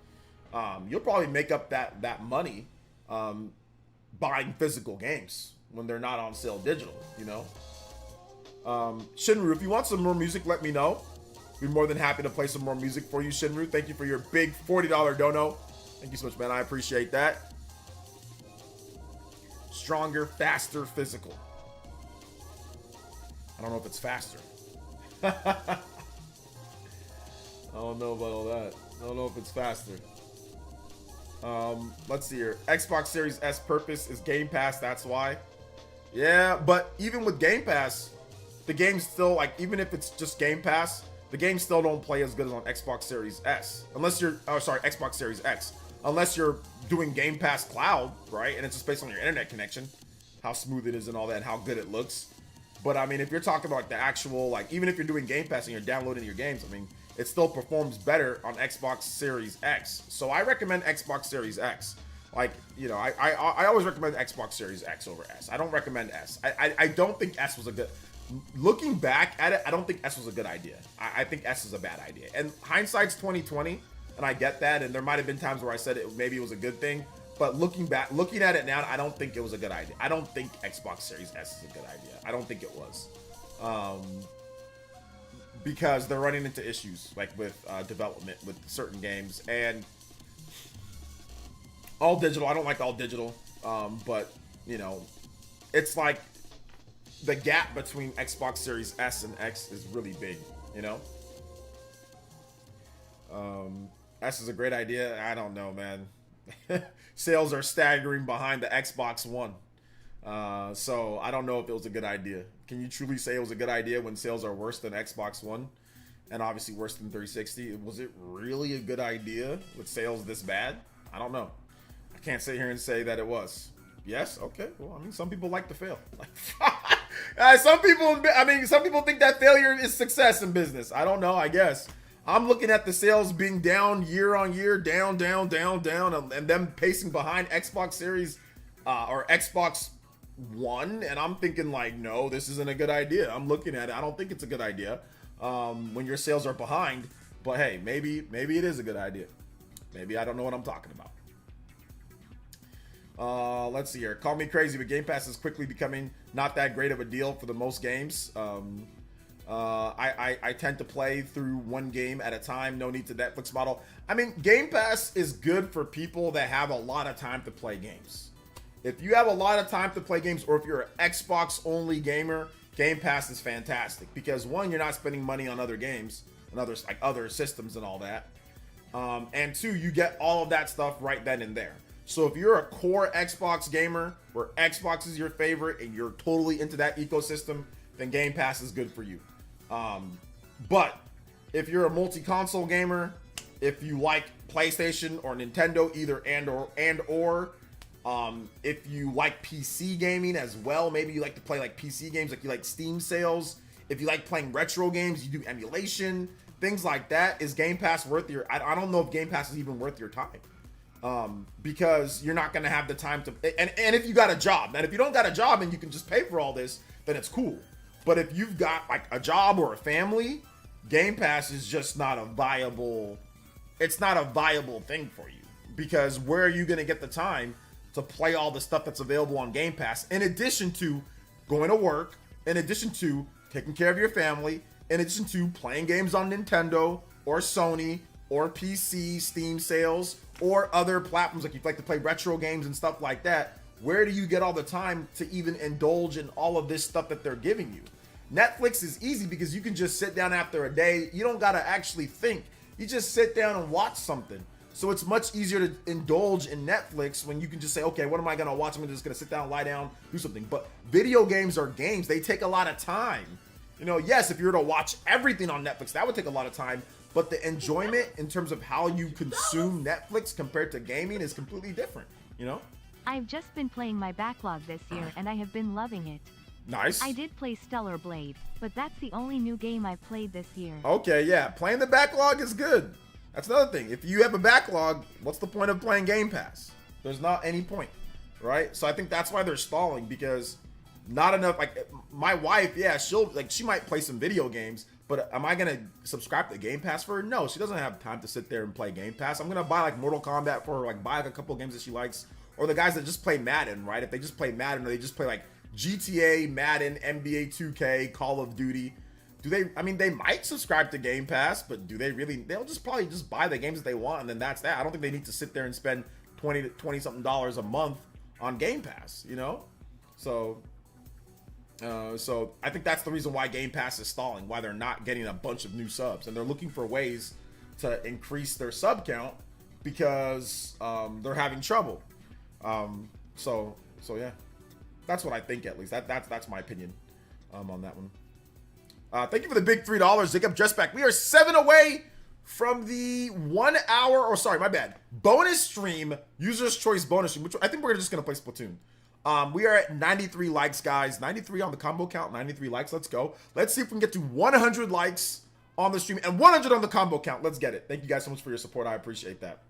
[SPEAKER 1] you'll probably make up that money buying physical games when they're not on sale digital, Shinru, if you want some more music, let me know. Be more than happy to play some more music for you, Shinru. Thank you for your big $40 dono. Thank you so much, man. I appreciate that. Stronger, faster, physical. I don't know if it's faster. I don't know about all that. I don't know if it's faster. Let's see here. Xbox Series S purpose is Game Pass. That's why. Yeah, but even with Game Pass, the game's still, like, even if it's just Game Pass, the games still don't play as good as on Xbox Series S. Unless you're, Xbox Series X. Unless you're doing Game Pass Cloud, right? And it's just based on your internet connection, how smooth it is and all that, and how good it looks. But I mean, if you're talking about like the actual, like, even if you're doing Game Pass and you're downloading your games, I mean, it still performs better on Xbox Series X. So I recommend Xbox Series X. Like, I always recommend Xbox Series X over S. I don't recommend S. I don't think S was a good, looking back at it, I don't think S was a good idea. I think S is a bad idea. And hindsight's 2020, and I get that. And there might have been times where I said maybe it was a good thing. But looking at it now, I don't think it was a good idea. I don't think Xbox Series S is a good idea. I don't think it was. Because they're running into issues, like with development with certain games. And all digital, I don't like all digital. But, it's like the gap between Xbox Series S and X is really big, S is a great idea. I don't know, man. Sales are staggering behind the Xbox One. So I don't know if it was a good idea. Can you truly say it was a good idea when sales are worse than Xbox One and obviously worse than 360? Was it really a good idea with sales this bad? I don't know. I can't sit here and say that it was. Yes? Okay. Well, I mean, some people like to fail. Some people think that failure is success in business. I don't know, I guess. I'm looking at the sales being down year on year, down, and them pacing behind Xbox Series or Xbox One, and I'm thinking like, no, this isn't a good idea. I'm looking at it. I don't think it's a good idea when your sales are behind. But hey, maybe it is a good idea. Maybe I don't know what I'm talking about. Let's see here. Call me crazy, but Game Pass is quickly becoming not that great of a deal for the most games. I tend to play through one game at a time. No need to Netflix model. I mean, Game Pass is good for people that have a lot of time to play games. If you have a lot of time to play games, or if you're an Xbox only gamer, Game Pass is fantastic because one, you're not spending money on other games and others, like other systems and all that. And two, you get all of that stuff right then and there. So if you're a core Xbox gamer where Xbox is your favorite and you're totally into that ecosystem, then Game Pass is good for you. But if you're a multi-console gamer, if you like PlayStation or Nintendo, either and or, If you like PC gaming as well, maybe you like to play like PC games, like you like Steam sales. If you like playing retro games, you do emulation, things like that. Is Game Pass worth your? I don't know if Game Pass is even worth your time, because you're not gonna have the time to. And if you got a job, and if you don't got a job and you can just pay for all this, then it's cool. But if you've got like a job or a family, Game Pass is just not a viable. It's not a viable thing for you, because where are you gonna get the time to play all the stuff that's available on Game Pass, in addition to going to work, in addition to taking care of your family, in addition to playing games on Nintendo or Sony or PC, Steam sales, or other platforms, like you like to play retro games and stuff like that. Where do you get all the time to even indulge in all of this stuff that they're giving you? Netflix is easy because you can just sit down after a day. You don't got to actually think. You just sit down and watch something. So it's much easier to indulge in Netflix when you can just say, okay, what am I going to watch? I'm just going to sit down, lie down, do something. But video games are games. They take a lot of time. You know, yes, if you were to watch everything on Netflix, that would take a lot of time. But the enjoyment in terms of how you consume Netflix compared to gaming is completely different, you know?
[SPEAKER 3] I've just been playing my backlog this year and I have been loving it.
[SPEAKER 1] Nice.
[SPEAKER 3] I did play Stellar Blade, but that's the only new game I've played this year.
[SPEAKER 1] Okay, yeah. Playing the backlog is good. That's another thing. If you have a backlog, what's the point of playing Game Pass? There's not any point, right? So I think that's why they're stalling, because not enough. Like my wife, yeah, she might play some video games, but am I gonna subscribe to Game Pass for her? No, she doesn't have time to sit there and play Game Pass. I'm gonna buy like Mortal Kombat for her, like buy like a couple of games that she likes, or the guys that just play Madden, right? If they just play Madden, or they just play like GTA, Madden, NBA 2K, Call of Duty. Do they? I mean, they might subscribe to Game Pass, but do they really? They'll just probably just buy the games that they want, and then that's that. I don't think they need to sit there and spend $20 something a month on Game Pass, you know? So I think that's the reason why Game Pass is stalling, why they're not getting a bunch of new subs, and they're looking for ways to increase their sub count because they're having trouble. So yeah, that's what I think, at least. That's my opinion on that one. Thank you for the big $3, Jacob Dressback. We are 7 away from the 1 hour, or sorry, my bad, bonus stream, User's Choice bonus stream, which I think we're just going to play Splatoon. We are at 93 likes, guys. 93 on the combo count, 93 likes. Let's go. Let's see if we can get to 100 likes on the stream and 100 on the combo count. Let's get it. Thank you guys so much for your support. I appreciate that.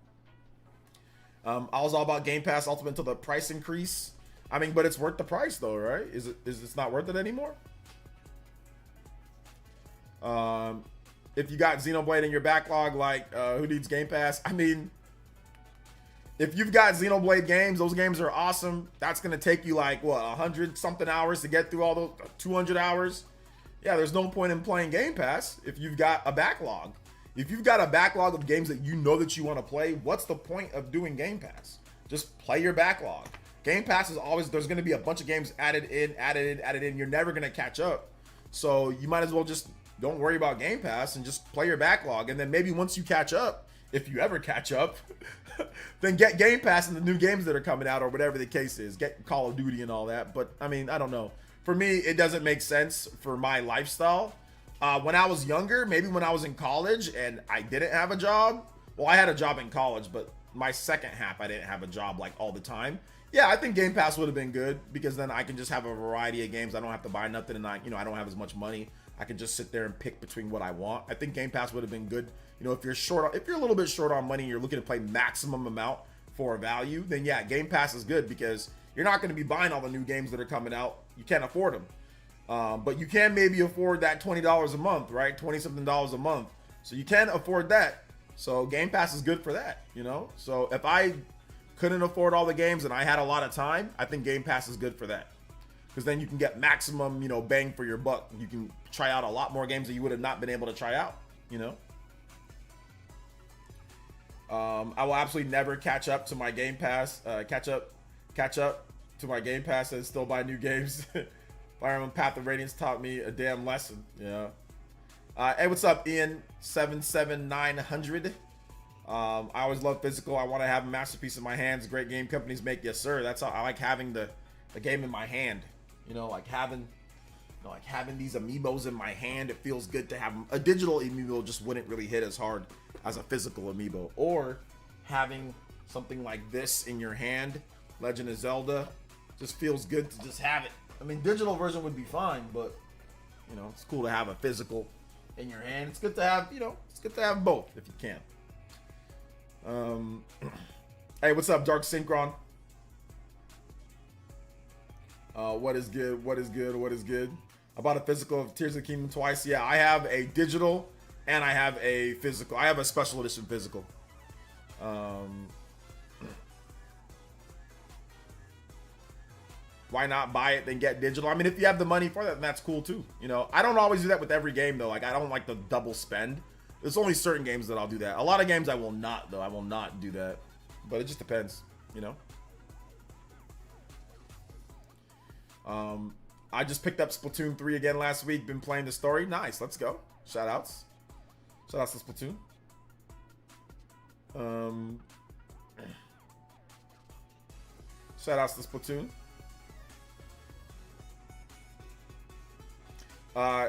[SPEAKER 1] I was all about Game Pass Ultimate until the price increase. I mean, but it's worth the price though, right? Is it not worth it anymore? If you got Xenoblade in your backlog, like who needs Game Pass? I mean, if you've got Xenoblade games, those games are awesome. That's gonna take you like what, 100 something hours to get through all those, 200 hours. Yeah, there's no point in playing Game Pass if you've got a backlog. If you've got a backlog of games that you know that you want to play, what's the point of doing Game Pass? Just play your backlog. Game Pass is always, there's going to be a bunch of games added in. You're never going to catch up. So you might as well just don't worry about Game Pass and just play your backlog. And then maybe once you catch up, if you ever catch up, then get Game Pass and the new games that are coming out or whatever the case is. Get Call of Duty and all that. But I mean, I don't know. For me, it doesn't make sense for my lifestyle. When I was younger, maybe when I was in college and I didn't have a job. Well, I had a job in college, but my second half, I didn't have a job like all the time. Yeah, I think Game Pass would have been good because then I can just have a variety of games. I don't have to buy nothing, and I don't have as much money. I can just sit there and pick between what I want. I think Game Pass would have been good. You know, if you're a little bit short on money, and you're looking to play maximum amount for a value, then yeah, Game Pass is good because you're not going to be buying all the new games that are coming out. You can't afford them. But you can maybe afford that $20 a month, right? 20 something dollars a month. So you can afford that. So Game Pass is good for that, you know? So if I couldn't afford all the games and I had a lot of time, I think Game Pass is good for that. Because then you can get maximum, bang for your buck. You can try out a lot more games that you would have not been able to try out, I will absolutely never catch up to my Game Pass, catch up to my Game Pass and still buy new games. Fire Emblem Path of Radiance taught me a damn lesson. Yeah. Hey, what's up, Ian? 77900. I always love physical. I want to have a masterpiece in my hands. Great game companies make. Yes, sir. That's how I like having the game in my hand. Like having these amiibos in my hand. It feels good to have them. A digital amiibo just wouldn't really hit as hard as a physical amiibo. Or having something like this in your hand Legend of Zelda. Just feels good to just have it. I mean, digital version would be fine, but you know, it's cool to have a physical in your hand. It's good to have, you know, it's good to have both if you can. Hey, what's up, Dark Synchron? What is good? What is good? What is good? I bought a physical of Tears of the Kingdom twice. Yeah, I have a digital and I have a physical. I have a special edition physical. Why not buy it then get digital? I mean, if you have the money for that, then that's cool too. You know, I don't always do that with every game though. Like, I don't like the double spend. There's only certain games that I'll do that. A lot of games I will not though. I will not do that. But it just depends, you know. I just picked up Splatoon 3 again last week. Been playing the story. Nice. Let's go. Shoutouts. Shoutouts to Splatoon. Shoutouts to Splatoon.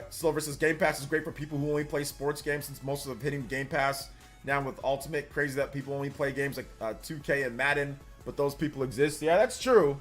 [SPEAKER 1] Silver says Game Pass is great for people who only play sports games since most of them hitting Game Pass now with Ultimate. Crazy that people only play games like 2K and Madden, but those people exist. Yeah, that's true.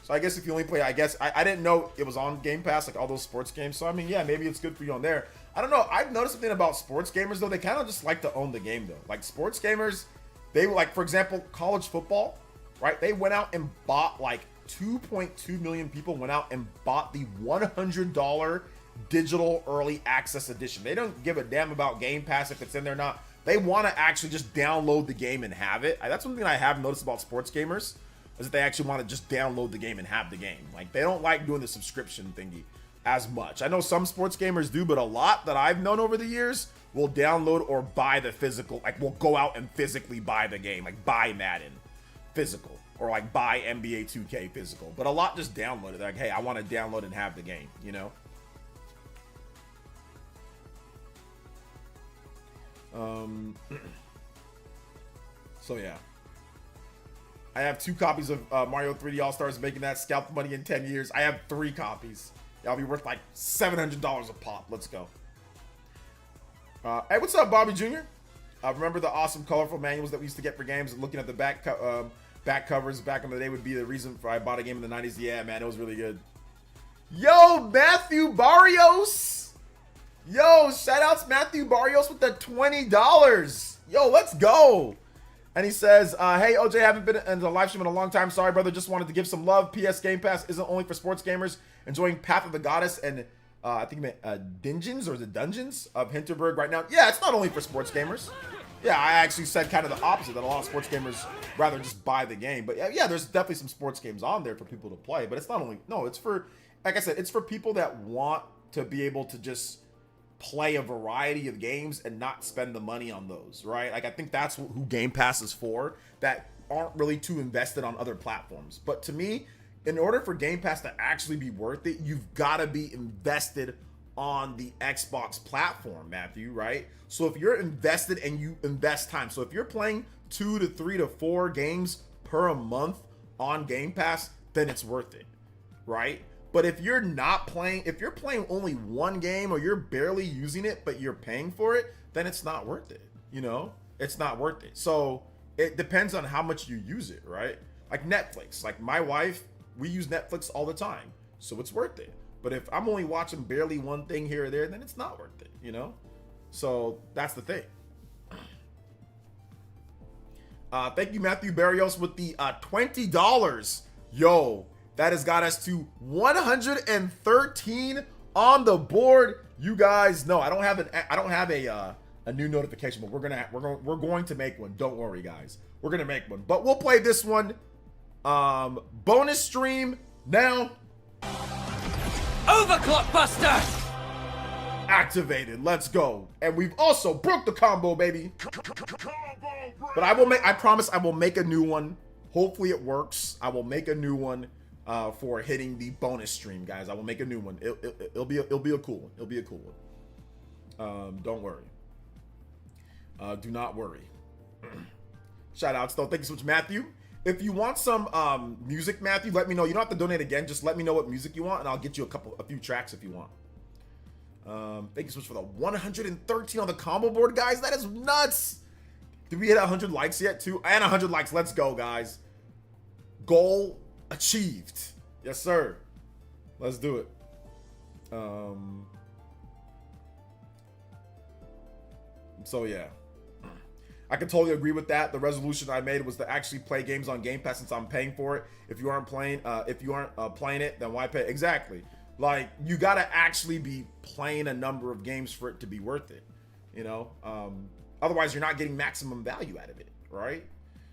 [SPEAKER 1] So I guess if you only play, I guess, I didn't know it was on Game Pass, like all those sports games. So I mean, yeah, maybe it's good for you on there. I don't know. I've noticed something about sports gamers though. They kind of just like to own the game though. Like sports gamers, they like, for example, college football, right? They went out and bought like 2.2 million people went out and bought the $100 digital early access edition. They don't give a damn about Game Pass if it's in there or not. They want to actually just download the game and have it. That's one thing I have noticed about sports gamers, is that they actually want to just download the game and have the game. Like, they don't like doing the subscription thingy as much. I know some sports gamers do, but a lot that I've known over the years will download or buy the physical, like will go out and physically buy the game, like buy Madden physical, or like buy NBA 2K physical. But a lot just download it. They're like, hey, I want to download and have the game, you know? So yeah, I have 2 copies of Mario 3D All-Stars, making that scalp money in 10 years. I have 3 copies. That'll be worth like $700 a pop. Let's go. Hey, what's up, Bobby Jr.? Remember the awesome colorful manuals that we used to get for games, and looking at the back covers back in the day would be the reason for I bought a game in the 90s. Yeah, man, it was really good. Yo, Matthew Barrios. Yo, shoutouts Matthew Barrios with the $20. Yo, let's go. And he says, hey, OJ, haven't been in the live stream in a long time. Sorry, brother. Just wanted to give some love. PS Game Pass isn't only for sports gamers. Enjoying Path of the Goddess and I think Dungeons or the Dungeons of Hinterberg right now. Yeah, it's not only for sports gamers. Yeah, I actually said kind of the opposite, that a lot of sports gamers rather just buy the game. But yeah, there's definitely some sports games on there for people to play. But it's not only, no, it's for, like I said, it's for people that want to be able to just play a variety of games and not spend the money on those, right? Like, I think that's who Game Pass is for, that aren't really too invested on other platforms. But to me, in order for Game Pass to actually be worth it, you've got to be invested on the Xbox platform, Matthew, right? So if you're invested and you invest time, so if you're playing 2 to 3 to 4 games per month on Game Pass, then it's worth it, right? But if you're not playing, if you're playing only 1 game or you're barely using it, but you're paying for it, then it's not worth it. You know, it's not worth it. So it depends on how much you use it, right? Like Netflix, like my wife, we use Netflix all the time, so it's worth it. But if I'm only watching barely 1 thing here or there, then it's not worth it, you know? So that's the thing. Thank you, Matthew Barrios, with the $20. Yo, that has got us to 113 on the board. You guys know I don't have a new notification, but we're going to make one. Don't worry, guys. We're gonna make one, but we'll play this one. Bonus stream now.
[SPEAKER 2] Overclock Buster
[SPEAKER 1] Activated. Let's go. And we've also broke the combo, baby. But I promise I will make a new one. Hopefully it works. I will make a new one for hitting the bonus stream, guys. I will make a new one. It'll be a cool one. It'll be a cool one. Don't worry. Do not worry. Shout outs though. Thank you so much, Matthew. If you want some music, Matthew, let me know. You don't have to donate again. Just let me know what music you want, and I'll get you a few tracks if you want. Thank you so much for the 113 on the combo board, guys. That is nuts. Did we hit 100 likes yet, too? And 100 likes. Let's go, guys. Goal achieved. Yes, sir. Let's do it. So yeah, I can totally agree with that. The resolution I made was to actually play games on Game Pass since I'm paying for it. If you aren't playing it, then why pay? Exactly. Like, you gotta actually be playing a number of games for it to be worth it. You know, otherwise you're not getting maximum value out of it, right?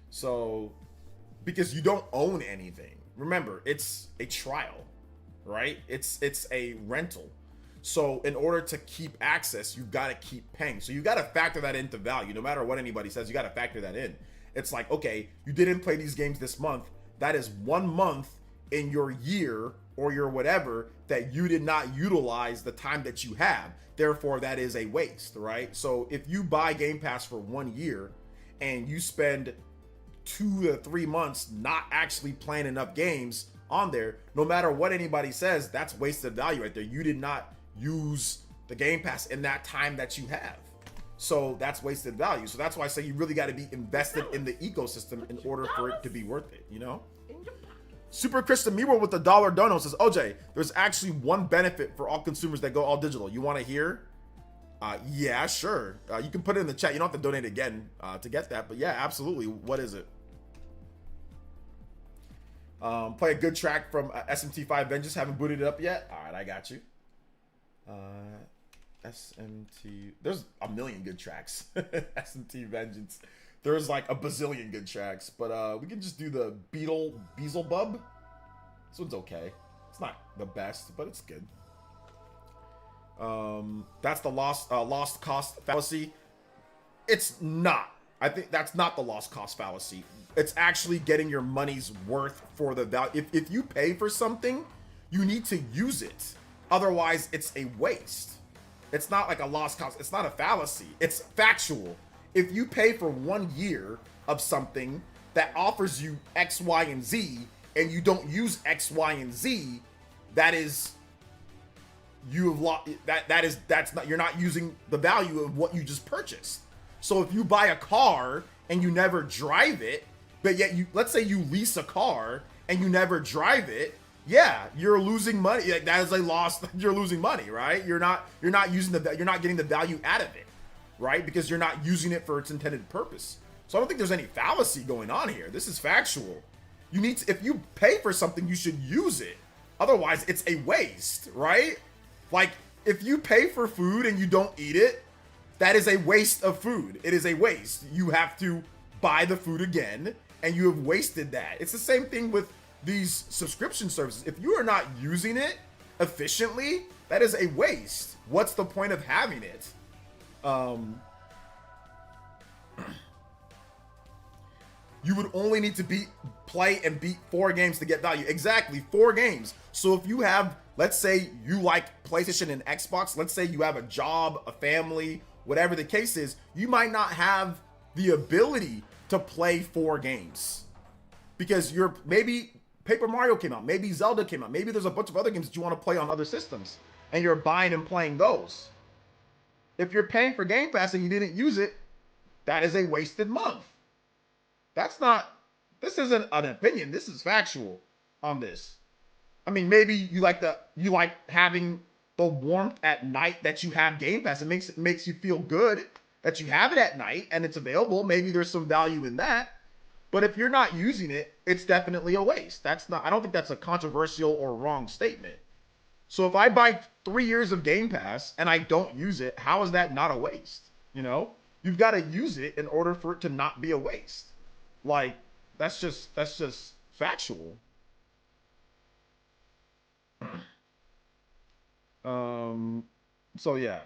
[SPEAKER 1] So, because you don't own anything. Remember, it's a trial, right? It's a rental. So in order to keep access, you've got to keep paying. So you got to factor that into value. No matter what anybody says, you got to factor that in. It's like, okay, you didn't play these games this month. That is 1 month in your year or your whatever that you did not utilize the time that you have. Therefore, that is a waste, right? So if you buy Game Pass for 1 year and you spend 2 to 3 months not actually playing enough games on there, no matter what anybody says, that's wasted value right there. You did not use the Game Pass in that time that you have. So that's wasted value. So that's why I say you really got to be invested in the ecosystem in order for it to be worth it, you know? Super Krista Miro with the $1 dono says, OJ, there's actually one benefit for all consumers that go all digital. You want to hear? Yeah, sure. You can put it in the chat. You don't have to donate again to get that. But yeah, absolutely. What is it? Play a good track from SMT V Vengeance. Haven't booted it up yet. All right, I got you. SMT. There's a million good tracks. SMT Vengeance. There's like a bazillion good tracks, but we can just do the Beelzebub. This one's okay. It's not the best, but it's good. That's the lost cost fallacy. It's not. I think that's not the lost cost fallacy. It's actually getting your money's worth for the value. If you pay for something, you need to use it. Otherwise, it's a waste. It's not like a lost cost. It's not a fallacy. It's factual. If you pay for 1 year of something that offers you X, Y, and Z, and you don't use X, Y, and Z, that is you have lost. That's not. You're not using the value of what you just purchased. So if you buy a car and you never drive it, but yet let's say you lease a car and you never drive it, yeah, you're losing money. Like, that is a loss. You're losing money, right? You're not getting the value out of it, right? Because you're not using it for its intended purpose. So I don't think there's any fallacy going on here. This is factual. You need to, if you pay for something, you should use it. Otherwise, it's a waste, right? Like, if you pay for food and you don't eat it, that is a waste of food. It is a waste. You have to buy the food again, and you have wasted that. It's the same thing with these subscription services. If you are not using it efficiently, that is a waste. What's the point of having it? You would only need to play and beat 4 games to get value. Exactly, 4 games. So if you have, let's say you like PlayStation and Xbox, let's say you have a job, a family, whatever the case is, you might not have the ability to play 4 games. Because maybe Paper Mario came out, maybe Zelda came out, maybe there's a bunch of other games that you want to play on other systems, and you're buying and playing those. If you're paying for Game Pass and you didn't use it, that is a wasted month. This isn't an opinion, this is factual on this. I mean, maybe you like having the warmth at night that you have Game Pass. It makes you feel good that you have it at night and it's available. Maybe there's some value in that. But if you're not using it, it's definitely a waste. I don't think that's a controversial or wrong statement. So if I buy 3 years of Game Pass and I don't use it, how is that not a waste? You know, you've got to use it in order for it to not be a waste. Like, that's just factual. So yeah,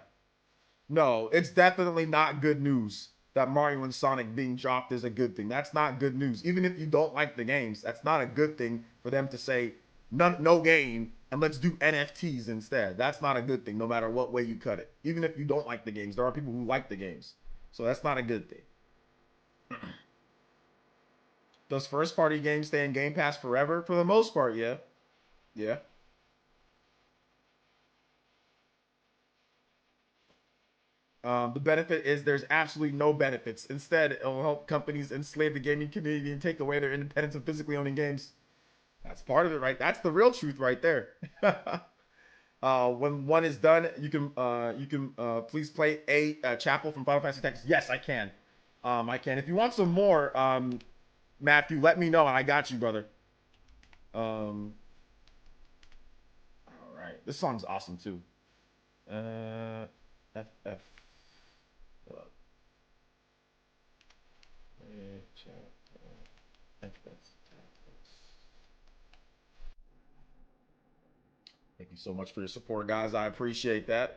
[SPEAKER 1] no, it's definitely not good news that Mario and Sonic being dropped is a good thing. That's not good news. Even if you don't like the games, that's not a good thing for them to say no game and let's do NFTs instead. That's not a good thing, no matter what way you cut it. Even if you don't like the games, there are people who like the games, so that's not a good thing. Does first party games stay in Game Pass forever? For the most part, yeah. Yeah. The benefit is there's absolutely no benefits. Instead, it'll help companies enslave the gaming community and take away their independence of physically owning games. That's part of it, right? That's the real truth right there. When one is done, you can please play a chapel from Final Fantasy Tactics. Yes, I can. I can. If you want some more, Matthew, let me know. I got you, brother. All right. This song's awesome too. FF. Thank you so much for your support, guys. I appreciate that.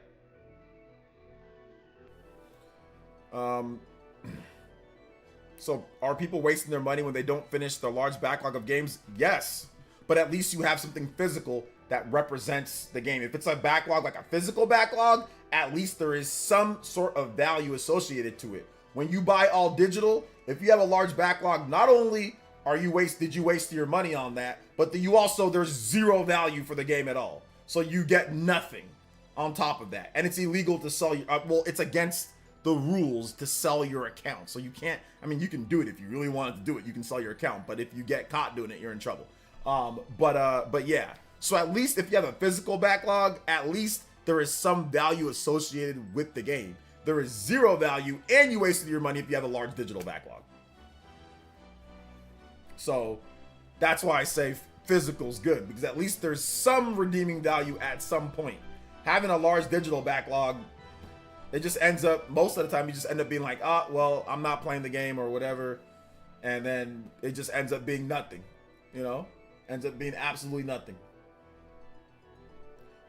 [SPEAKER 1] So are people wasting their money when they don't finish the large backlog of games? Yes, but at least you have something physical that represents the game. If it's a backlog, like a physical backlog, at least there is some sort of value associated to it. When you buy all digital, if you have a large backlog, not only did you waste your money on that, but there's zero value for the game at all. So you get nothing on top of that. And it's illegal to sell it's against the rules to sell your account. So you can't, you can do it if you really wanted to do it. You can sell your account, but if you get caught doing it, you're in trouble. But yeah. So at least if you have a physical backlog, at least there is some value associated with the game. There is zero value, and you wasted your money if you have a large digital backlog. So that's why I say physical's good, because at least there's some redeeming value at some point. Having a large digital backlog, it just ends up, most of the time, you just end up being like, well, I'm not playing the game or whatever. And then it just ends up being nothing, ends up being absolutely nothing.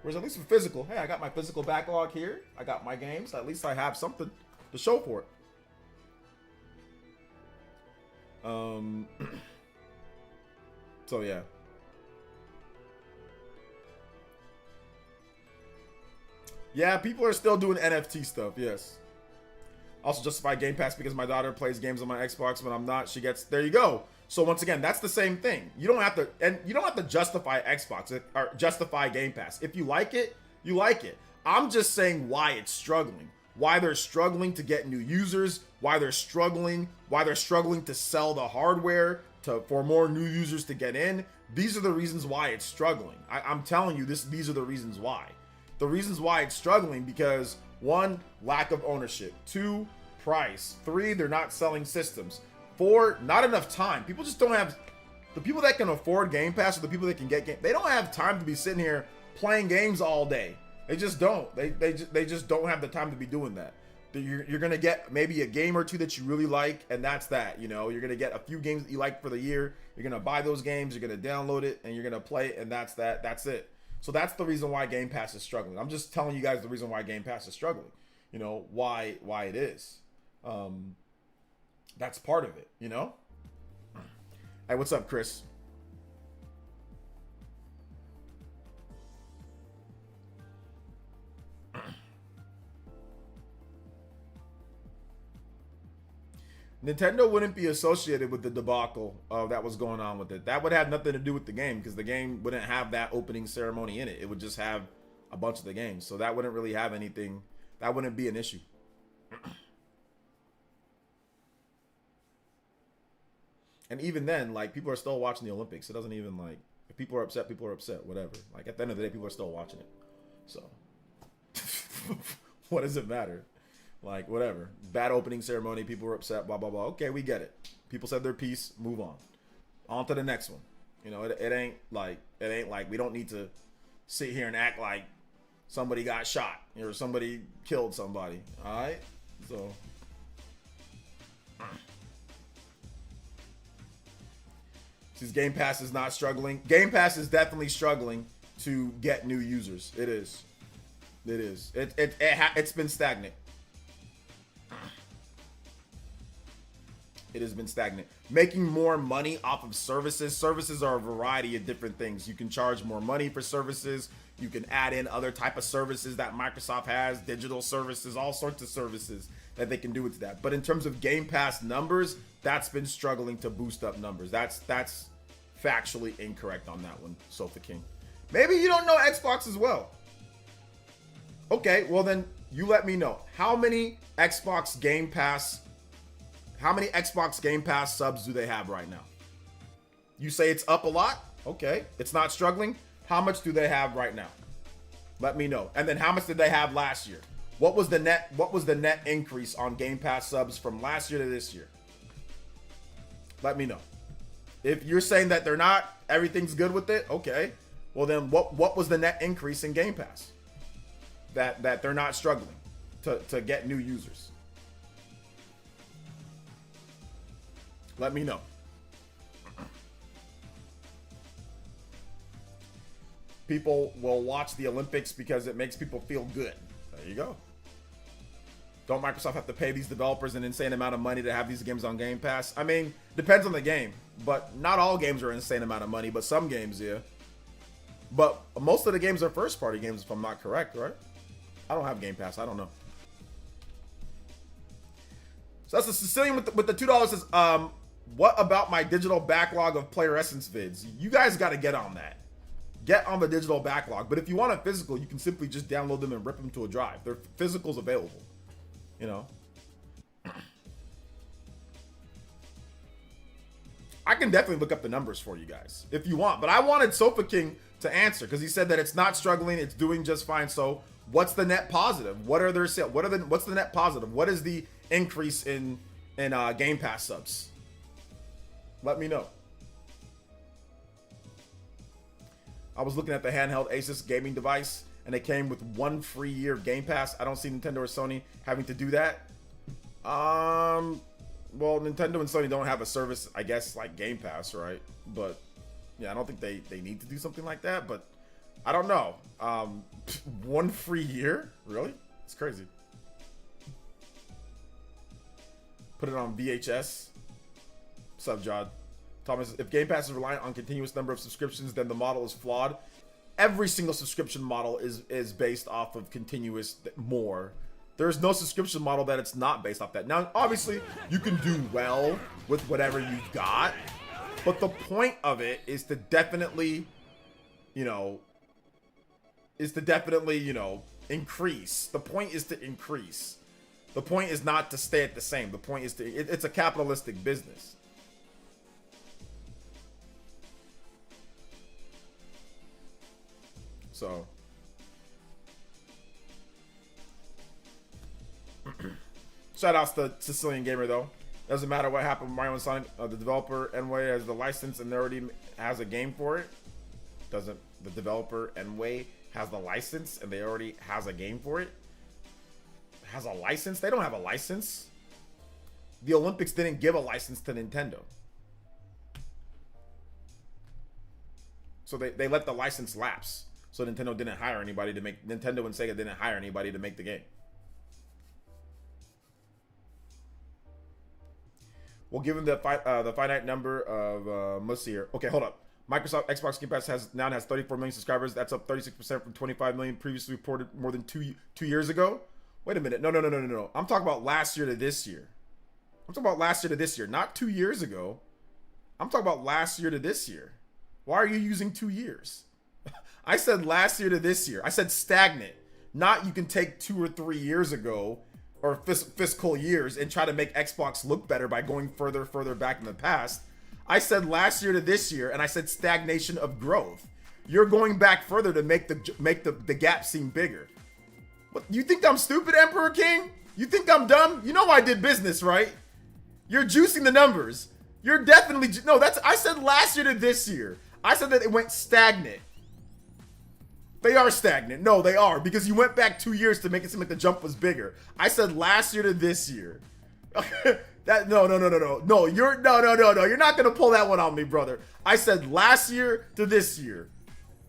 [SPEAKER 1] Whereas at least for physical, hey, I got my physical backlog here. I got my games. At least I have something to show for it. So yeah. Yeah, people are still doing NFT stuff, yes. Also justify Game Pass because my daughter plays games on my Xbox when I'm not. There you go. So once again, that's the same thing. You don't have to justify Xbox or justify Game Pass. If you like it, you like it. I'm just saying why it's struggling. Why they're struggling to get new users, why they're struggling to sell the hardware for more new users to get in. These are the reasons why it's struggling. I'm telling you these are the reasons why. The reasons why it's struggling because 1, lack of ownership. 2, price. 3, they're not selling systems. 4, not enough time. People just don't have, the people that can afford Game Pass or the people that can get game, they don't have time to be sitting here playing games all day. They just don't. They just don't have the time to be doing that. You're gonna get maybe a game or two that you really like, and that's that. You're gonna get a few games that you like for the year. You're gonna buy those games. You're gonna download it, and you're gonna play it, and that's that. That's it. So that's the reason why Game Pass is struggling. I'm just telling you guys the reason why Game Pass is struggling. Why it is. That's part of it. Hey, what's up, Chris? Nintendo wouldn't be associated with the debacle that was going on with it. That would have nothing to do with the game because the game wouldn't have that opening ceremony in it. It would just have a bunch of the games. So that wouldn't really have anything. That wouldn't be an issue. And even then, people are still watching the Olympics. It doesn't even, if people are upset, whatever. At the end of the day, people are still watching it. So, what does it matter? Whatever. Bad opening ceremony, people were upset, blah, blah, blah. Okay, we get it. People said their piece, move on. On to the next one. It ain't like we don't need to sit here and act like somebody got shot or somebody killed somebody. All right? So, since Game Pass is not struggling, Game Pass is definitely struggling to get new users. It is. It's been stagnant. It has been stagnant. Making more money off of services. Services are a variety of different things. You can charge more money for services. You can add in other type of services that Microsoft has, digital services, all sorts of services that they can do with that. But in terms of Game Pass numbers, that's been struggling to boost up numbers. That's factually incorrect on that one, Sofa King. Maybe you don't know Xbox as well. Okay, well then You let me know. How many Xbox Game Pass subs do they have right now? You say it's up a lot? Okay. It's not struggling. How much do they have right now? Let me know. And then how much did they have last year? What was the net increase on Game Pass subs from last year to this year? Let me know. If you're saying that they're not, everything's good with it, okay. Well then what was the net increase in Game Pass? That they're not struggling to get new users. Let me know. People will watch the Olympics because it makes people feel good. There you go. Don't Microsoft have to pay these developers an insane amount of money to have these games on Game Pass? I mean, depends on the game, but not all games are an insane amount of money, but some games, yeah. But most of the games are first-party games, if I'm not correct, right? I don't have Game Pass. I don't know. So that's the Sicilian with the $2 says, what about my digital backlog of PlayerEssence vids? You guys got to get on that. Get on the digital backlog. But if you want a physical, you can simply just download them and rip them to a drive. Their physicals available. You know. I can definitely look up the numbers for you guys if you want. But I wanted Sofa King to answer because he said that it's not struggling, it's doing just fine. So what's the net positive? What are their sales? What's the net positive? What is the increase in Game Pass subs? Let me know. I was looking at the handheld Asus gaming device and it came with 1 free year of Game Pass. I don't see Nintendo or Sony having to do that. Well, Nintendo and Sony don't have a service, I guess, like Game Pass, right? But yeah, I don't think they need to do something like that, but I don't know. 1 free year? Really? It's crazy. Put it on VHS. Sub Jod. Thomas, if Game Pass is reliant on continuous number of subscriptions, then the model is flawed. Every single subscription model is based off of continuous more. There's no subscription model that it's not based off that. Now, obviously, you can do well with whatever you've got, but the point of it is to definitely, increase. The point is to increase. The point is not to stay at the same. The point is it's a capitalistic business. So, shout outs to Sicilian Gamer though. Doesn't matter what happened with Mario and Sonic. The developer Enway has the license and already has a game for it. The developer Enway has the license and they already has a game for it? Has a license? They don't have a license. The Olympics didn't give a license to Nintendo. So they let the license lapse. So Nintendo didn't hire anybody to make... Nintendo and Sega didn't hire anybody to make the game. We'll give them the finite number of must here. Okay, hold up. Microsoft Xbox Game Pass now has 34 million subscribers. That's up 36% from 25 million previously reported more than two years ago. Wait a minute. No. I'm talking about last year to this year. I'm talking about last year to this year, not 2 years ago. I'm talking about last year to this year. Why are you using 2 years? I said last year to this year. I said stagnant. Not you can take 2 or 3 years ago or fiscal years and try to make Xbox look better by going further back in the past. I said last year to this year, and I said stagnation of growth. You're going back further to make the gap seem bigger. What, you think I'm stupid, Emperor King? You think I'm dumb? You know I did business, right? You're juicing the numbers. You're definitely... No, I said last year to this year. I said that it went stagnant. They are stagnant. No, they are. Because you went back 2 years to make it seem like the jump was bigger. I said last year to this year. No. No, you're not gonna pull that one on me, brother. I said last year to this year.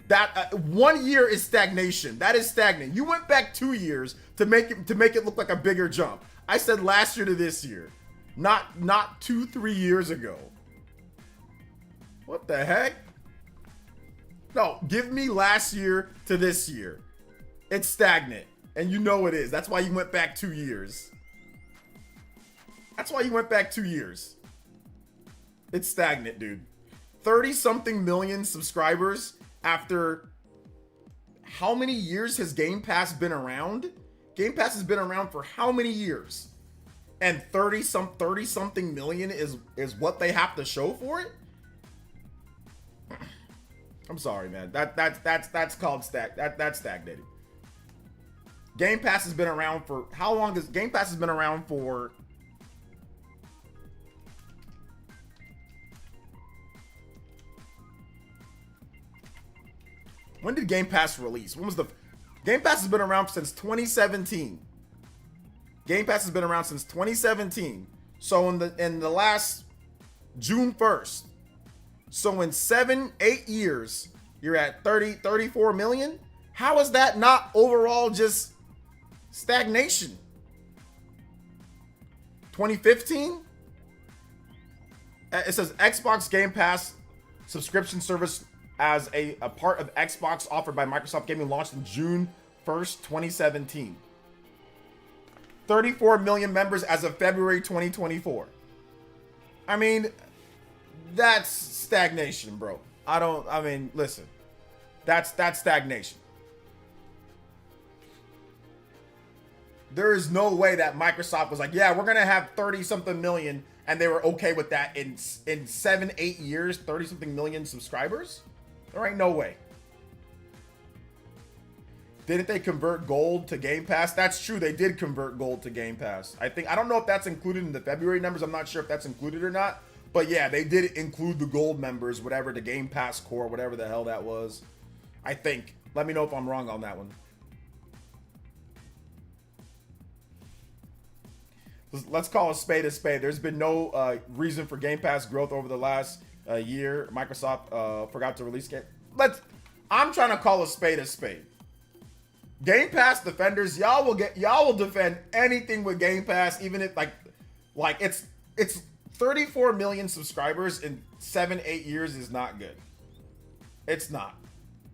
[SPEAKER 1] That 1 year is stagnation. That is stagnant. You went back 2 years to make it look like a bigger jump. I said last year to this year. Not 2-3 years ago. What the heck? No, give me last year to this year. It's stagnant. And you know it is. That's why you went back 2 years. That's why you went back 2 years. It's stagnant, dude. 30-something million subscribers after how many years has Game Pass been around? Game Pass has been around for how many years? And 30 something million is what they have to show for it? I'm sorry, man. That's called that's stagnating. Game Pass has been around for how long? Game Pass has been around for when did Game Pass release? When was the Game Pass has been around since 2017. Game Pass has been around since 2017. So in the last June 1st. So in 7-8 years, you're at 34 million. How is that not overall just stagnation? 2015? It says Xbox Game Pass subscription service as a part of Xbox offered by Microsoft Gaming launched in June 1st, 2017. 34 million members as of February 2024. I mean, that's stagnation, bro. Listen. That's stagnation. There is no way that Microsoft was like, yeah, we're going to have 30 something million, and they were okay with that in 7-8 years, 30 something million subscribers. There ain't no way. Didn't they convert gold to Game Pass? That's true. They did convert gold to Game Pass. I don't know if that's included in the February numbers. I'm not sure if that's included or not. But yeah, they did include the gold members, whatever, the Game Pass core, whatever the hell that was. I think. Let me know if I'm wrong on that one. Let's call a spade a spade. There's been no reason for Game Pass growth over the last year. Microsoft forgot to release game. I'm trying to call a spade a spade. Game Pass defenders, y'all will defend anything with Game Pass, even if like it's 34 million subscribers in 7-8 years is not good. It's not.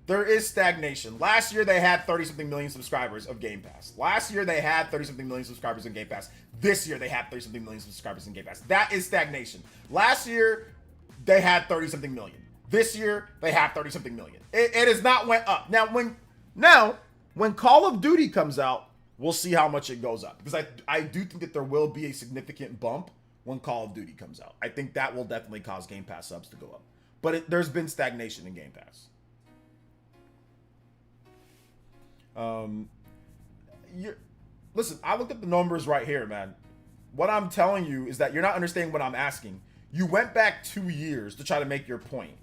[SPEAKER 1] There is stagnation. Last year they had 30 something million subscribers of Game Pass. Last year they had 30 something million subscribers in Game Pass. This year they had 30 something million subscribers in Game Pass. That is stagnation. Last year they had 30 something million. This year they have 30 something million. It has not went up. Now when Call of Duty comes out, we'll see how much it goes up, because I do think that there will be a significant bump when Call of Duty comes out. I think that will definitely cause Game Pass subs to go up. But there's been stagnation in Game Pass. Listen, I looked at the numbers right here, man. What I'm telling you is that you're not understanding what I'm asking. You went back 2 years to try to make your point.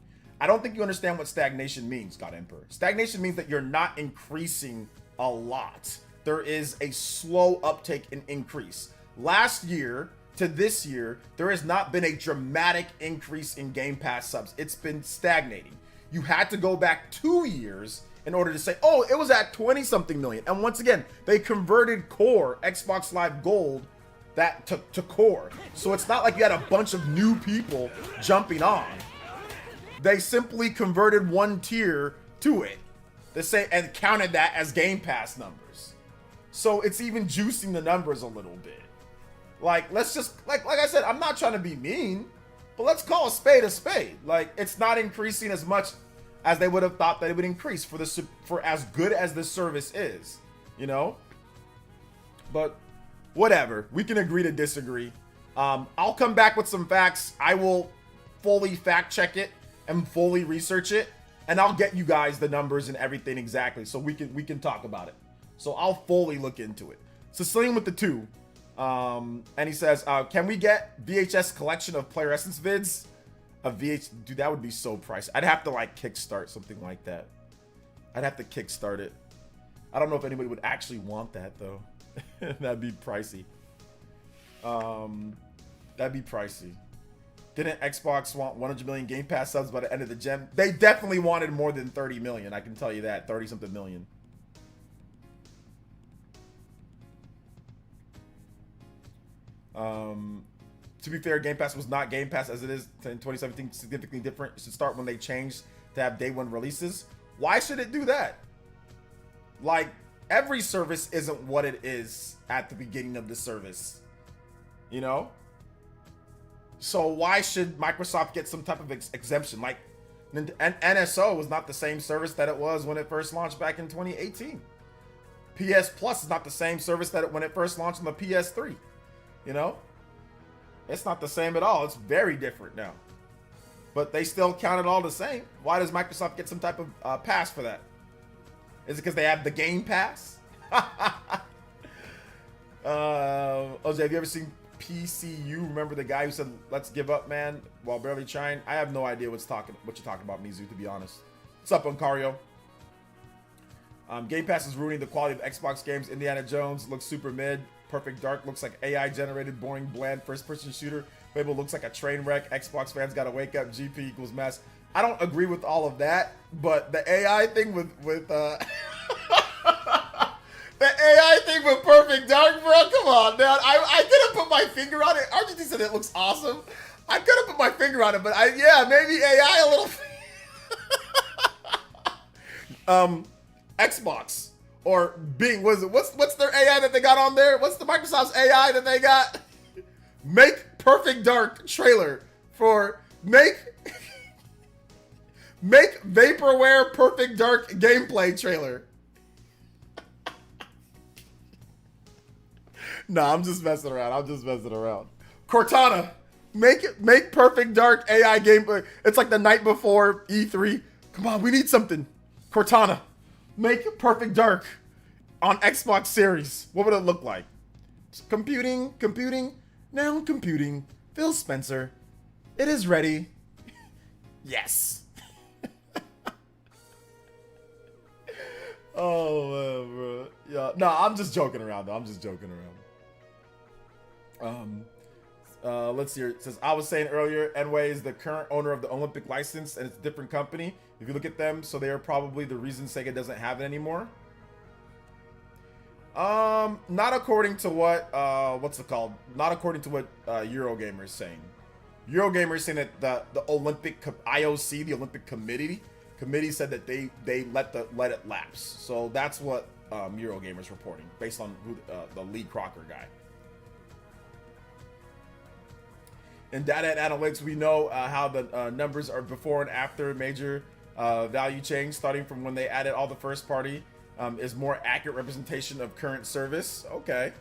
[SPEAKER 1] I don't think you understand what stagnation means, God Emperor. Stagnation means that you're not increasing a lot. There is a slow uptake in increase. Last year to this year, there has not been a dramatic increase in Game Pass subs. It's been stagnating. You had to go back 2 years in order to say, oh, it was at 20 something million. And once again, they converted core Xbox Live Gold that to core. So it's not like you had a bunch of new people jumping on. They simply converted one tier to it. They say and counted that as Game Pass numbers. So it's even juicing the numbers a little bit. Like, let's just like I said, I'm not trying to be mean, but let's call a spade a spade. Like, it's not increasing as much as they would have thought that it would increase for as good as the service is, you know? But whatever, we can agree to disagree. I'll come back with some facts. I will fully fact check it and fully research it, and I'll get you guys the numbers and everything exactly, so we can talk about it. So I'll fully look into it. Sicilian with the 2, and he says, can we get VHS collection of PlayerEssence vids? A dude, that would be so pricey. I'd have to like kickstart something like that. I'd have to kickstart it. I don't know if anybody would actually want that though. That'd be pricey. That'd be pricey. Didn't Xbox want 100 million Game Pass subs by the end of the gen? They definitely wanted more than 30 million. I can tell you that. 30 something million. To be fair, Game Pass was not Game Pass as it is in 2017. Significantly different. It should start when they changed to have day one releases. Why should it do that? Like, every service isn't what it is at the beginning of the service, you know? So why should Microsoft get some type of exemption? Like, NSO was not the same service that it was when it first launched back in 2018. PS Plus is not the same service that when it first launched on the PS3. You know? It's not the same at all. It's very different now. But they still count it all the same. Why does Microsoft get some type of pass for that? Is it because they have the Game Pass? OJ, have you ever seen PCU? Remember the guy who said, "Let's give up, man," while barely trying? I have no idea what you're talking about, Mizu, to be honest. What's up, Oncario? Game Pass is ruining the quality of Xbox games. Indiana Jones looks super mid. Perfect Dark looks like AI generated, boring, bland first-person shooter. Fable looks like a train wreck. Xbox fans gotta wake up. GP equals mess. I don't agree with all of that, but the AI thing with the AI thing with Perfect Dark, bro. Come on, man. I could have put my finger on it. RGT said it looks awesome. I could have put my finger on it, but yeah, maybe AI a little. Xbox or Bing, what's their AI that they got on there? What's the Microsoft's AI that they got? Make Perfect Dark trailer for make Vaporware Perfect Dark gameplay trailer. Nah, I'm just messing around. Cortana, make Perfect Dark AI gameplay. It's like the night before E3. Come on, we need something. Cortana, make Perfect Dark on Xbox Series. What would it look like? Computing, now computing. Phil Spencer, it is ready. Yes. Oh, bro. Yeah, no, I'm just joking around, though. Let's see here. It says, I was saying earlier, Enway is the current owner of the Olympic license, and it's a different company. If you look at them, so they are probably the reason Sega doesn't have it anymore. Not according to what, what's it called? Not according to what Eurogamer is saying. Eurogamer is saying that the Olympic IOC, the Olympic Committee said that they let it lapse. So that's what Eurogamer is reporting, based on who the Lee Crocker guy. In data and analytics, we know how the numbers are before and after major value change, starting from when they added all the first party, is more accurate representation of current service. Okay,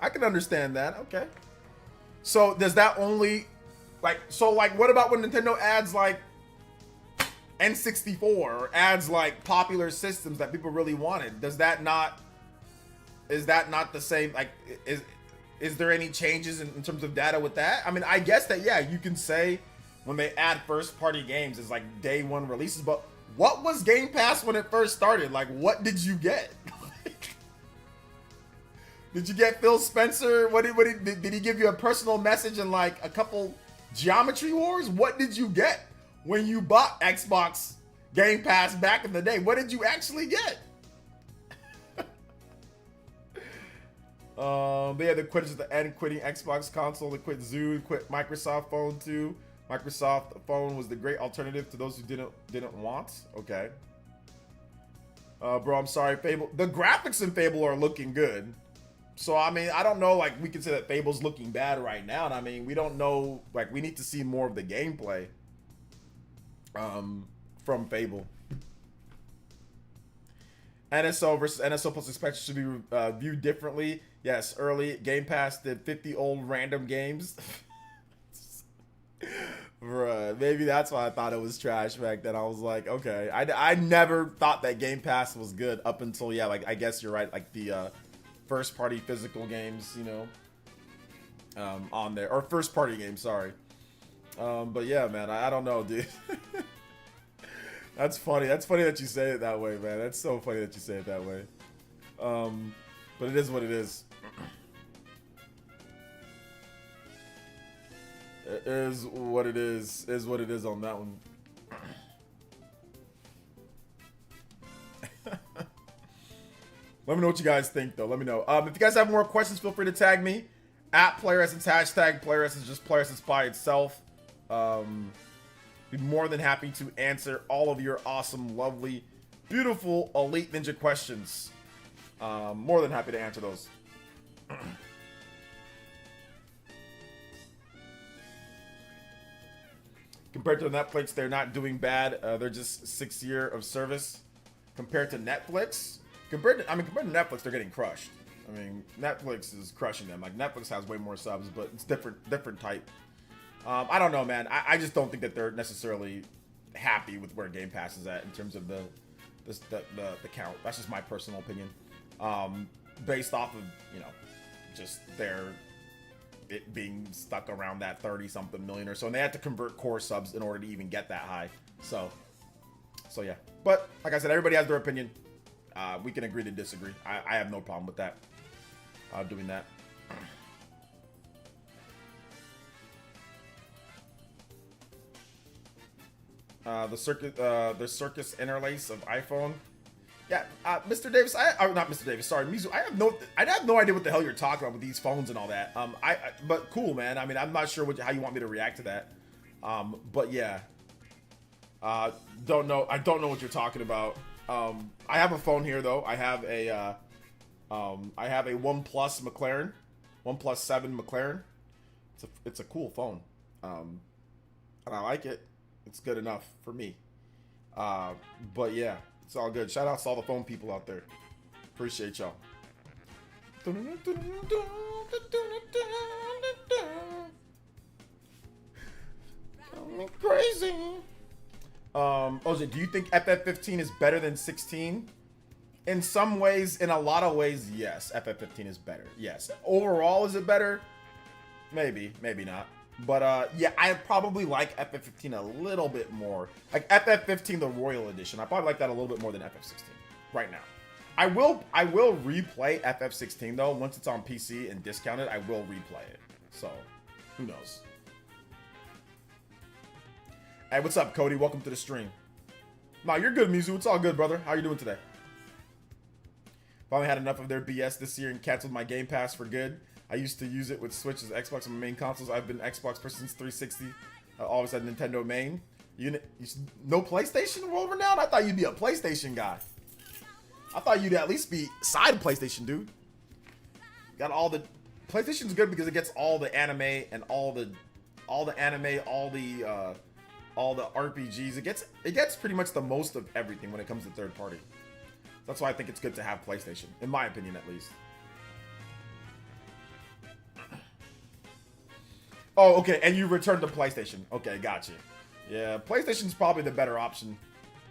[SPEAKER 1] I can understand that. Okay, so does that only like what about when Nintendo adds like N64 or adds like popular systems that people really wanted? Is that not the same? Like, is there any changes in terms of data with that? I mean, I guess that, yeah, you can say when they add first party games is like day one releases, but what was Game Pass when it first started? Like, what did you get? Did you get Phil Spencer? Did he give you a personal message and like a couple Geometry Wars? What did you get when you bought Xbox Game Pass back in the day? What did you actually get? They had the quitters at the end, quitting Xbox console, they quit Zoo, quit Microsoft Phone too. Microsoft Phone was the great alternative to those who didn't want. Okay. Bro, I'm sorry, Fable. The graphics in Fable are looking good. So I mean, I don't know, like we can say that Fable's looking bad right now. And I mean, we don't know, like we need to see more of the gameplay from Fable. NSO versus NSO plus expansion should be viewed differently. Yes, early Game Pass did 50 old random games. Bruh, maybe that's why I thought it was trash back then. I was like, okay. I never thought that Game Pass was good up until, yeah, like I guess you're right, like the first party physical games, you know, on there. Or first party games, sorry. But yeah, man, I don't know, dude. That's funny. That's funny that you say it that way, man. That's so funny that you say it that way. But it is what it is. It is what it is. Is what it is on that one. Let me know what you guys think, though. Let me know. If you guys have more questions, feel free to tag me at PlayerEssence, hashtag PlayerEssence, just PlayerEssence by itself. Be more than happy to answer all of your awesome, lovely, beautiful Elite Ninja questions. More than happy to answer those. Compared to Netflix, they're not doing bad. They're just 6 years of service. Compared to Netflix, compared to Netflix, they're getting crushed. I mean, Netflix is crushing them. Like, Netflix has way more subs, but it's different type. I don't know, man. I just don't think that they're necessarily happy with where Game Pass is at in terms of the count. That's just my personal opinion. Based off of, you know, just it being stuck around that 30-something million or so, and they had to convert core subs in order to even get that high. So yeah. But like I said, everybody has their opinion. We can agree to disagree. I have no problem with that. Doing that. The circus interlace of iPhone. Yeah, Mr. Davis. Not Mr. Davis. Sorry, Mizu. I have no idea what the hell you're talking about with these phones and all that. But cool, man. I mean, I'm not sure how you want me to react to that. But yeah. Don't know. I don't know what you're talking about. I have a phone here though. I have a OnePlus McLaren, OnePlus 7 McLaren. It's a cool phone. And I like it. It's good enough for me. But yeah, it's all good. Shout out to all the phone people out there. Appreciate y'all. Me crazy. OJ, do you think FF15 is better than 16? In some ways, in a lot of ways, yes. FF15 is better. Yes. Overall, is it better? Maybe, maybe not. But yeah, I probably like FF15 a little bit more. Like FF15, the Royal Edition. I probably like that a little bit more than FF16 right now. I will replay FF16 though. Once it's on PC and discounted, I will replay it. So, who knows? Hey, what's up, Cody? Welcome to the stream. Nah, you're good, Mizu. It's all good, brother. How you doing today? Finally had enough of their BS this year and canceled my Game Pass for good. I used to use it with Switch as Xbox on my main consoles. I've been Xbox person since 360. Always had Nintendo main. No PlayStation roll renowned? I thought you'd be a PlayStation guy. I thought you'd at least be side PlayStation, dude. Got all the... PlayStation's good because it gets all the anime and all the RPGs. It gets pretty much the most of everything when it comes to third party. That's why I think it's good to have PlayStation, in my opinion at least. Oh, okay, and you returned to PlayStation. Okay, gotcha. Yeah, PlayStation's probably the better option,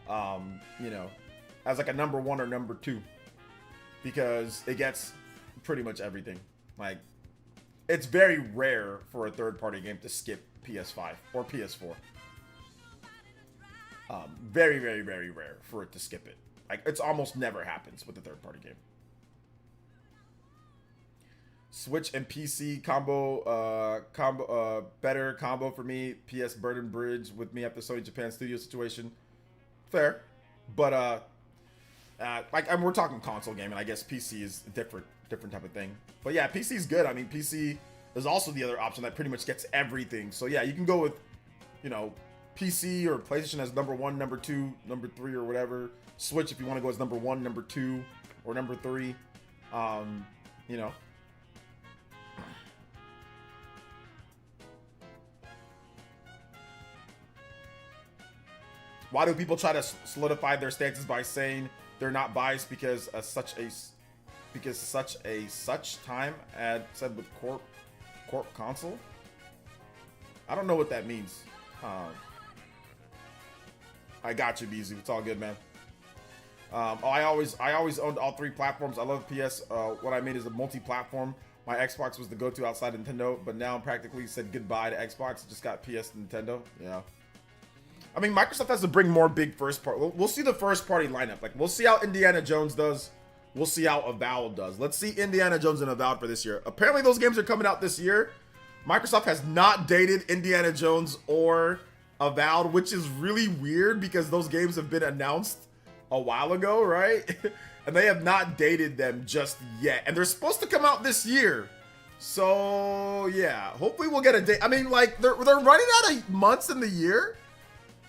[SPEAKER 1] you know, as like a number 1 or number 2. Because it gets pretty much everything. Like, it's very rare for a third-party game to skip PS5 or PS4. Very, very, very rare for it to skip it. Like, it's almost never happens with a third-party game. Switch and PC better combo for me. PS Burden Bridge with me after Sony Japan Studio situation. Fair, but like we're talking console gaming. I guess PC is a different type of thing. But yeah, PC is good. I mean, PC is also the other option that pretty much gets everything. So yeah, you can go with, you know, PC or PlayStation as number 1, number 2, number 3, or whatever. Switch if you want to go as number 1, number 2, or number 3. You know. Why do people try to solidify their stances by saying they're not biased because such time ad said with corp console? I don't know what that means. I got you, Bizu. It's all good, man. I always owned all 3 platforms. I love PS. What I mean is a multi-platform. My Xbox was the go-to outside Nintendo, but now I'm practically said goodbye to Xbox. Just got PS and Nintendo. Yeah. I mean, Microsoft has to bring more big first-party. We'll see the first-party lineup. Like, we'll see how Indiana Jones does. We'll see how Avowed does. Let's see Indiana Jones and Avowed for this year. Apparently, those games are coming out this year. Microsoft has not dated Indiana Jones or Avowed, which is really weird because those games have been announced a while ago, right? And they have not dated them just yet. And they're supposed to come out this year. So, yeah. Hopefully, we'll get a date. I mean, like, they're running out of months in the year.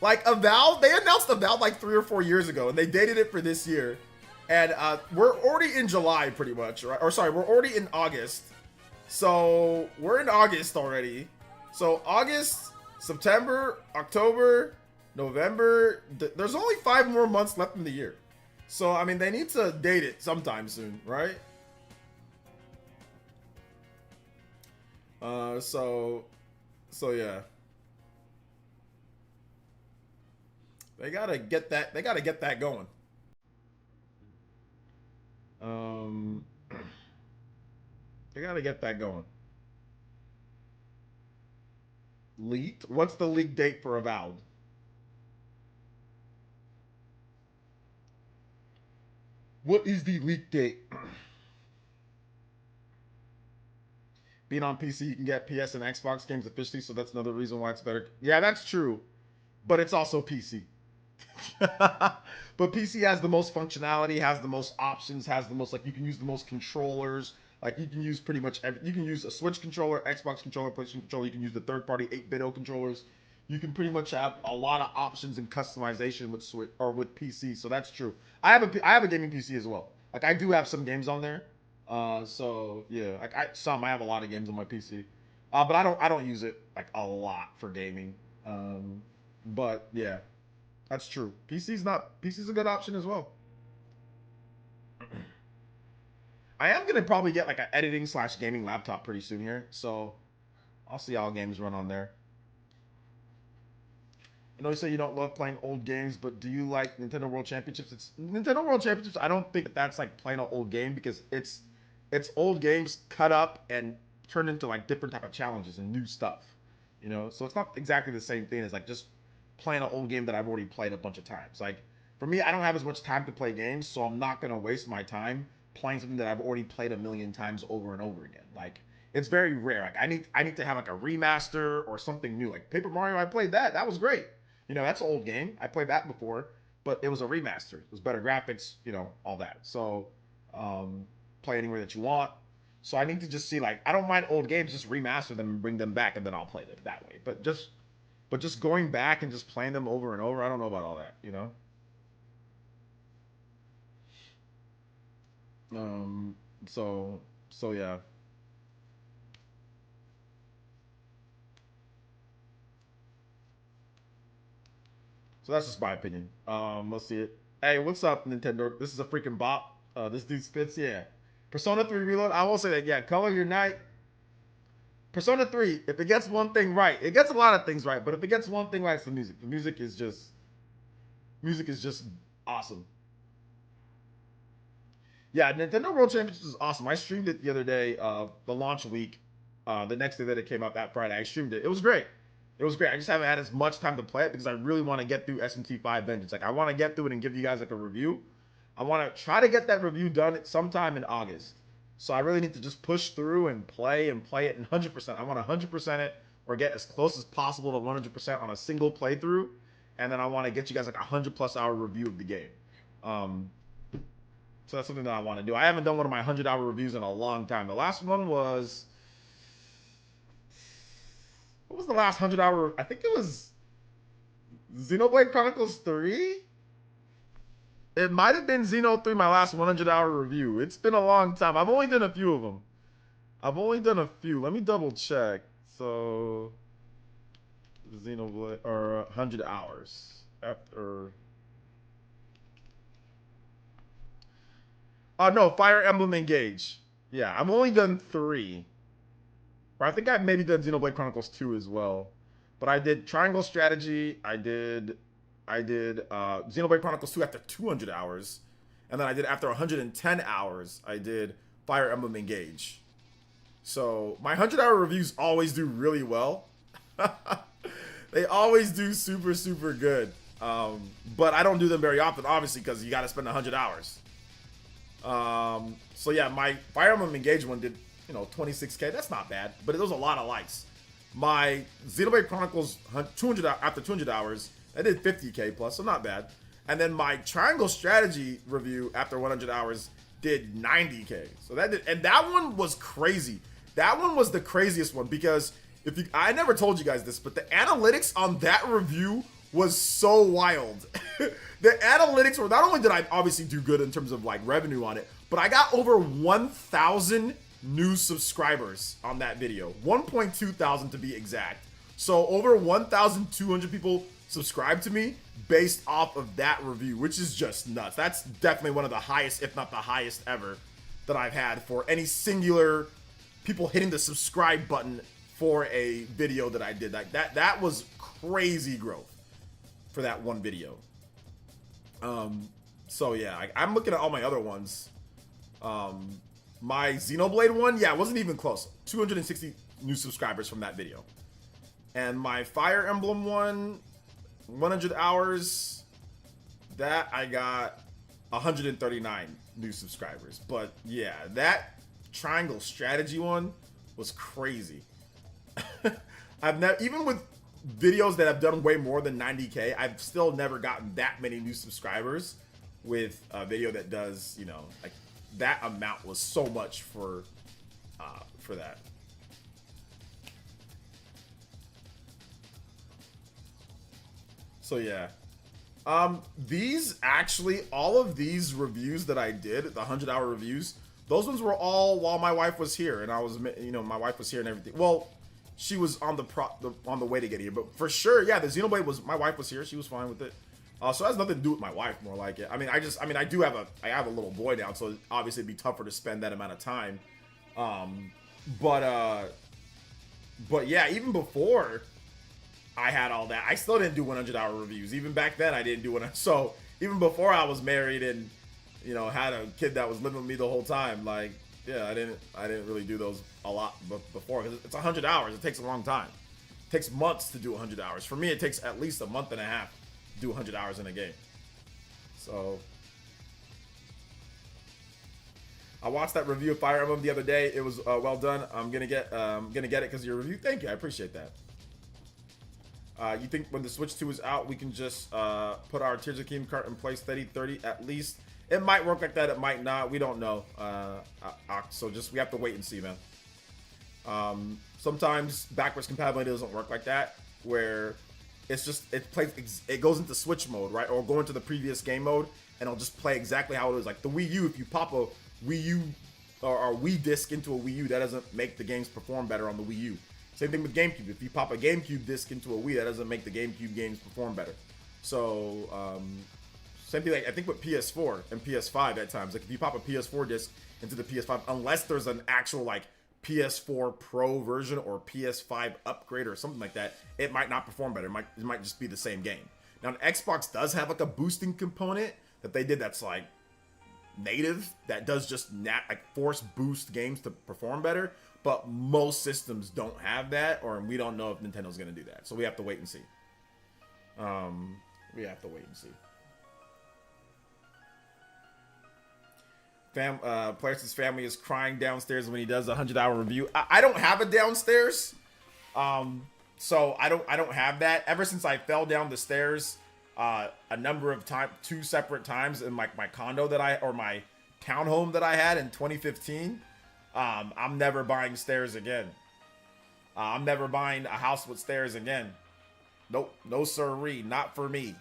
[SPEAKER 1] Like, Avowed, they announced Avowed like 3 or 4 years ago, and they dated it for this year. And we're already in July, pretty much, right? Or sorry, we're already in August. So, we're in August already. So, August, September, October, November. There's only 5 more months left in the year. So, I mean, they need to date it sometime soon, right? So yeah. They gotta get that going. They gotta get that going. Leaked? What's the leak date for Avowed? What is the leak date? Being on PC, you can get PS and Xbox games officially, so that's another reason why it's better. Yeah, that's true, but it's also PC. But PC has the most functionality, has the most options, has the most, like, you can use the most controllers. Like, you can use pretty much you can use a Switch controller, Xbox controller, PlayStation controller. You can use the third-party 8-bit controllers. You can pretty much have a lot of options and customization with Switch or with PC. So that's true. I have a gaming PC as well. Like, I do have some games on there. So yeah, like I have a lot of games on my PC. But I don't use it like a lot for gaming. But yeah, that's true. PC's a good option as well. I am gonna probably get like an editing / gaming laptop pretty soon here, so I'll see how games run on there. I know you say you don't love playing old games, but do you like Nintendo World Championships? It's Nintendo World Championships. I don't think that's like playing an old game because it's old games cut up and turned into like different type of challenges and new stuff. You know, so it's not exactly the same thing as like just playing an old game that I've already played a bunch of times. Like for me, I don't have as much time to play games, so I'm not gonna waste my time playing something that I've already played a million times over and over again. Like it's very rare. Like I need to have like a remaster or something new. Like Paper Mario, I played that. That was great. You know, that's an old game. I played that before, but it was a remaster. It was better graphics, you know, all that. So, play anywhere that you want. So I need to just see, like, I don't mind old games, just remaster them and bring them back, and then I'll play them that way. But just going back and just playing them over and over, I don't know about all that, you know? So yeah. So that's just my opinion. Let's see it. Hey, what's up, Nintendo? This is a freaking bot. This dude spits, yeah. Persona 3 Reload, I will say that, yeah, Color Your Night. Persona 3, if it gets one thing right, it gets a lot of things right, but if it gets one thing right, it's the music. The music is just awesome. Yeah, Nintendo World Championships is awesome. I streamed it the other day, the launch week, the next day that it came out that Friday. I streamed it. It was great. It was great. I just haven't had as much time to play it because I really want to get through SMT V Vengeance. Like I want to get through it and give you guys like a review. I want to try to get that review done sometime in August. So I really need to just push through and play it and 100%. I want to 100% it or get as close as possible to 100% on a single playthrough, and then I want to get you guys like a 100+ hour review of the game. So that's something that I want to do. I haven't done one of my 100-hour reviews in a long time. The last one was, what was the last 100-hour? I think it was Xenoblade Chronicles 3. It might have been Xeno 3, my last 100-hour review. It's been a long time. I've only done a few of them. I've only done a few. Let me double check. So, Xenoblade, or 100 hours after. Oh, no, Fire Emblem Engage. Yeah, I've only done 3. Or I think I've maybe done Xenoblade Chronicles 2 as well. But I did Triangle Strategy. I did Xenoblade Chronicles 2 after 200 hours. And then I did after 110 hours, I did Fire Emblem Engage. So my 100-hour reviews always do really well. They always do super, super good. But I don't do them very often, obviously, because you got to spend 100 hours. So yeah, my Fire Emblem Engage one did, 26K. That's not bad, but it was a lot of likes. My Xenoblade Chronicles 200 after 200 hours, I did 50K plus, so not bad. And then my Triangle Strategy review after 100 hours did 90K. So that one was crazy. That one was the craziest one because I never told you guys this, but the analytics on that review was so wild. The analytics were, not only did I obviously do good in terms of like revenue on it, but I got over 1,000 new subscribers on that video. 1,200 to be exact. So over 1,200 people subscribe to me based off of that review, which is just nuts. That's definitely one of the highest, if not the highest ever, that I've had for any singular people hitting the subscribe button for a video that I did. Like that was crazy growth for that one video. So yeah, I'm looking at all my other ones. My Xenoblade one, yeah, it wasn't even close. 260 new subscribers from that video. And my Fire Emblem one, 100 hours, that I got 139 new subscribers. But yeah, that Triangle Strategy one was crazy. I've never, even with videos that have done way more than 90K, I've still never gotten that many new subscribers with a video that does, you know, like that amount was so much for that. So yeah, these actually, all of these reviews that I did, the 100-hour reviews, those ones were all while my wife was here, and I was, you know, my wife was here and everything. Well, she was on the way to get here, but for sure, yeah, the Xenoblade was, my wife was here, she was fine with it. So it has nothing to do with my wife, more like it. I mean, I do have I have a little boy now, so obviously it'd be tougher to spend that amount of time. But yeah, even before I had all that, I still didn't do 100-hour reviews. Even back then, I didn't do one. So even before I was married and, you know, had a kid that was living with me the whole time, like, yeah, I didn't really do those a lot before, because it's 100 hours. It takes a long time. It takes months to do 100 hours. For me, it takes at least a month and a half to do 100 hours in a game. So I watched that review of Fire Emblem the other day. It was well done. I'm gonna get it because of your review. Thank you. I appreciate that. You think when the Switch 2 is out, we can just put our Tears of the Kingdom cart in place 30 at least? It might work like that. It might not. We don't know. So we have to wait and see, man. Sometimes backwards compatibility doesn't work like that, where it's just, it goes into Switch mode, right? Or go into the previous game mode, and it'll just play exactly how it is. Like the Wii U, if you pop a Wii U or a Wii disc into a Wii U, that doesn't make the games perform better on the Wii U. Same thing with GameCube. If you pop a GameCube disc into a Wii, that doesn't make the GameCube games perform better. So, same thing, like I think with PS4 and PS5 at times. Like if you pop a PS4 disc into the PS5, unless there's an actual like PS4 Pro version or PS5 upgrade or something like that, it might not perform better. It might just be the same game. Now, Xbox does have like a boosting component that they did that's like native, that does just like force boost games to perform better. But most systems don't have that, or we don't know if Nintendo's going to do that. So we have to wait and see. PlayerEssence family is crying downstairs when he does a 100-hour review. I don't have a downstairs, so I don't have that. Ever since I fell down the stairs a number of times, 2 separate times in my condo my townhome that I had in 2015. I'm never buying stairs again. I'm never buying a house with stairs again. Nope, no sirree, not for me.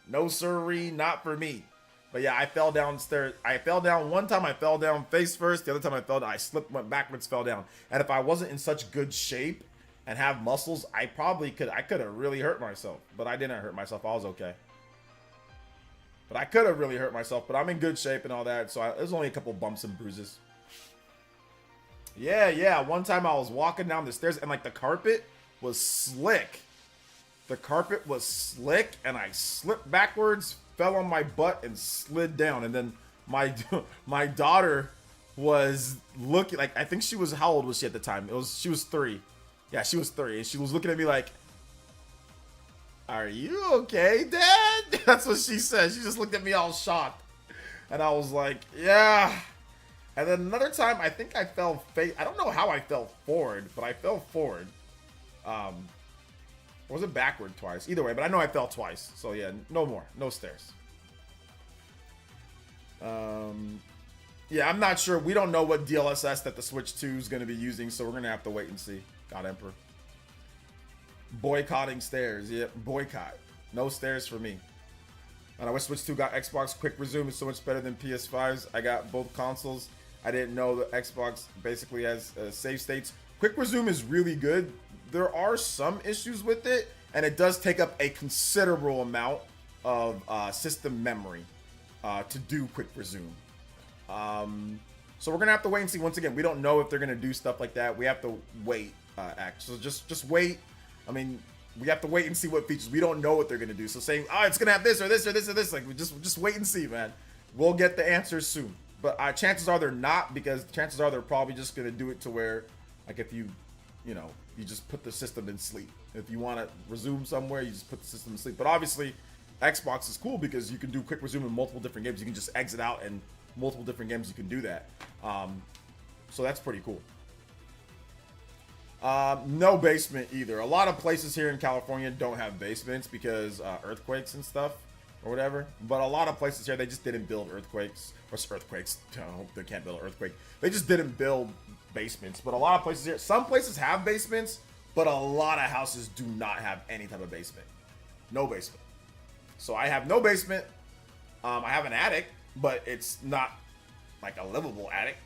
[SPEAKER 1] No sirree, not for me. But yeah, I fell downstairs. I fell down one time. I fell down face first. The other time I fell down, I slipped, went backwards, fell down. And if I wasn't in such good shape and have muscles, I could have really hurt myself. But I didn't hurt myself. I was okay. But I could have really hurt myself. But I'm in good shape and all that. So there's only a couple bumps and bruises. Yeah. One time I was walking down the stairs and like the carpet was slick. The carpet was slick and I slipped backwards, fell on my butt and slid down. And then my daughter was looking, like, I think she was, how old was she at the time? She was 3. Yeah, she was 3. And she was looking at me like, "Are you okay, Dad?" That's what she said. She just looked at me all shocked. And I was like, "Yeah." And then another time, I think I fell I don't know how I fell forward, but I fell forward. Or was it backward twice? Either way, but I know I fell twice. So yeah, no more. No stairs. Yeah, I'm not sure. We don't know what DLSS that the Switch 2 is going to be using, so we're going to have to wait and see. God Emperor. Boycotting stairs. Yeah, boycott. No stairs for me. And I wish Switch 2 got Xbox Quick Resume. It's so much better than PS5's. I got both consoles. I didn't know that Xbox basically has save states. Quick Resume is really good. There are some issues with it, and it does take up a considerable amount of system memory to do quick resume. So we're gonna have to wait and see. Once again, we don't know if they're gonna do stuff like that. We have to wait. So just wait. I mean, we have to wait and see what features. We don't know what they're gonna do. So saying, oh, it's gonna have this or this or this or this, like we just wait and see, man. We'll get the answers soon. But chances are they're not, because chances are they're probably just gonna do it to where, like, if you just put the system in sleep. If you want to resume somewhere, you just put the system in sleep. But obviously, Xbox is cool because you can do quick resume in multiple different games. You can just exit out, and multiple different games you can do that. So that's pretty cool. No basement either. A lot of places here in California don't have basements because earthquakes and stuff or whatever. But a lot of places here, they just didn't build earthquakes. No, they can't build an earthquake. They just didn't build basements. But a lot of places here, some places have basements, but a lot of houses do not have any type of basement. No basement. So I have no basement. I have an attic, but it's not like a livable attic.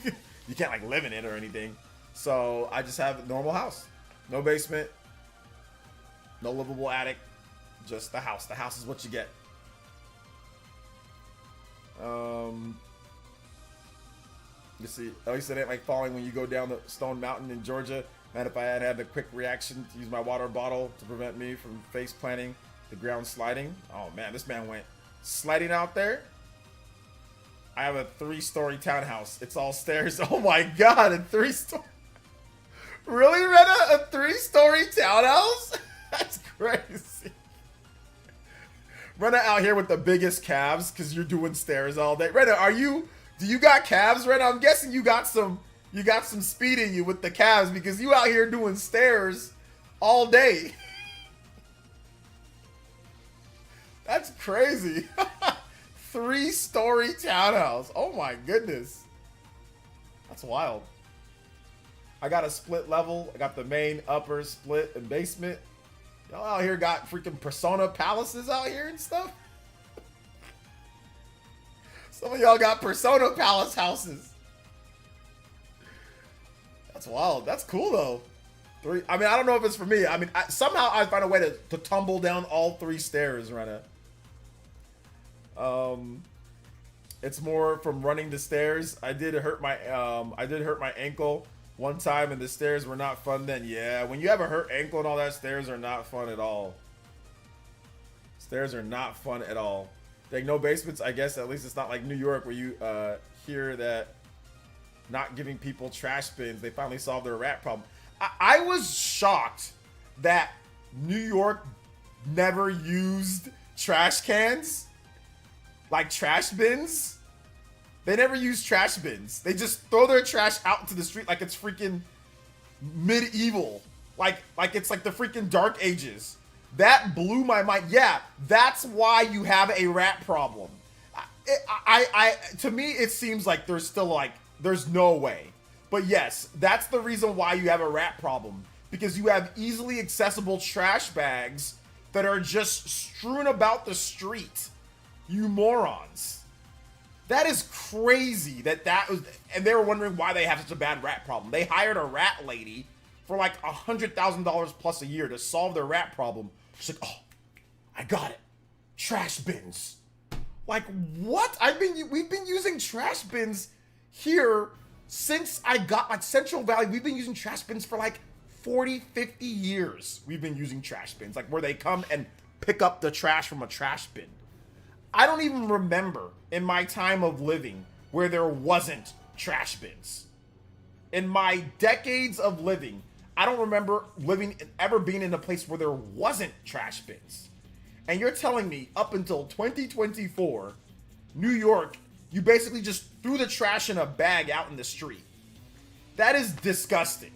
[SPEAKER 1] You can't like live in it or anything. So I just have a normal house. No basement. No livable attic. Just the house. The house is what you get. You see, at least it ain't like falling when you go down the Stone Mountain in Georgia. And if I had had the quick reaction to use my water bottle to prevent me from face planting the ground sliding. Oh man, this man went sliding out there. I have a 3-story townhouse. It's all stairs. Oh my god, a 3-story. Really, Rena? A 3-story townhouse? That's crazy. Rena out here with the biggest calves because you're doing stairs all day. Rena, do you got calves, Rena? I'm guessing you got some speed in you with the calves because you out here doing stairs all day. That's crazy. 3-story townhouse. Oh my goodness. That's wild. I got a split level. I got the main, upper, split, and basement. Y'all out here got freaking Persona palaces out here and stuff. Some of y'all got Persona palace houses. That's wild. That's cool though. I mean, I don't know if it's for me. I mean, somehow I find a way to tumble down all 3 stairs, Rena. It's more from running the stairs. I did hurt my ankle one time, and the stairs were not fun then. Yeah, when you have a hurt ankle and all that, stairs are not fun at all. Stairs are not fun at all. Like, no basements, I guess. At least it's not like New York where you hear that not giving people trash bins, they finally solved their rat problem. I was shocked that New York never used trash cans. Like trash bins. They never use trash bins. They just throw their trash out into the street like it's freaking medieval. Like it's like the freaking Dark Ages. That blew my mind. Yeah, that's why you have a rat problem. To me, it seems like there's no way. But yes, that's the reason why you have a rat problem. Because you have easily accessible trash bags that are just strewn about the street. You morons. That is crazy that was, and they were wondering why they have such a bad rat problem. They hired a rat lady for like $100,000 plus a year to solve their rat problem. She's like, oh, I got it. Trash bins. Like, what? We've been using trash bins here since I got, like, Central Valley. We've been using trash bins for like 40, 50 years. We've been using trash bins, like where they come and pick up the trash from a trash bin. I don't even remember in my time of living where there wasn't trash bins. In my decades of living, I don't remember ever being in a place where there wasn't trash bins. And you're telling me up until 2024, New York, you basically just threw the trash in a bag out in the street. That is disgusting.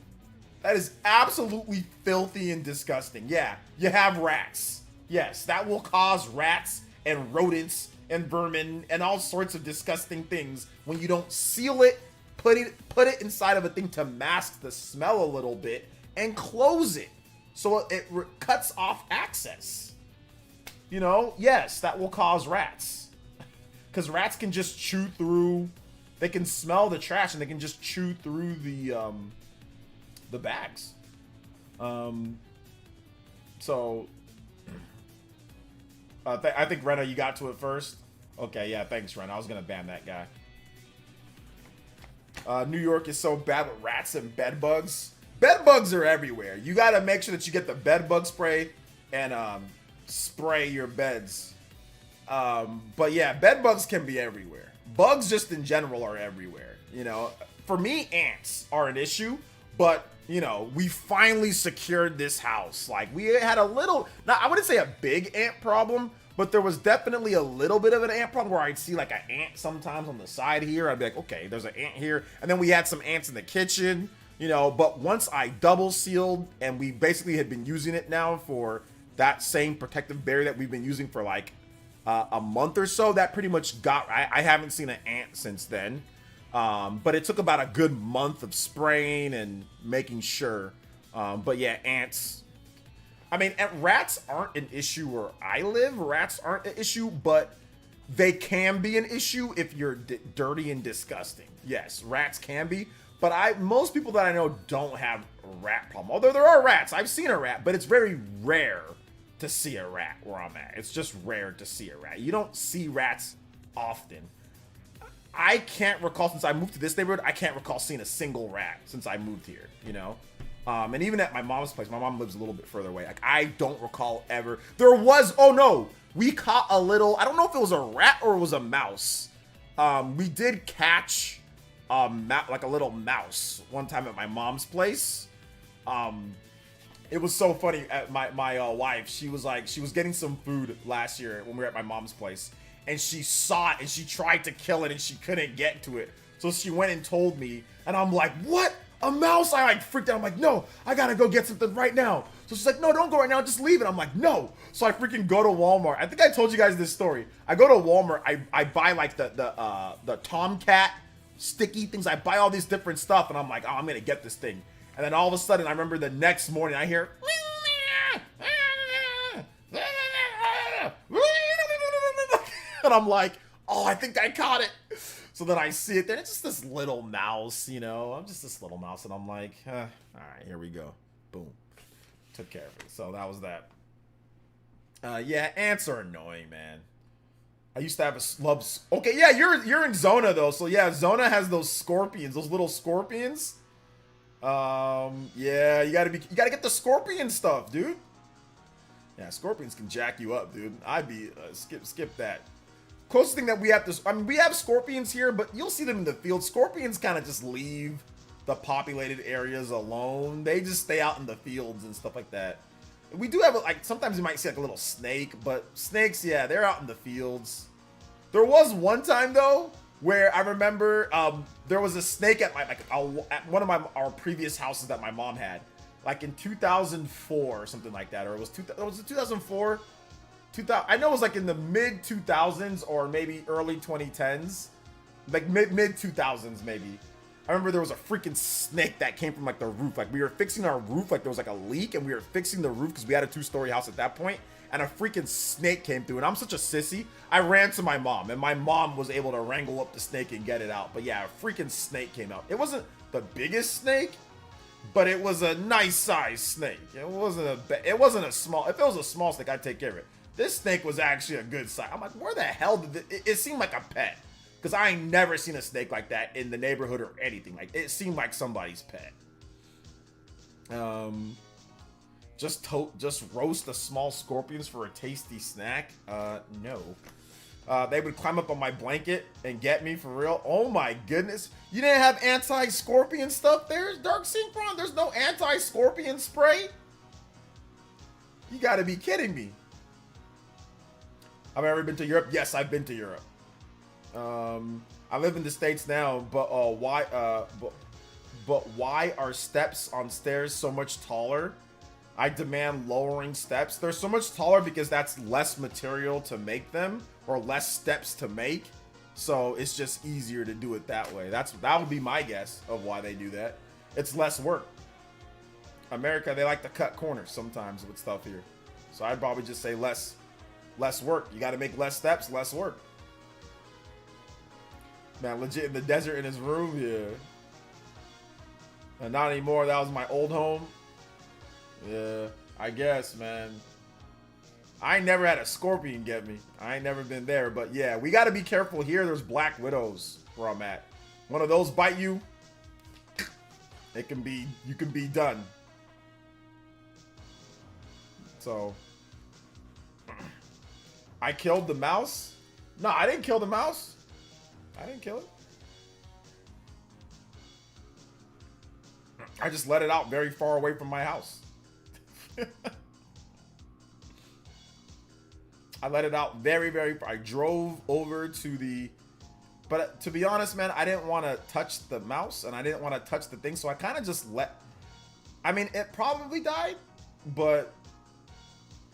[SPEAKER 1] That is absolutely filthy and disgusting. Yeah, you have rats. Yes, that will cause rats and rodents and vermin and all sorts of disgusting things when you don't seal it, put it inside of a thing to mask the smell a little bit, and close it so it cuts off access. You know, yes, that will cause rats. Because rats can just chew through, they can smell the trash and they can just chew through the bags. So, I think Rena, you got to it first. Okay, yeah, thanks, Rena. I was gonna ban that guy. New York is so bad with rats and bed bugs. Bed bugs are everywhere. You gotta make sure that you get the bed bug spray and spray your beds. But yeah, bed bugs can be everywhere. Bugs just in general are everywhere. You know, for me, ants are an issue, but you know, we finally secured this house. Like, we had a little, now I wouldn't say a big ant problem, but there was definitely a little bit of an ant problem where I'd see like an ant sometimes on the side here. I'd be like, okay, there's an ant here. And then we had some ants in the kitchen, you know, but once I double sealed and we basically had been using it now for that same protective barrier that we've been using for like a month or so, that pretty much got, I haven't seen an ant since then. But it took about a good month of spraying and making sure. But yeah, ants. I mean, rats aren't an issue where I live. Rats aren't an issue, but they can be an issue if you're dirty and disgusting. Yes, rats can be. But most people that I know don't have a rat problem. Although there are rats. I've seen a rat, but it's very rare to see a rat where I'm at. It's just rare to see a rat. You don't see rats often. I can't recall, since I moved to this neighborhood, I can't recall seeing a single rat since I moved here, you know? And even at my mom's place, my mom lives a little bit further away. Like, I don't recall ever. There was, oh no, we caught a little, I don't know if it was a rat or it was a mouse. We did catch like a little mouse one time at my mom's place. It was so funny. At my wife, she was getting some food last year when we were at my mom's place. And she saw it and she tried to kill it and she couldn't get to it. So she went and told me, and I'm like, what? A mouse? I like freaked out. I'm like, no, I gotta go get something right now. So she's like, no, don't go right now, just leave it. I'm like, no. So I freaking go to Walmart. I think I told you guys this story. I go to Walmart, I buy like the Tomcat sticky things. I buy all these different stuff and I'm like, oh, I'm gonna get this thing. And then all of a sudden I remember the next morning I hear and I'm like, oh, I think I caught it. So then I see it there. It's just this little mouse, you know. I'm just this little mouse. And I'm like, all right, here we go. Boom. Took care of it. So that was that. Yeah, ants are annoying, man. I used to have a love. Okay, yeah, you're in Zona, though. So yeah, Zona has those scorpions, those little scorpions. Yeah, you gotta get the scorpion stuff, dude. Yeah, scorpions can jack you up, dude. I'd be, skip that. Closest thing that we have to, I mean, we have scorpions here, but you'll see them in the field. Scorpions kind of just leave the populated areas alone. They just stay out in the fields and stuff like that. We do have, like, sometimes you might see like a little snake, but snakes, yeah, they're out in the fields. There was one time though, where I remember, there was a snake at at one of our previous houses that my mom had, like in 2004 or something like that, or was it 2004? 2000, I know it was like in the mid 2000s or maybe early 2010s, like mid 2000s maybe. I remember there was a freaking snake that came from like the roof. Like we were fixing our roof, like there was like a leak and we were fixing the roof because we had a 2-story house at that point, and a freaking snake came through. And I'm such a sissy, I ran to my mom and my mom was able to wrangle up the snake and get it out. But yeah, a freaking snake came out. It wasn't the biggest snake, but it was a nice sized snake. It wasn't a small, if it was a small snake, I'd take care of it. This snake was actually a good size. I'm like, where the hell did it seemed like a pet. Because I ain't never seen a snake like that in the neighborhood or anything. Like, it seemed like somebody's pet. Just roast the small scorpions for a tasty snack? No. They would climb up on my blanket and get me for real. Oh my goodness. You didn't have anti-scorpion stuff there, Dark Synchron? There's no anti-scorpion spray? You gotta be kidding me. Have I ever been to Europe? Yes, I've been to Europe. I live in the States now, but why are steps on stairs so much taller? I demand lowering steps. They're so much taller because that's less material to make them, or less steps to make. So it's just easier to do it that way. That would be my guess of why they do that. It's less work. America, they like to cut corners sometimes with stuff here. So I'd probably just say less work. You got to make less steps, less work. Man, legit in the desert in his room, yeah. And not anymore. That was my old home. Yeah. I guess, man. I ain't never had a scorpion get me. I ain't never been there, but yeah, we got to be careful here. There's black widows where I'm at. One of those bite you, you can be done. So, I killed the mouse? No, I didn't kill the mouse. I didn't kill it. I just let it out very far away from my house. I let it out very, very far. I drove over to the... But to be honest, man, I didn't want to touch the mouse and I didn't want to touch the thing. So I kind of just let... I mean, it probably died, but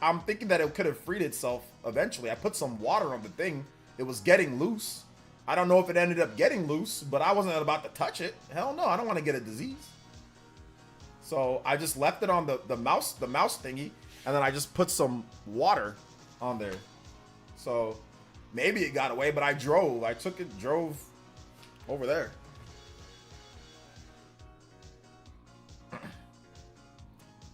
[SPEAKER 1] I'm thinking that it could have freed itself eventually. I put some water on the thing. It was getting loose. I don't know if it ended up getting loose, but I wasn't about to touch it. Hell no, I don't want to get a disease. So I just left it on the mouse thingy, and then I just put some water on there. So maybe it got away, but I drove. I drove over there.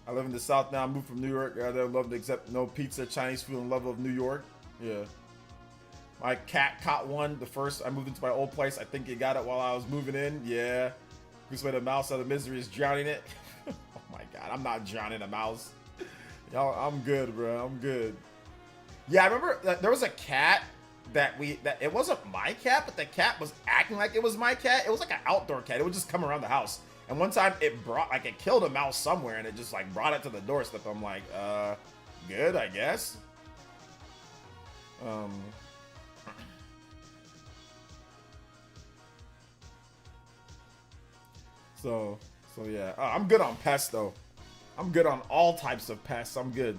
[SPEAKER 1] I live in the South now. I moved from New York. I love to accept no pizza, Chinese food, and love of New York. Yeah. My cat caught one the first I moved into my old place. I think it got it while I was moving in. Yeah. Who's made a mouse out of misery is drowning it. Oh my God. I'm not drowning a mouse. Y'all, I'm good, bro. I'm good. Yeah, I remember that there was a cat that it wasn't my cat, but the cat was acting like it was my cat. It was like an outdoor cat. It would just come around the house. And one time it killed a mouse somewhere and it just like brought it to the doorstep. I'm like, good, I guess. So yeah. I'm good on pests though. I'm good on all types of pests. I'm good.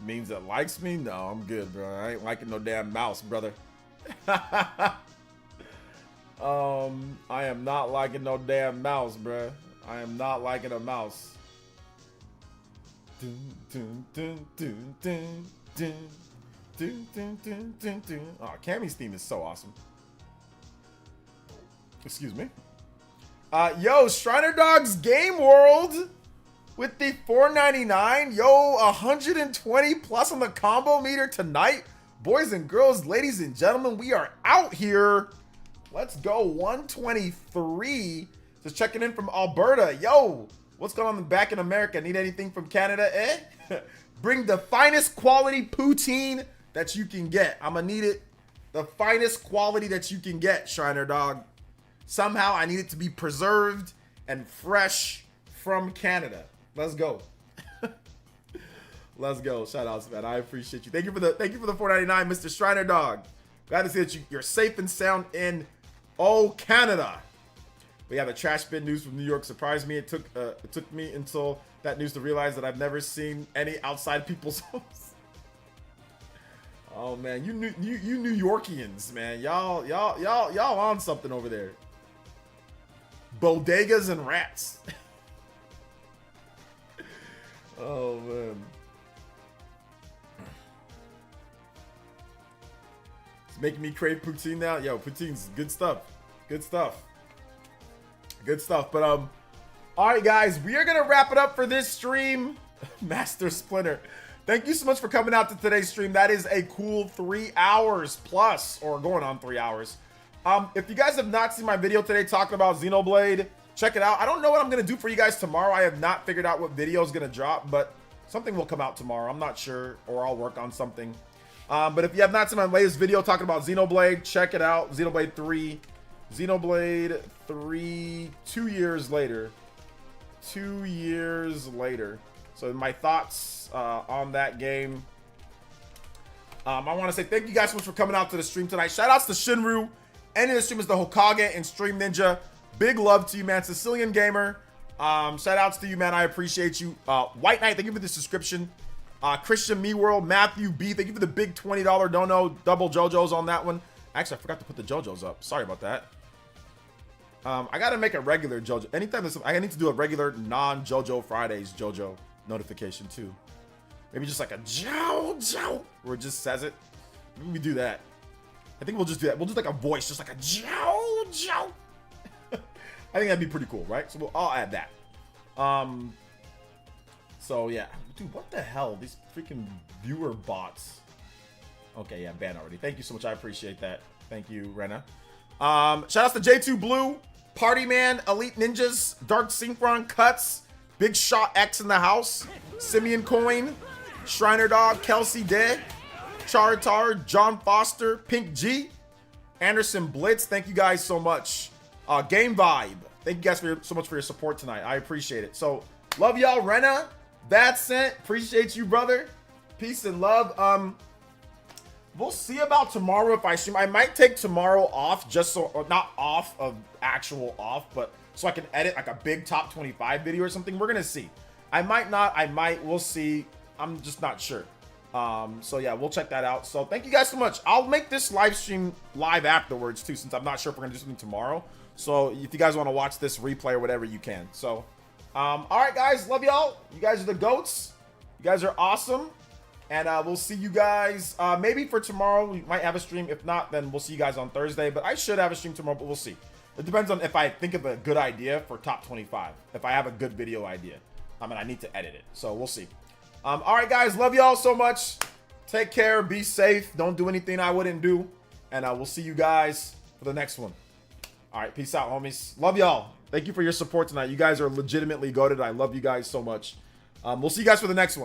[SPEAKER 1] Means it likes me? No, I'm good, bro. I ain't liking no damn mouse, brother. I am not liking no damn mouse, bruh. I am not liking a mouse. Oh, Cammy's theme is so awesome. Excuse me. Yo, Shriner Dogs Game World with the $4.99. Yo, 120 plus on the combo meter tonight. Boys and girls, ladies and gentlemen, we are out here. Let's go, 123. Just checking in from Alberta. Yo, what's going on back in America? Need anything from Canada, eh? Bring the finest quality poutine that you can get. I'm gonna need it. The finest quality that you can get, Shriner Dog. Somehow I need it to be preserved and fresh from Canada. Let's go. Let's go. Shout outs, man. I appreciate you. Thank you for the $4.99, Mr. Shriner Dog. Glad to see that you're safe and sound in Canada. We have a trash bin news from New York. Surprised me. It took me until that news to realize that I've never seen any outside people's homes. Oh man, you New Yorkians, man. Y'all on something over there. Bodegas and rats. Oh man. It's making me crave poutine now. Yo, poutine's good stuff. Good stuff. Good stuff. But all right, guys, we are gonna wrap it up for this stream. Master Splinter, thank you so much for coming out to today's stream. That is a cool 3 hours plus, or going on 3 hours. If you guys have not seen my video today talking about Xenoblade, check it out. I don't know what I'm gonna do for you guys tomorrow. I have not figured out what video is gonna drop, but something will come out tomorrow. I'm not sure, or I'll work on something. But if you have not seen my latest video talking about Xenoblade, check it out. Xenoblade 3. Xenoblade 3, 2 years later. 2 years later. So my thoughts on that game. I want to say thank you guys so much for coming out to the stream tonight. Shout outs to Shinru. Ending the stream is the Hokage and Stream Ninja. Big love to you, man. Sicilian Gamer. Shout outs to you, man. I appreciate you. White Knight, thank you for the subscription. Christian Me World, Matthew B, thank you for the big $20 dono. Double JoJo's on that one. Actually, I forgot to put the JoJo's up. Sorry about that. I gotta make a regular JoJo. Anytime I need to do a regular non-JoJo Fridays JoJo notification too. Maybe just like a JoJo where it just says it. Maybe we do that. I think we'll just do that. We'll just like a voice, just like a JoJo. I think that'd be pretty cool, right? So I'll add that. So yeah, dude, what the hell? These freaking viewer bots. Okay, yeah, ban already. Thank you so much. I appreciate that. Thank you, Rena. Shout outs to J2 Blue, Party Man, Elite Ninjas, Dark Synchron Cuts, Big Shot X in the house, Simeon Coin, Shriner Dog, Kelsey Day, Charitar, John Foster, Pink G, Anderson Blitz. Thank you guys so much. Game Vibe. Thank you guys so much for your support tonight. I appreciate it. So love y'all, Rena. Bad Scent. Appreciate you, brother. Peace and love. We'll see about tomorrow if I stream. I might take tomorrow off just so, or not off of actual off, but so I can edit like a big top 25 video or something. We're gonna see. I might not. I might. We'll see. I'm just not sure. So yeah, we'll check that out. So thank you guys so much. I'll make this live stream live afterwards too, since I'm not sure if we're gonna do something tomorrow. So if you guys want to watch this replay or whatever, you can. So, all right, guys, love y'all. You guys are the goats. You guys are awesome. And we'll see you guys maybe for tomorrow. We might have a stream. If not, then we'll see you guys on Thursday. But I should have a stream tomorrow, but we'll see. It depends on if I think of a good idea for top 25. If I have a good video idea. I mean, I need to edit it. So we'll see. All right, guys. Love y'all so much. Take care. Be safe. Don't do anything I wouldn't do. And we'll see you guys for the next one. All right. Peace out, homies. Love y'all. Thank you for your support tonight. You guys are legitimately goated. I love you guys so much. We'll see you guys for the next one.